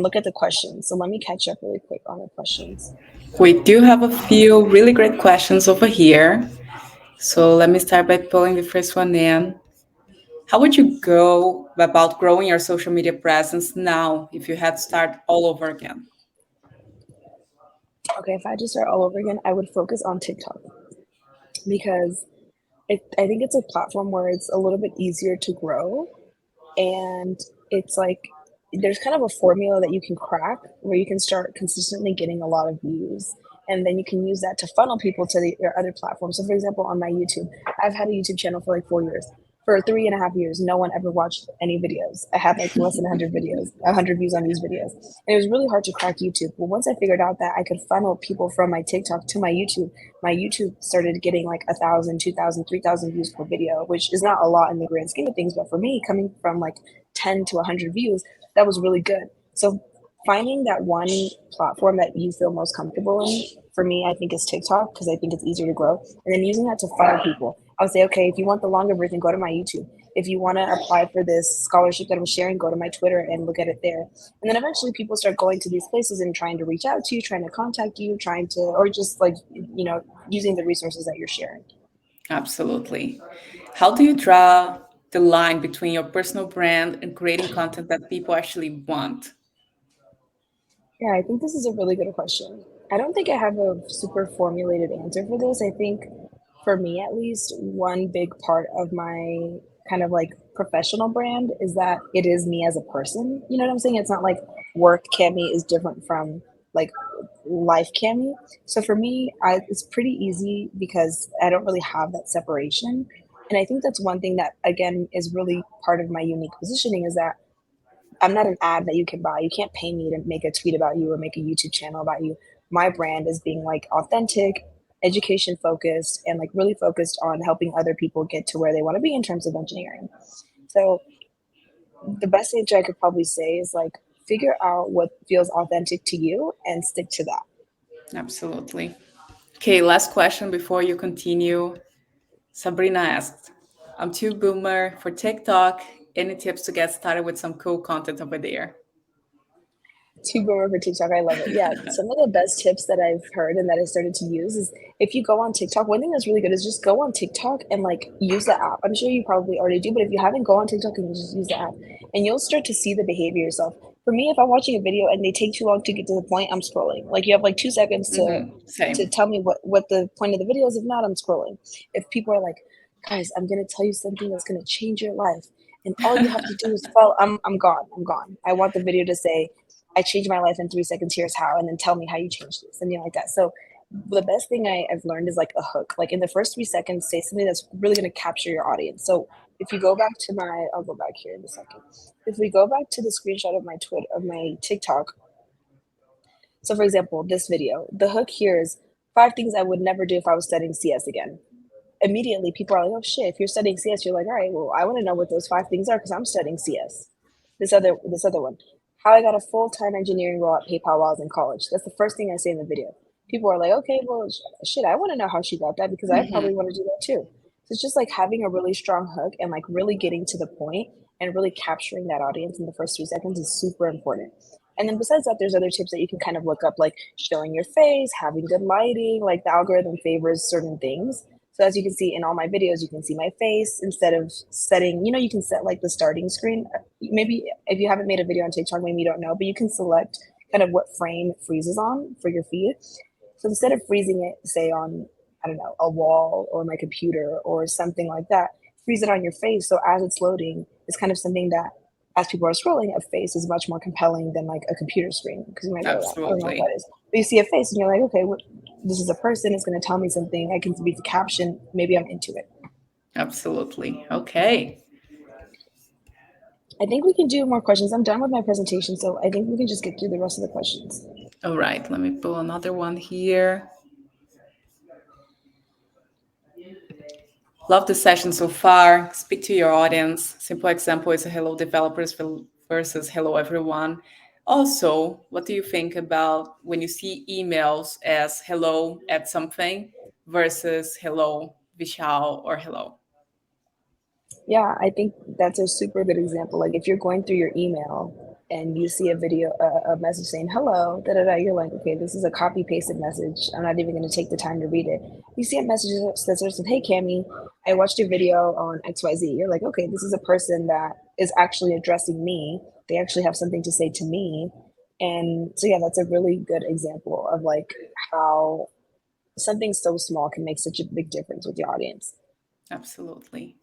S6: look at the questions. So let me catch up really quick on the questions.
S1: We do have a few really great questions over here. So let me start by pulling the first one in. How would you go about growing your social media presence now if you had to start all over again?
S6: Okay, if I had to start all over again, I would focus on TikTok because I think it's a platform where it's a little bit easier to grow, and it's like there's kind of a formula that you can crack where you can start consistently getting a lot of views, and then you can use that to funnel people to your other platforms. So for example, on my YouTube, I've had a YouTube channel for like 4 years. For 3.5 years, no one ever watched any videos. I had like less than 100 videos, 100 views on these videos, and it was really hard to crack YouTube. But once I figured out that I could funnel people from my TikTok to my YouTube started getting like 1,000, 2,000, 3,000 views per video, which is not a lot in the grand scheme of things. But for me, coming from like 10 to 100 views, that was really good. So finding that one platform that you feel most comfortable in, for me, I think is TikTok because I think it's easier to grow. And then using that to funnel people. I would say, okay, if you want the longer version, go to my YouTube. If you want to apply for this scholarship that I'm sharing, go to my Twitter and look at it there. And then eventually people start going to these places and trying to reach out to you, trying to contact you, trying to, or just like, using the resources that you're sharing.
S1: Absolutely. How do you draw the line between your personal brand and creating content that people actually want?
S6: Yeah, I think this is a really good question. I don't think I have a super formulated answer for this. I think for me at least, one big part of my kind of like professional brand is that it is me as a person. You know what I'm saying? It's not like work Cami is different from like life Cami. So for me, it's pretty easy because I don't really have that separation. And I think that's one thing that again is really part of my unique positioning is that I'm not an ad that you can buy. You can't pay me to make a tweet about you or make a YouTube channel about you. My brand is being like authentic, education focused, and like really focused on helping other people get to where they want to be in terms of engineering. So the best answer I could probably say is like figure out what feels authentic to you and stick to that.
S1: Absolutely. Okay, last question before you continue. Sabrina asked, I'm too boomer for TikTok. Any tips to get started with some cool content over there?
S6: To go over TikTok, I love it. Yeah, some of the best tips that I've heard and that I started to use is if you go on TikTok, one thing that's really good is just go on TikTok and like use the app. I'm sure you probably already do, but if you haven't, go on TikTok and just use the app, and you'll start to see the behavior yourself. For me, if I'm watching a video and they take too long to get to the point, I'm scrolling. Like you have like 2 seconds to
S1: Same.
S6: tell me what the point of the video is. If not, I'm scrolling. If people are like, guys, I'm gonna tell you something that's gonna change your life, and all you have to do is follow. I'm gone. I'm gone. I want the video to say I changed my life in 3 seconds. Here's how, and then tell me how you changed it, something like that. So the best thing I've learned is like a hook. Like in the first 3 seconds, say something that's really going to capture your audience. So if you go back to I'll go back here in a second. If we go back to the screenshot of my of my TikTok. So for example, this video, the hook here is 5 things I would never do if I was studying CS again. Immediately, people are like, "Oh shit!" If you're studying CS, you're like, "All right, well, I want to know what those 5 things are because I'm studying CS." This other one, how I got a full-time engineering role at PayPal while I was in college. That's the first thing I say in the video. People are like, "Okay, well, shit, I want to know how she got that because I
S1: Mhm.
S6: probably want to do that too." So it's just like having a really strong hook and like really getting to the point and really capturing that audience in the first 3 seconds is super important. And then besides that, there's other tips that you can kind of look up, like showing your face, having good lighting, like the algorithm favors certain things. So as you can see in all my videos, you can see my face instead of setting, you can set like the starting screen. Maybe if you haven't made a video on TikTok, maybe you don't know, but you can select kind of what frame it freezes on for your feed. So instead of freezing it, say on, I don't know, a wall or my computer or something like that, freeze it on your face. So as it's loading, it's kind of something that as people are scrolling, a face is much more compelling than like a computer screen because you might be like, I don't know what
S1: Absolutely.
S6: that is. But you see a face and you're like, okay, this is a person. It's going to tell me something. I can read the caption. Maybe I'm into it.
S1: Absolutely. Okay.
S6: I think we can do more questions. I'm done with my presentation, so I think we can just get through the rest of the questions.
S1: All right. Let me pull another one here. Love the session so far. Speak to your audience. Simple example is a hello developers versus hello everyone. Also, what do you think about when you see emails as hello at something versus hello Vishal or hello?
S6: Yeah, I think that's a super good example. Like if you're going through your email and you see a video, a message saying hello, da da da, you're like, okay, this is a copy pasted message. I'm not even going to take the time to read it. You see a message that says, hey, Cami, I watched your video on XYZ. You're like, okay, this is a person that is actually addressing me. They actually have something to say to me. And so, yeah, that's a really good example of like how something so small can make such a big difference with the audience.
S1: Absolutely.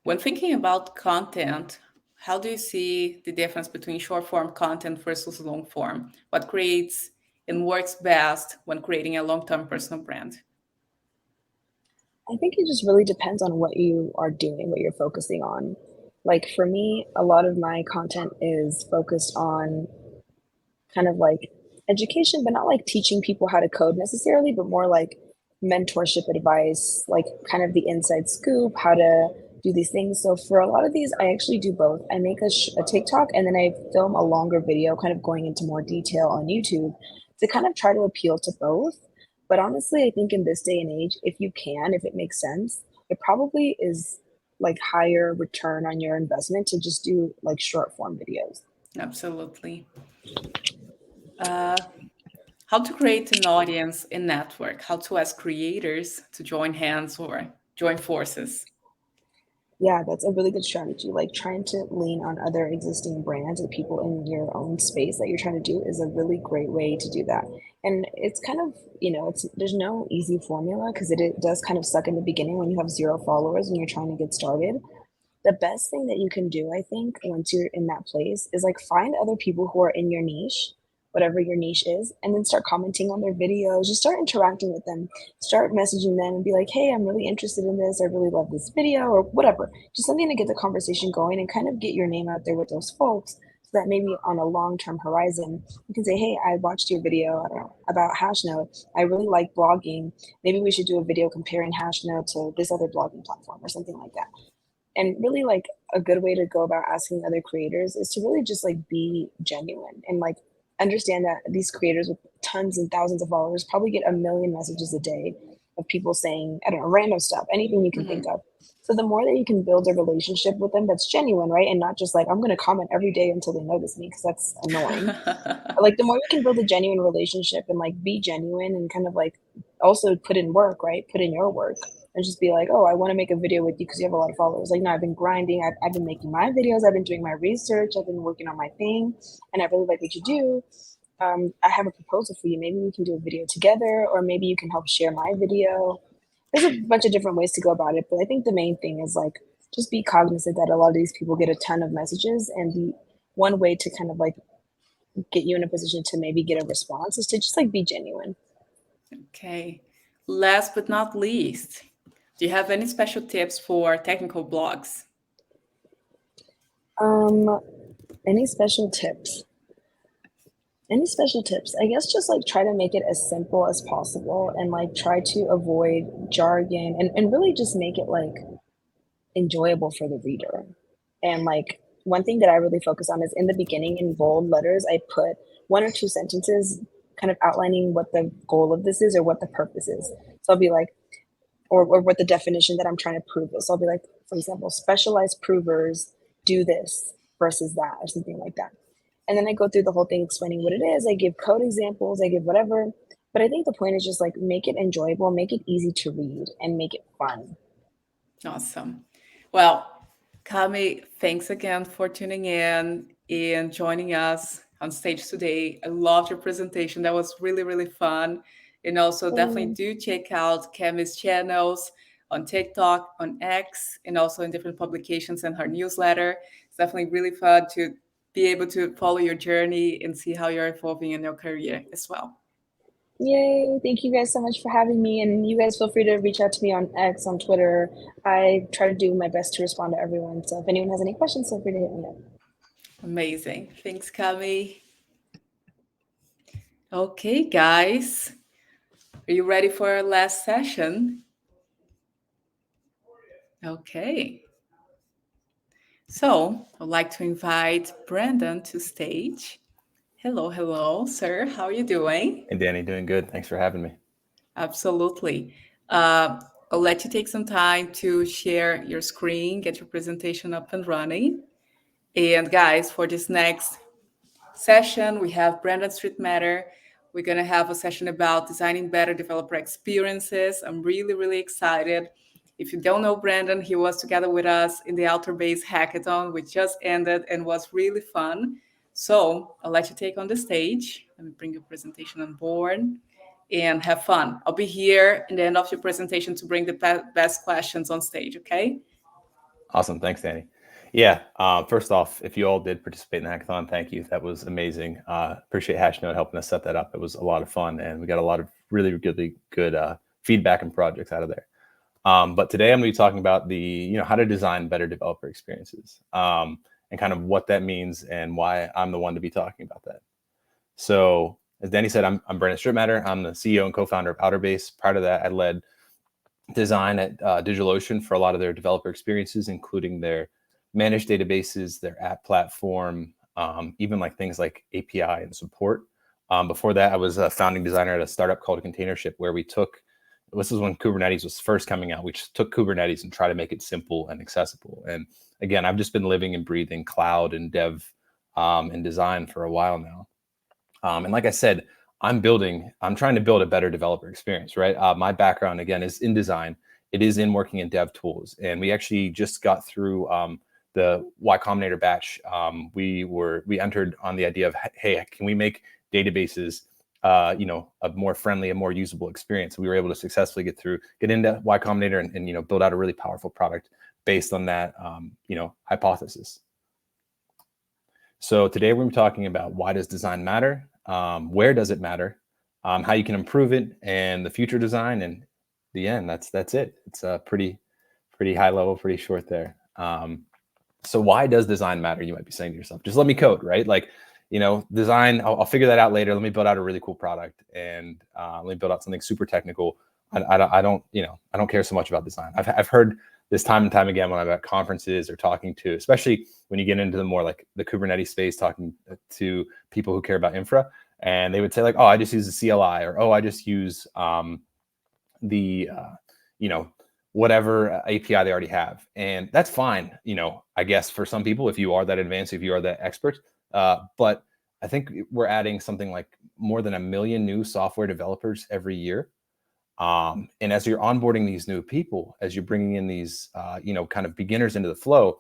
S1: When thinking about content, how do you see the difference between short form content versus long form? What creates and works best when creating a long term personal brand?
S6: I think it just really depends on what you are doing, what you're focusing on. Like for me, a lot of my content is focused on kind of like education, but not like teaching people how to code necessarily, but more like mentorship advice, like kind of the inside scoop, how to do these things. So for a lot of these, I actually do both. I make a TikTok and then I film a longer video, kind of going into more detail on YouTube to kind of try to appeal to both. But honestly, I think in this day and age, if you can, if it makes sense, it probably is like higher return on your investment to just do like short form videos.
S1: Absolutely. Uh, how to create an audience in network? How to ask creators to join hands or join forces?
S6: Yeah, that's a really good strategy. Like trying to lean on other existing brands or people in your own space that you're trying to do is a really great way to do that. And it's kind of, it's there's no easy formula because it does kind of suck in the beginning when you have zero followers and you're trying to get started. The best thing that you can do, I think, once you're in that place is like find other people who are in your niche, whatever your niche is, and then start commenting on their videos. Just start interacting with them. Start messaging them and be like, hey, I'm really interested in this. I really love this video or whatever. Just something to get the conversation going and kind of get your name out there with those folks so that maybe on a long-term horizon, you can say, hey, I watched your video, I don't know, about Hashnode. I really like blogging. Maybe we should do a video comparing Hashnode to this other blogging platform or something like that. And really like a good way to go about asking other creators is to really just like be genuine and like understand that these creators with tons and thousands of followers probably get a million messages a day of people saying, I don't know, random stuff, anything you can think
S1: Mhm.
S6: of. So the more that you can build a relationship with them that's genuine, right? And not just like, I'm going to comment every day until they notice me because that's annoying. But like the more you can build a genuine relationship and like be genuine and kind of like also put in work, right? Put in your work and just be like, oh, I want to make a video with you because you have a lot of followers. Like, no, I've been grinding. I've been making my videos. I've been doing my research. I've been working on my thing. And I really like what you do. I have a proposal for you. Maybe we can do a video together, or maybe you can help share my video. There's a bunch of different ways to go about it. But I think the main thing is like, just be cognizant that a lot of these people get a ton of messages. And the one way to kind of like get you in a position to maybe get a response is to just like be genuine.
S1: Okay. Last but not least, do you have any special tips for technical blogs?
S6: Um, any special tips? Any special tips? I guess just like try to make it as simple as possible and like try to avoid jargon and really just make it like enjoyable for the reader. And like one thing that I really focus on is in the beginning in bold letters, I put one or two sentences kind of outlining what the goal of this is or what the purpose is. So I'll be like, or what the definition that I'm trying to prove is. So I'll be like, for example, specialized provers do this versus that or something like that. And then I go through the whole thing explaining what it is. I give code examples, I give whatever. But I think the point is just like make it enjoyable, make it easy to read, and make it fun.
S1: Awesome. Well, Kami, thanks again for tuning in and joining us on stage today. I loved your presentation. That was really, really fun. And also, definitely
S6: Um,
S1: do check out Kami's channels on TikTok, on X, and also in different publications and her newsletter. It's definitely really fun to be able to follow your journey and see how you're evolving in your career as well.
S6: Yay. Thank you guys so much for having me. And you guys feel free to reach out to me on X, on Twitter. I try to do my best to respond to everyone. So if anyone has any questions, feel free to hit me up.
S1: Amazing. Thanks, Kami. Okay, guys. Are you ready for our last session? Okay. So I'd like to invite Brandon to stage. Hello, hello, sir. How are you doing?
S7: Hey, Danny, doing good. Thanks for having me.
S1: Absolutely. I'll let you take some time to share your screen, get your presentation up and running. And guys, for this next session, we have Brandon Street Matter. We're going to have a session about designing better developer experiences. I'm really, really excited. If you don't know Brandon, he was together with us in the Outer Base Hackathon, which just ended and was really fun. So I'll let you take on the stage. Let me bring your presentation on board and have fun. I'll be here in the end of your presentation to bring the best questions on stage, okay?
S7: Awesome. Thanks, Danny. Yeah. First off, if you all did participate in the hackathon, thank you. That was amazing. Appreciate Hashnode helping us set that up. It was a lot of fun, and we got a lot of really good feedback and projects out of there. But today I'm going to be talking about how to design better developer experiences, and kind of what that means and why I'm the one to be talking about that. So as Danny said, I'm Brandon Strittmatter. I'm the CEO and co-founder of Outerbase. Prior to that, I led design at DigitalOcean for a lot of their developer experiences, including their managed databases, their app platform, even like things like API and support. Before that, I was a founding designer at a startup called Containership, where this is when Kubernetes was first coming out. We just took Kubernetes and tried to make it simple and accessible. And again, I've just been living and breathing cloud and dev and design for a while now. And like I said, I'm trying to build a better developer experience, right? My background, again, is in design. It is in working in dev tools. And we actually just got through the Y Combinator batch. We entered on the idea of, hey, can we make databases, a more friendly and more usable experience? We were able to successfully get into Y Combinator and build out a really powerful product based on that, hypothesis. So today we're going to be talking about why does design matter? Where does it matter? How you can improve it, and the future design, and the end. That's it. It's a pretty high level, pretty short there. So why does design matter? You might be saying to yourself, just let me code, right? Like, design, I'll figure that out later. Let me build out a really cool product, and let me build out something super technical. I don't care so much about design. I've heard this time and time again when I'm at conferences or talking to, especially when you get into the more like the Kubernetes space, talking to people who care about infra, and they would say like, oh, I just use the CLI, or, oh, I just use whatever API they already have. And that's fine, I guess for some people, if you are that advanced, if you are that expert. But I think we're adding something like more than 1 million new software developers every year. And as you're onboarding these new people, as you're bringing in these, kind of beginners into the flow,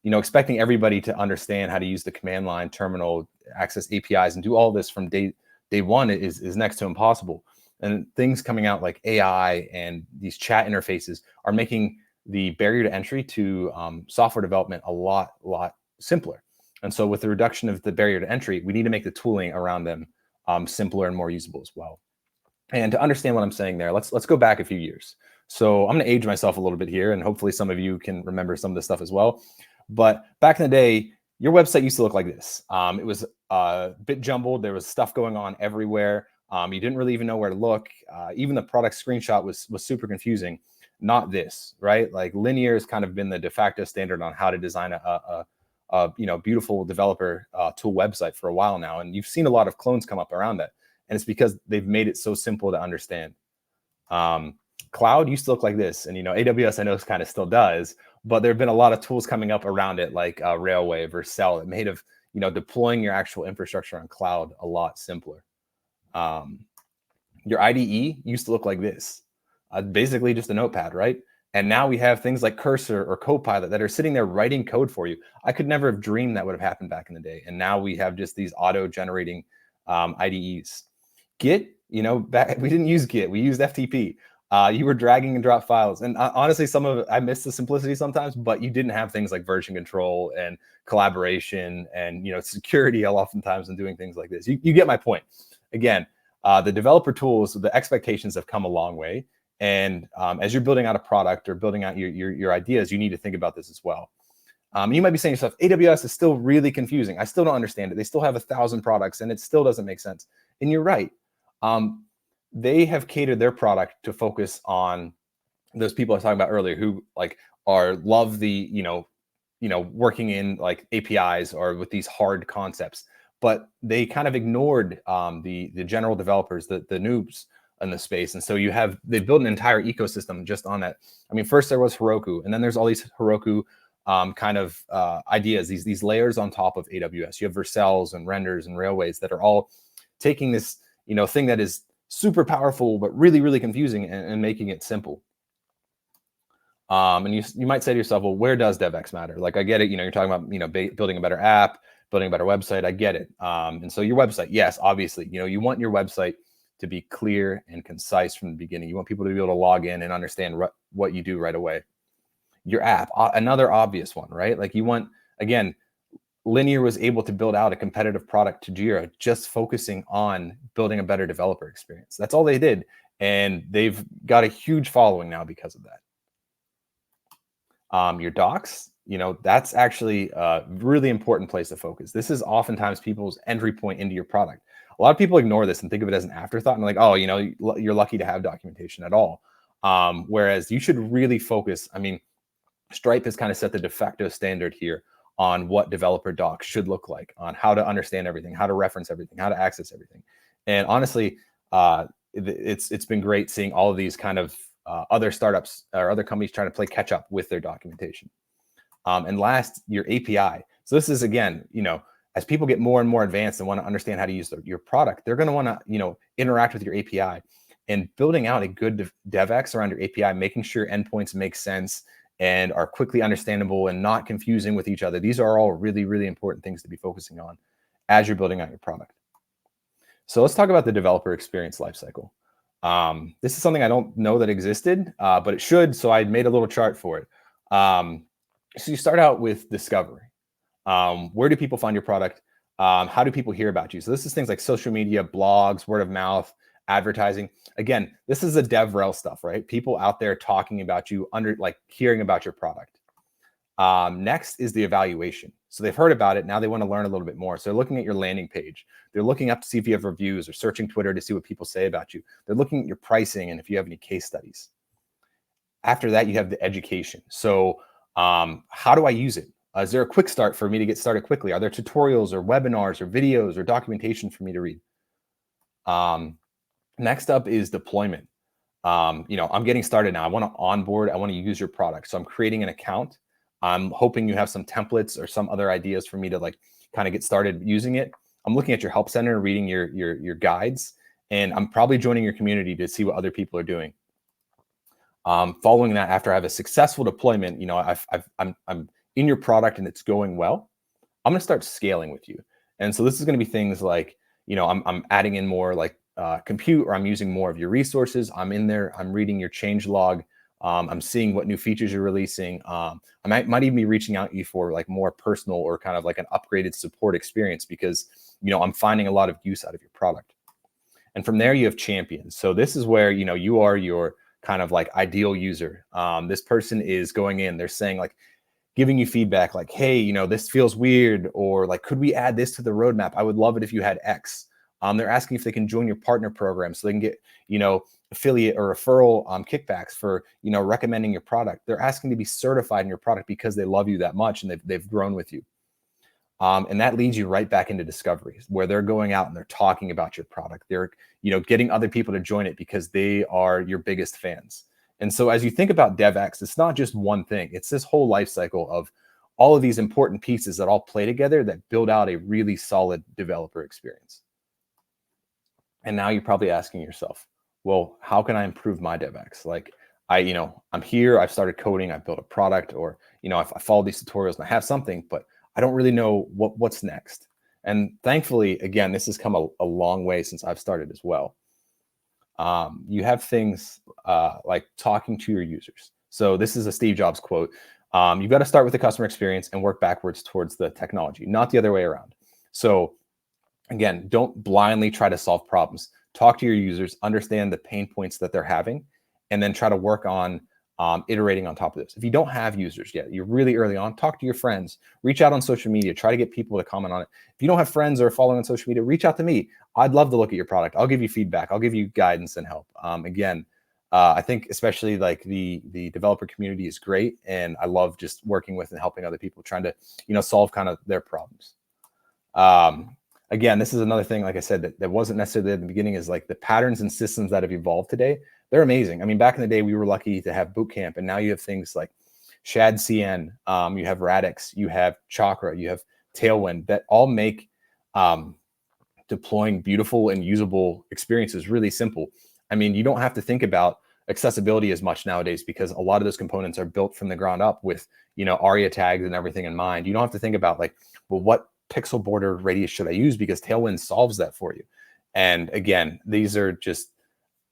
S7: expecting everybody to understand how to use the command line terminal, access APIs, and do all this from day one is next to impossible. And things coming out like AI and these chat interfaces are making the barrier to entry to software development a lot simpler. And so with the reduction of the barrier to entry, we need to make the tooling around them simpler and more usable as well. And to understand what I'm saying there, let's go back a few years. So I'm going to age myself a little bit here, and hopefully some of you can remember some of this stuff as well. But back in the day, your website used to look like this. It was a bit jumbled. There was stuff going on everywhere. You didn't really even know where to look. Even the product screenshot was super confusing. Not this, right? Like linear has kind of been the de facto standard on how to design a beautiful developer tool website for a while now. And you've seen a lot of clones come up around that. And it's because they've made it so simple to understand. Cloud used to look like this. And, AWS, I know, kind of still does. But there have been a lot of tools coming up around it, like Railwave or Cell, that made of, deploying your actual infrastructure on cloud a lot simpler. Your IDE used to look like this. Basically just a notepad, right? And now we have things like Cursor or Copilot that are sitting there writing code for you. I could never have dreamed that would have happened back in the day. And now we have just these auto-generating IDEs. Git, back we didn't use Git, we used FTP. You were dragging and drop files, and honestly, some of it, I miss the simplicity sometimes. But you didn't have things like version control and collaboration and security oftentimes in doing things like this. You get my point. Again, the developer tools, the expectations have come a long way, and as you're building out a product or building out your ideas, you need to think about this as well. You might be saying to yourself, AWS is still really confusing. I still don't understand it. They still have 1,000 products, and it still doesn't make sense. And you're right. They have catered their product to focus on those people I was talking about earlier who love the, working in like APIs or with these hard concepts, but they kind of ignored the general developers, the noobs in the space. And so they built an entire ecosystem just on that. I mean, first there was Heroku, and then there's all these Heroku kind of ideas, these layers on top of AWS. You have Vercels and renders and railways that are all taking this, thing that is super powerful, but really, really confusing and making it simple. And you might say to yourself, well, where does DevX matter? Like, I get it. You're talking about, building a better app, building a better website. I get it. And so your website, yes, obviously, you want your website to be clear and concise from the beginning. You want people to be able to log in and understand what you do right away. Your app, another obvious one, right? Like, you want, again, Linear was able to build out a competitive product to Jira, just focusing on building a better developer experience. That's all they did. And they've got a huge following now because of that. Your docs, that's actually a really important place to focus. This is oftentimes people's entry point into your product. A lot of people ignore this and think of it as an afterthought and like, oh, you're lucky to have documentation at all. Whereas you should really focus. I mean, Stripe has kind of set the de facto standard here on what developer docs should look like, on how to understand everything, how to reference everything, how to access everything. And honestly, it's been great seeing all of these kind of other startups or other companies trying to play catch up with their documentation. And last, your API. So this is, again, as people get more and more advanced and want to understand how to use your product, they're going to want to, interact with your API, and building out a good DevX around your API, making sure endpoints make sense and are quickly understandable and not confusing with each other. These are all really, really important things to be focusing on as you're building out your product. So let's talk about the developer experience lifecycle. This is something I don't know that existed, but it should. So I made a little chart for it. So you start out with discovery. Where do people find your product? How do people hear about you? So this is things like social media, blogs, word of mouth, advertising. Again, this is the DevRel stuff, right? People out there talking about you, hearing about your product. Next is the evaluation. So they've heard about it. Now they want to learn a little bit more. So they're looking at your landing page. They're looking up to see if you have reviews, or searching Twitter to see what people say about you. They're looking at your pricing and if you have any case studies. After that, you have the education. So how do I use it? Is there a quick start for me to get started quickly? Are there tutorials or webinars or videos or documentation for me to read? Next up is deployment. I'm getting started now. I want to onboard. I want to use your product. So I'm creating an account. I'm hoping you have some templates or some other ideas for me to kind of get started using it. I'm looking at your help center, reading your guides, and I'm probably joining your community to see what other people are doing. Following that, after I have a successful deployment, I'm in your product and it's going well, I'm going to start scaling with you. And so this is going to be things like, I'm adding in more compute, or I'm using more of your resources. I'm in there, I'm reading your change log. I'm seeing what new features you're releasing. I might even be reaching out to you for more personal or kind of like an upgraded support experience, because, I'm finding a lot of use out of your product. And from there, you have champions. So this is where, you are your kind of ideal user. This person is going in, they're saying giving you feedback like, hey, this feels weird, or could we add this to the roadmap? I would love it if you had X. They're asking if they can join your partner program so they can get, affiliate or referral kickbacks for, recommending your product. They're asking to be certified in your product because they love you that much and they've grown with you. And that leads you right back into discovery, where they're going out and they're talking about your product. They're, getting other people to join it because they are your biggest fans. And so as you think about DevX, it's not just one thing. It's this whole life cycle of all of these important pieces that all play together that build out a really solid developer experience. And now you're probably asking yourself, well, how can I improve my DevX? I'm here, I've started coding, I've built a product, or, I follow these tutorials and I have something, but I don't really know what's next. And thankfully, again, this has come a long way since I've started as well. You have things like talking to your users. So this is a Steve Jobs quote. You've got to start with the customer experience and work backwards towards the technology, not the other way around. So again, don't blindly try to solve problems. Talk to your users, understand the pain points that they're having, and then try to work on iterating on top of this. If you don't have users yet, you're really early on, talk to your friends, reach out on social media, try to get people to comment on it. If you don't have friends or following on social media, reach out to me. I'd love to look at your product. I'll give you feedback. I'll give you guidance and help. I think especially the developer community is great. And I love just working with and helping other people, trying to, solve kind of their problems. Again, this is another thing, like I said, that wasn't necessarily at the beginning, is the patterns and systems that have evolved today. They're amazing. I mean, back in the day, we were lucky to have Bootcamp, and now you have things like Shad CN, you have Radix, you have Chakra, you have Tailwind, that all make deploying beautiful and usable experiences really simple. I mean, you don't have to think about accessibility as much nowadays because a lot of those components are built from the ground up with, ARIA tags and everything in mind. You don't have to think about like, well, what pixel border radius should I use, because Tailwind solves that for you. And again, these are just,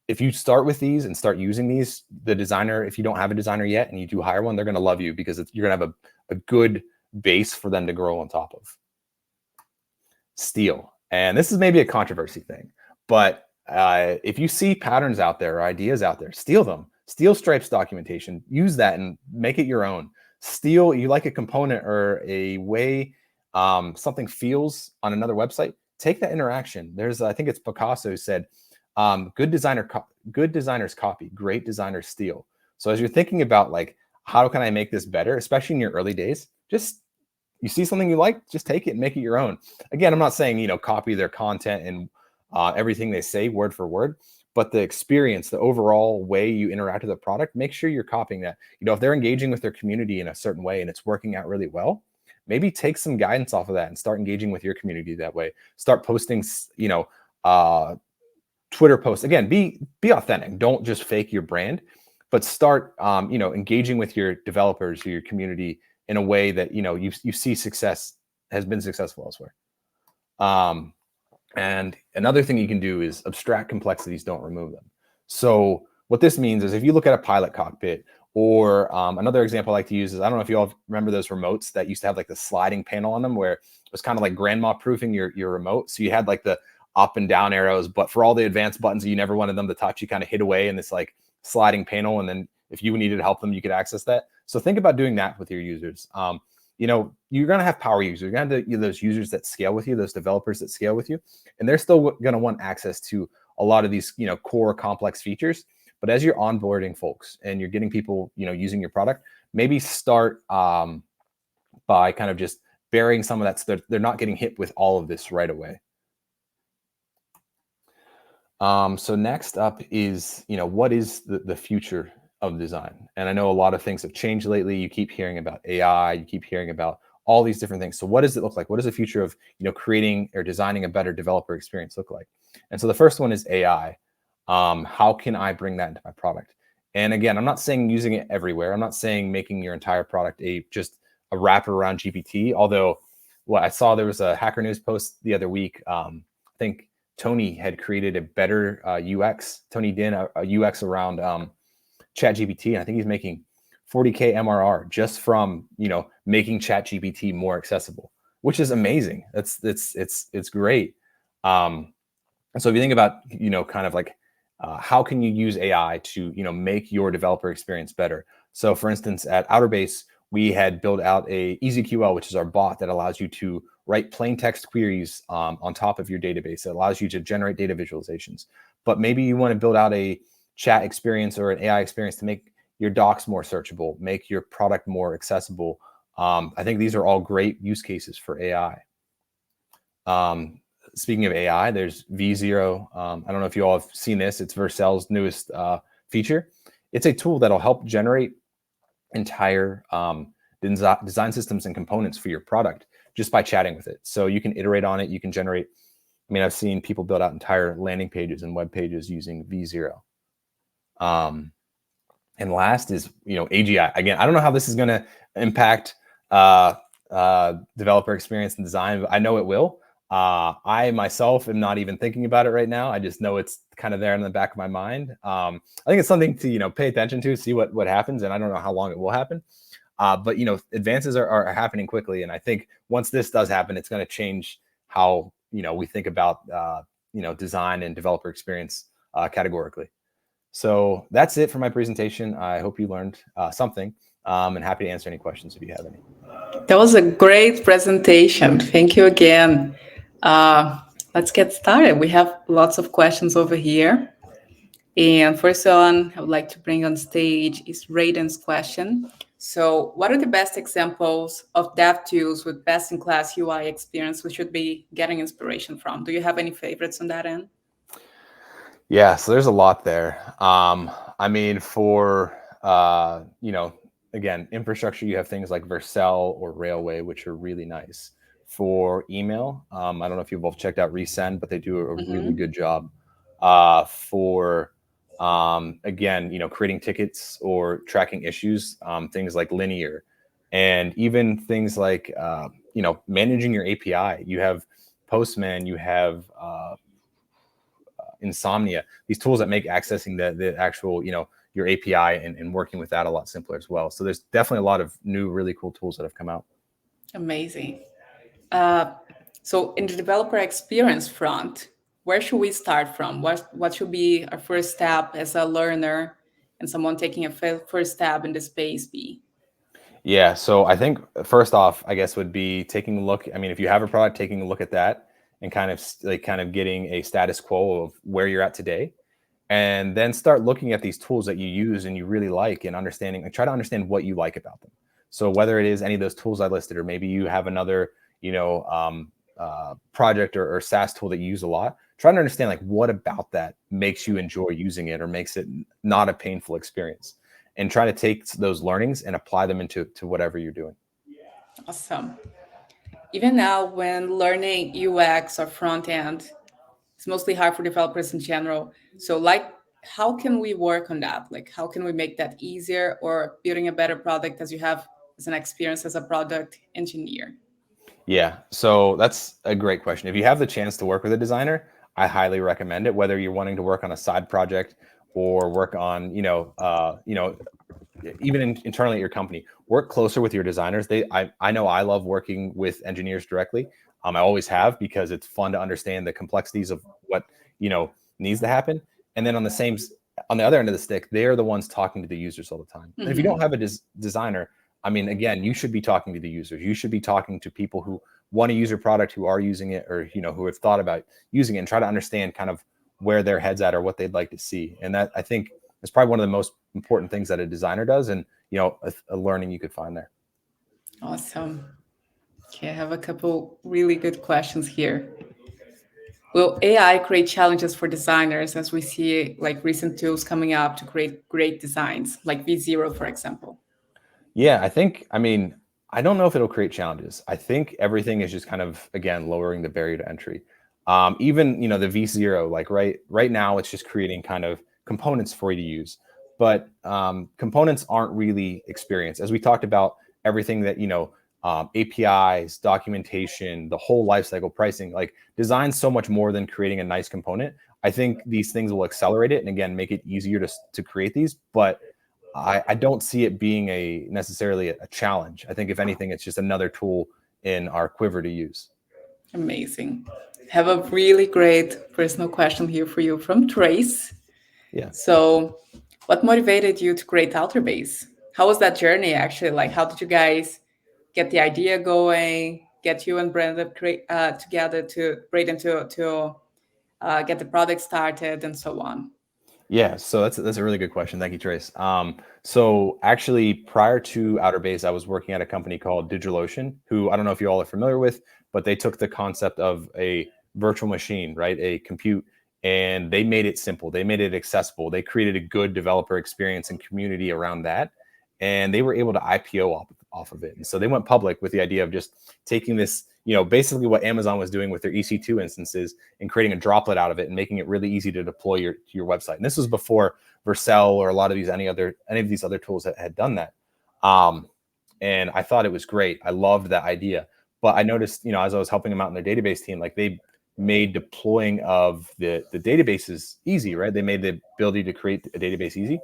S7: if you start with these and start using these, the designer, if you don't have a designer yet and you do hire one, they're going to love you because you're going to have a good base for them to grow on top of. Steal. And this is maybe a controversy thing, but if you see patterns out there or ideas out there, steal them. Steal Stripe's documentation, use that and make it your own. Steal, you like a component or a way something feels on another website, take that interaction. There's, I think it's Picasso who said, good designers copy, great designers steal. So as you're thinking about like, how can I make this better, especially in your early days, just you see something you like, just take it and make it your own. Again, I'm not saying, copy their content and everything they say word for word, but the experience, the overall way you interact with the product, make sure you're copying that. If they're engaging with their community in a certain way and it's working out really well, maybe take some guidance off of that and start engaging with your community that way. Start posting, Twitter posts. Again, be authentic. Don't just fake your brand, but start, engaging with your developers, your community in a way that, you see success has been successful elsewhere. And another thing you can do is abstract complexities, don't remove them. So what this means is if you look at a pilot cockpit, or another example I like to use is, I don't know if you all remember those remotes that used to have like the sliding panel on them where it was kind of like grandma proofing your remote. So you had like the up and down arrows, but for all the advanced buttons that you never wanted them to touch, you kind of hid away in this like sliding panel. And then if you needed to help them, you could access that. So think about doing that with your users. You're going to have power users. You're going to have those users that scale with you, those developers that scale with you, and they're still going to want access to a lot of these, core complex features. But as you're onboarding folks and you're getting people, using your product, maybe start by kind of just burying some of that so they're not getting hit with all of this right away. So next up is, what is the future of design? And I know a lot of things have changed lately. You keep hearing about AI, you keep hearing about all these different things. So what does it look like? What does the future of, creating or designing a better developer experience look like? And so the first one is AI. How can I bring that into my product? And again, I'm not saying using it everywhere. I'm not saying making your entire product just a wrapper around GPT. Although, I saw there was a Hacker News post the other week. I think Tony had created a better UX. Tony Din, a UX around ChatGPT, and I think he's making 40K MRR just from making ChatGPT more accessible, which is amazing. It's great. And so if you think about kind of like how can you use AI to make your developer experience better? So for instance, at Outerbase, we had built out a EasyQL, which is our bot that allows you to write plain text queries on top of your database. It allows you to generate data visualizations. But maybe you want to build out a chat experience or an AI experience to make your docs more searchable, make your product more accessible. I think these are all great use cases for AI. Speaking of AI, there's V0. I don't know if you all have seen this. It's Vercel's newest feature. It's a tool that'll help generate entire design systems and components for your product just by chatting with it. So you can iterate on it. You can generate, I've seen people build out entire landing pages and web pages using V0. And last is, AGI. Again, I don't know how this is going to impact developer experience and design, but I know it will. I myself am not even thinking about it right now. I just know it's kind of there in the back of my mind. I think it's something to, pay attention to, see what happens. And I don't know how long it will happen. But, advances are happening quickly. And I think once this does happen, it's going to change how, we think about, design and developer experience categorically. So that's it for my presentation. I hope you learned something, and happy to answer any questions if you have any.
S1: That was a great presentation. Thank you again. Let's get started. We have lots of questions over here. And first one I would like to bring on stage is Raiden's question. So what are the best examples of dev tools with best-in-class UI experience we should be getting inspiration from? Do you have any favorites on that end?
S7: Yeah, so there's a lot there. For, again, infrastructure, you have things like Vercel or Railway, which are really nice. For email, I don't know if you've both checked out Resend, but they do a really
S1: Hmm.
S7: good job. For again, creating tickets or tracking issues, things like Linear, and even things like managing your API. You have Postman, you have Insomnia, these tools that make accessing the actual, your API and working with that a lot simpler as well. So there's definitely a lot of new, really cool tools that have come out.
S1: Amazing. Uh, so in the developer experience front, where should we start from? What should be our first step as a learner and someone taking a first step in the space be?
S7: Yeah. So I think first off, I guess would be taking a look. I mean, if you have a product, taking a look at that and kind of getting a status quo of where you're at today, and then start looking at these tools that you use and you really like and understanding and try to understand what you like about them. So whether it is any of those tools I listed, or maybe you have another, project or SaaS tool that you use a lot, try to understand like what about that makes you enjoy using it or makes it not a painful experience, and try to take those learnings and apply them into whatever you're doing.
S1: Awesome. Even now, when learning UX or front end, it's mostly hard for developers in general. So, like, how can we work on that? Like, how can we make that easier or building a better product as you have as an experience as a product engineer?
S7: Yeah, so that's a great question. If you have the chance to work with a designer, I highly recommend it. Whether you're wanting to work on a side project or work on, even internally at your company, work closer with your designers. I know I love working with engineers directly. I always have, because it's fun to understand the complexities of what needs to happen. And then on the other end of the stick, they're the ones talking to the users all the time. And if you don't
S1: Hmm.
S7: have a designer, I mean, again, you should be talking to the users. You should be talking to people who want to use your product, who are using it, or who have thought about using it, and try to understand kind of where their heads at or what they'd like to see. And that, I think, is probably one of the most important things that a designer does, and a learning you could find there.
S1: Awesome. Okay, I have a couple really good questions here. Will AI create challenges for designers as we see like recent tools coming up to create great designs, like V0, for example?
S7: Yeah, I mean, I don't know if it'll create challenges. I think everything is just kind of, again, lowering the barrier to entry. Even, the V0, like right now, it's just creating kind of components for you to use. But components aren't really experience. As we talked about, everything that, APIs, documentation, the whole lifecycle, pricing, like design's so much more than creating a nice component. I think these things will accelerate it and, again, make it easier to create these. But I don't see it being necessarily a challenge. I think if anything, it's just another tool in our quiver to use.
S1: Amazing. Have a really great personal question here for you from Trace.
S7: Yeah.
S1: So, what motivated you to create Outerbase? How was that journey actually? Like, how did you guys get the idea going? Get you and Brenda together to Braden to get the product started and so on.
S7: Yeah, so that's a really good question. Thank you, Trace. So actually, prior to Outer Base, I was working at a company called DigitalOcean, who I don't know if you all are familiar with, but they took the concept of a virtual machine, right, a compute, and they made it simple. They made it accessible. They created a good developer experience and community around that, and they were able to IPO off of it. And so they went public with the idea of just taking this, basically what Amazon was doing with their EC2 instances, and creating a droplet out of it and making it really easy to deploy to your website. And this was before Vercel or a lot of any of these other tools that had done that. And I thought it was great. I loved that idea. But I noticed, as I was helping them out in their database team, like they made deploying of the databases easy, right? They made the ability to create a database easy,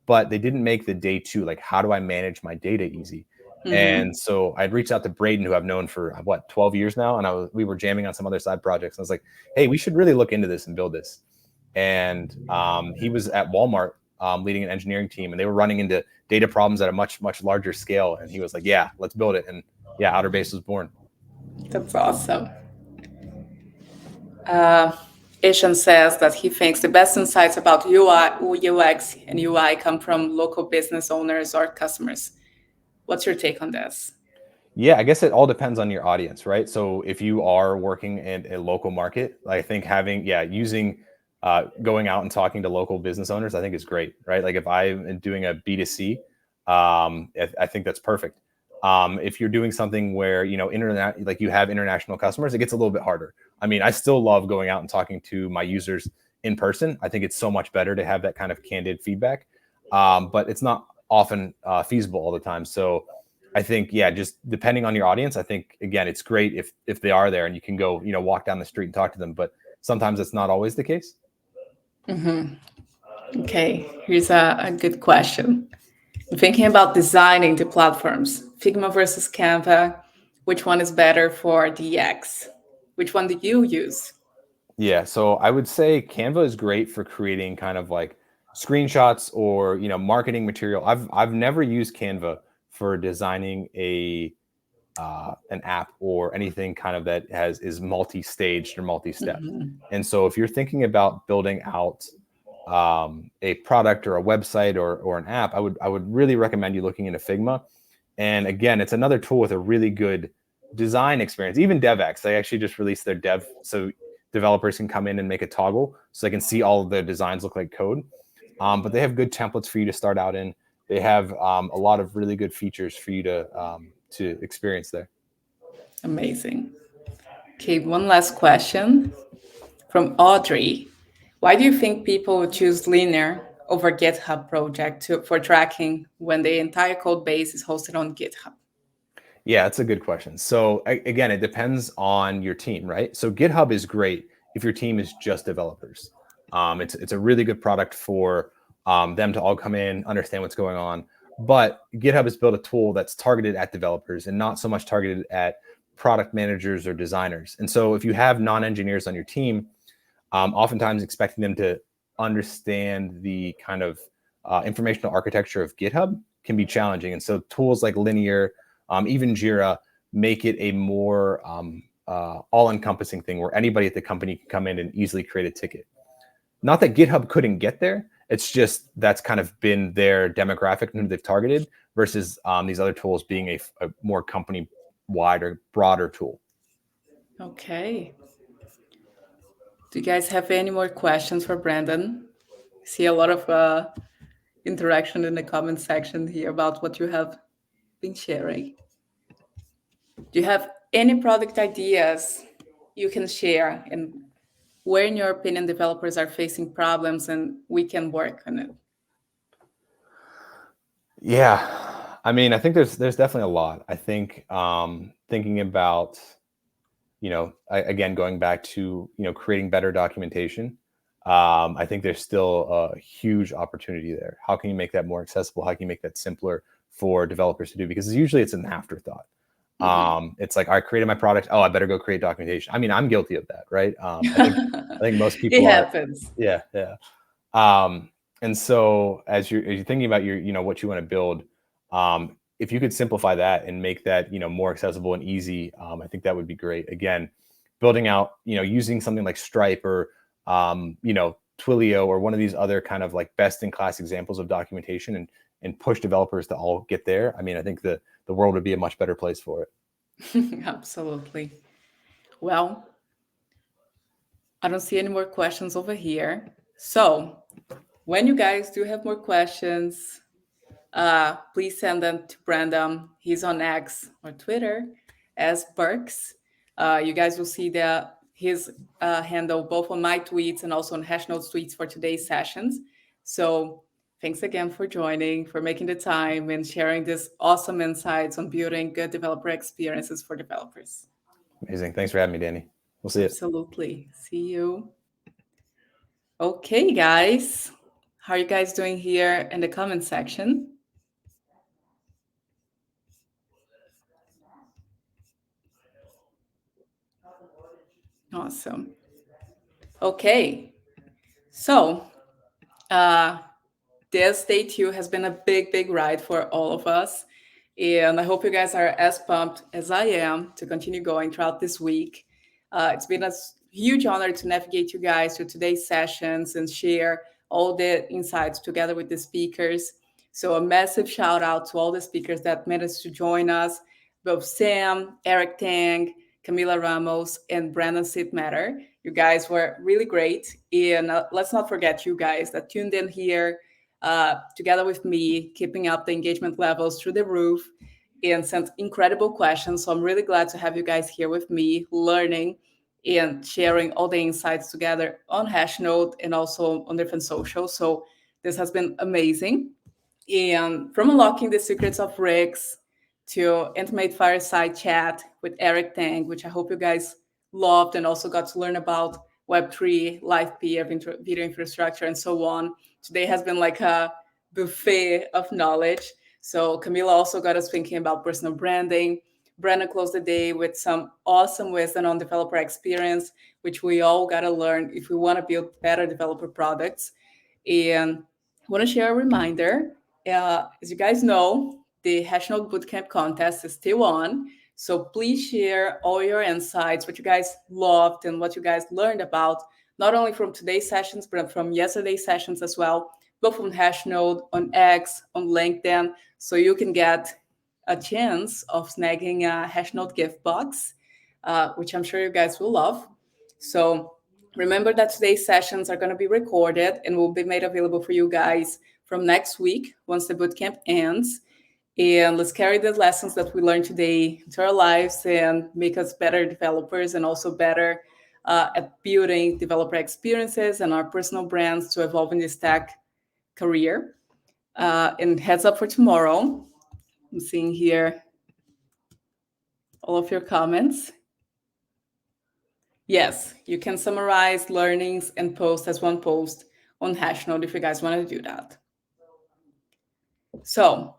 S7: but they didn't make the day two, like, how do I manage my data easy?
S1: Mm-hmm.
S7: And so I'd reached out to Braden, who I've known for 12 years now. And we were jamming on some other side projects. And I was like, hey, we should really look into this and build this. And he was at Walmart leading an engineering team, and they were running into data problems at a much, much larger scale. And he was like, yeah, let's build it. And yeah, Outer Base was born.
S1: That's awesome. Uh, Ishan says that he thinks the best insights about UI, UX, and UI come from local business owners or customers. What's your take on this?
S7: Yeah, I guess it all depends on your audience, right? So if you are working in a local market, I think using going out and talking to local business owners, I think is great, right? Like if I'm doing a B2C, I think that's perfect. If you're doing something where, internet, like you have international customers, it gets a little bit harder. I mean, I still love going out and talking to my users in person. I think it's so much better to have that kind of candid feedback. But it's not often feasible all the time. So I think, yeah, just depending on your audience, I think, again, it's great if they are there and you can go, walk down the street and talk to them. But sometimes it's not always the case.
S1: Okay, here's a good question. Thinking about designing the platforms, Figma versus Canva, which one is better for DX? Which one do you use?
S7: Yeah, so I would say Canva is great for creating kind of like screenshots or marketing material. I've never used Canva for designing an app or anything kind of that is multi-staged or multi-step. And so if you're thinking about building out a product or a website or an app, I would really recommend you looking into Figma. And again, it's another tool with a really good design experience. Even DevX, they actually just released their dev, so developers can come in and make a toggle so they can see all of the designs look like code. But they have good templates for you to start out in. They have a lot of really good features for you to experience there.
S1: Amazing. Okay, one last question from Audrey. Why do you think people would choose Linear over GitHub project for tracking when the entire code base is hosted on GitHub?
S7: Yeah, that's a good question. So again, it depends on your team, right? So GitHub is great if your team is just developers. It's a really good product for them to all come in, understand what's going on. But GitHub has built a tool that's targeted at developers and not so much targeted at product managers or designers. And so if you have non-engineers on your team, oftentimes expecting them to understand the kind of informational architecture of GitHub can be challenging. And so tools like Linear, even Jira, make it a more all-encompassing thing where anybody at the company can come in and easily create a ticket. Not that GitHub couldn't get there, it's just that's kind of been their demographic who they've targeted versus these other tools being a more company-wide or broader tool.
S1: Okay. Do you guys have any more questions for Brandon? I see a lot of interaction in the comment section here about what you have been sharing. Do you have any product ideas you can share and where, in your opinion, developers are facing problems and we can work on it?
S7: Yeah, I mean, I think there's definitely a lot. I think thinking about, again, going back to, creating better documentation, I think there's still a huge opportunity there. How can you make that more accessible? How can you make that simpler for developers to do? Because usually it's an afterthought. It's like, I created my product. Oh, I better go create documentation. I mean, I'm guilty of that, right? I think most people
S1: It
S7: are.
S1: happens.
S7: Yeah. And so as you're thinking about what you want to build, if you could simplify that and make that, more accessible and easy, I think that would be great. Again, building out, using something like Stripe or, Twilio or one of these other kind of like best in class examples of documentation and push developers to all get there. I mean, I think the world would be a much better place for it.
S1: Absolutely. Well, I don't see any more questions over here. So when you guys do have more questions, please send them to Brandon. He's on X or Twitter as Burks. You guys will see his handle both on my tweets and also on Hashnode's tweets for today's sessions. So thanks again for joining, for making the time and sharing this awesome insights on building good developer experiences for developers.
S7: Amazing. Thanks for having me, Danny. We'll see you.
S1: Absolutely. See you. Okay, guys. How are you guys doing here in the comment section? Awesome. Okay. So, this day 2 has been a big ride for all of us. And I hope you guys are as pumped as I am to continue going throughout this week. It's been a huge honor to navigate you guys through today's sessions and share all the insights together with the speakers. So a massive shout out to all the speakers that managed to join us, both Sam, Eric Tang, Camila Ramos, and Brandon Sitmatter. You guys were really great. And let's not forget you guys that tuned in here together with me, keeping up the engagement levels through the roof and sent incredible questions. So I'm really glad to have you guys here with me, learning and sharing all the insights together on Hashnode and also on different socials. So this has been amazing. And from unlocking the secrets of rigs to intimate fireside chat with Eric Tang, which I hope you guys loved and also got to learn about Web3, live peer, video infrastructure, and so on. Today has been like a buffet of knowledge. So Camila also got us thinking about personal branding. Brandon closed the day with some awesome wisdom on developer experience, which we all got to learn if we want to build better developer products. And I want to share a reminder. As you guys know, the Hashnode Bootcamp contest is still on. So please share all your insights, what you guys loved and what you guys learned about, not only from today's sessions, but from yesterday's sessions as well, both on Hashnode, on X, on LinkedIn, so you can get a chance of snagging a Hashnode gift box, which I'm sure you guys will love. So remember that today's sessions are going to be recorded and will be made available for you guys from next week once the bootcamp ends. And let's carry the lessons that we learned today into our lives and make us better developers and also better at building developer experiences and our personal brands to evolve in this tech career. And heads up for tomorrow. I'm seeing here all of your comments. Yes, you can summarize learnings and post as one post on Hashnode if you guys want to do that. So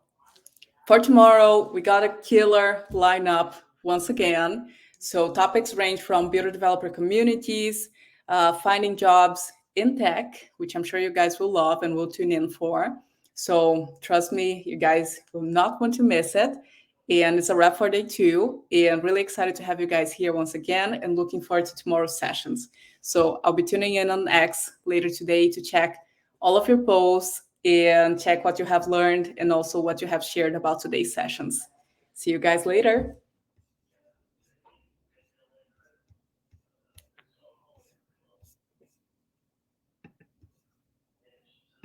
S1: for tomorrow, we got a killer lineup once again. So topics range from builder developer communities, finding jobs in tech, which I'm sure you guys will love and will tune in for. So trust me, you guys will not want to miss it. And it's a wrap for day 2. And really excited to have you guys here once again and looking forward to tomorrow's sessions. So I'll be tuning in on X later today to check all of your posts and check what you have learned and also what you have shared about today's sessions. See you guys later.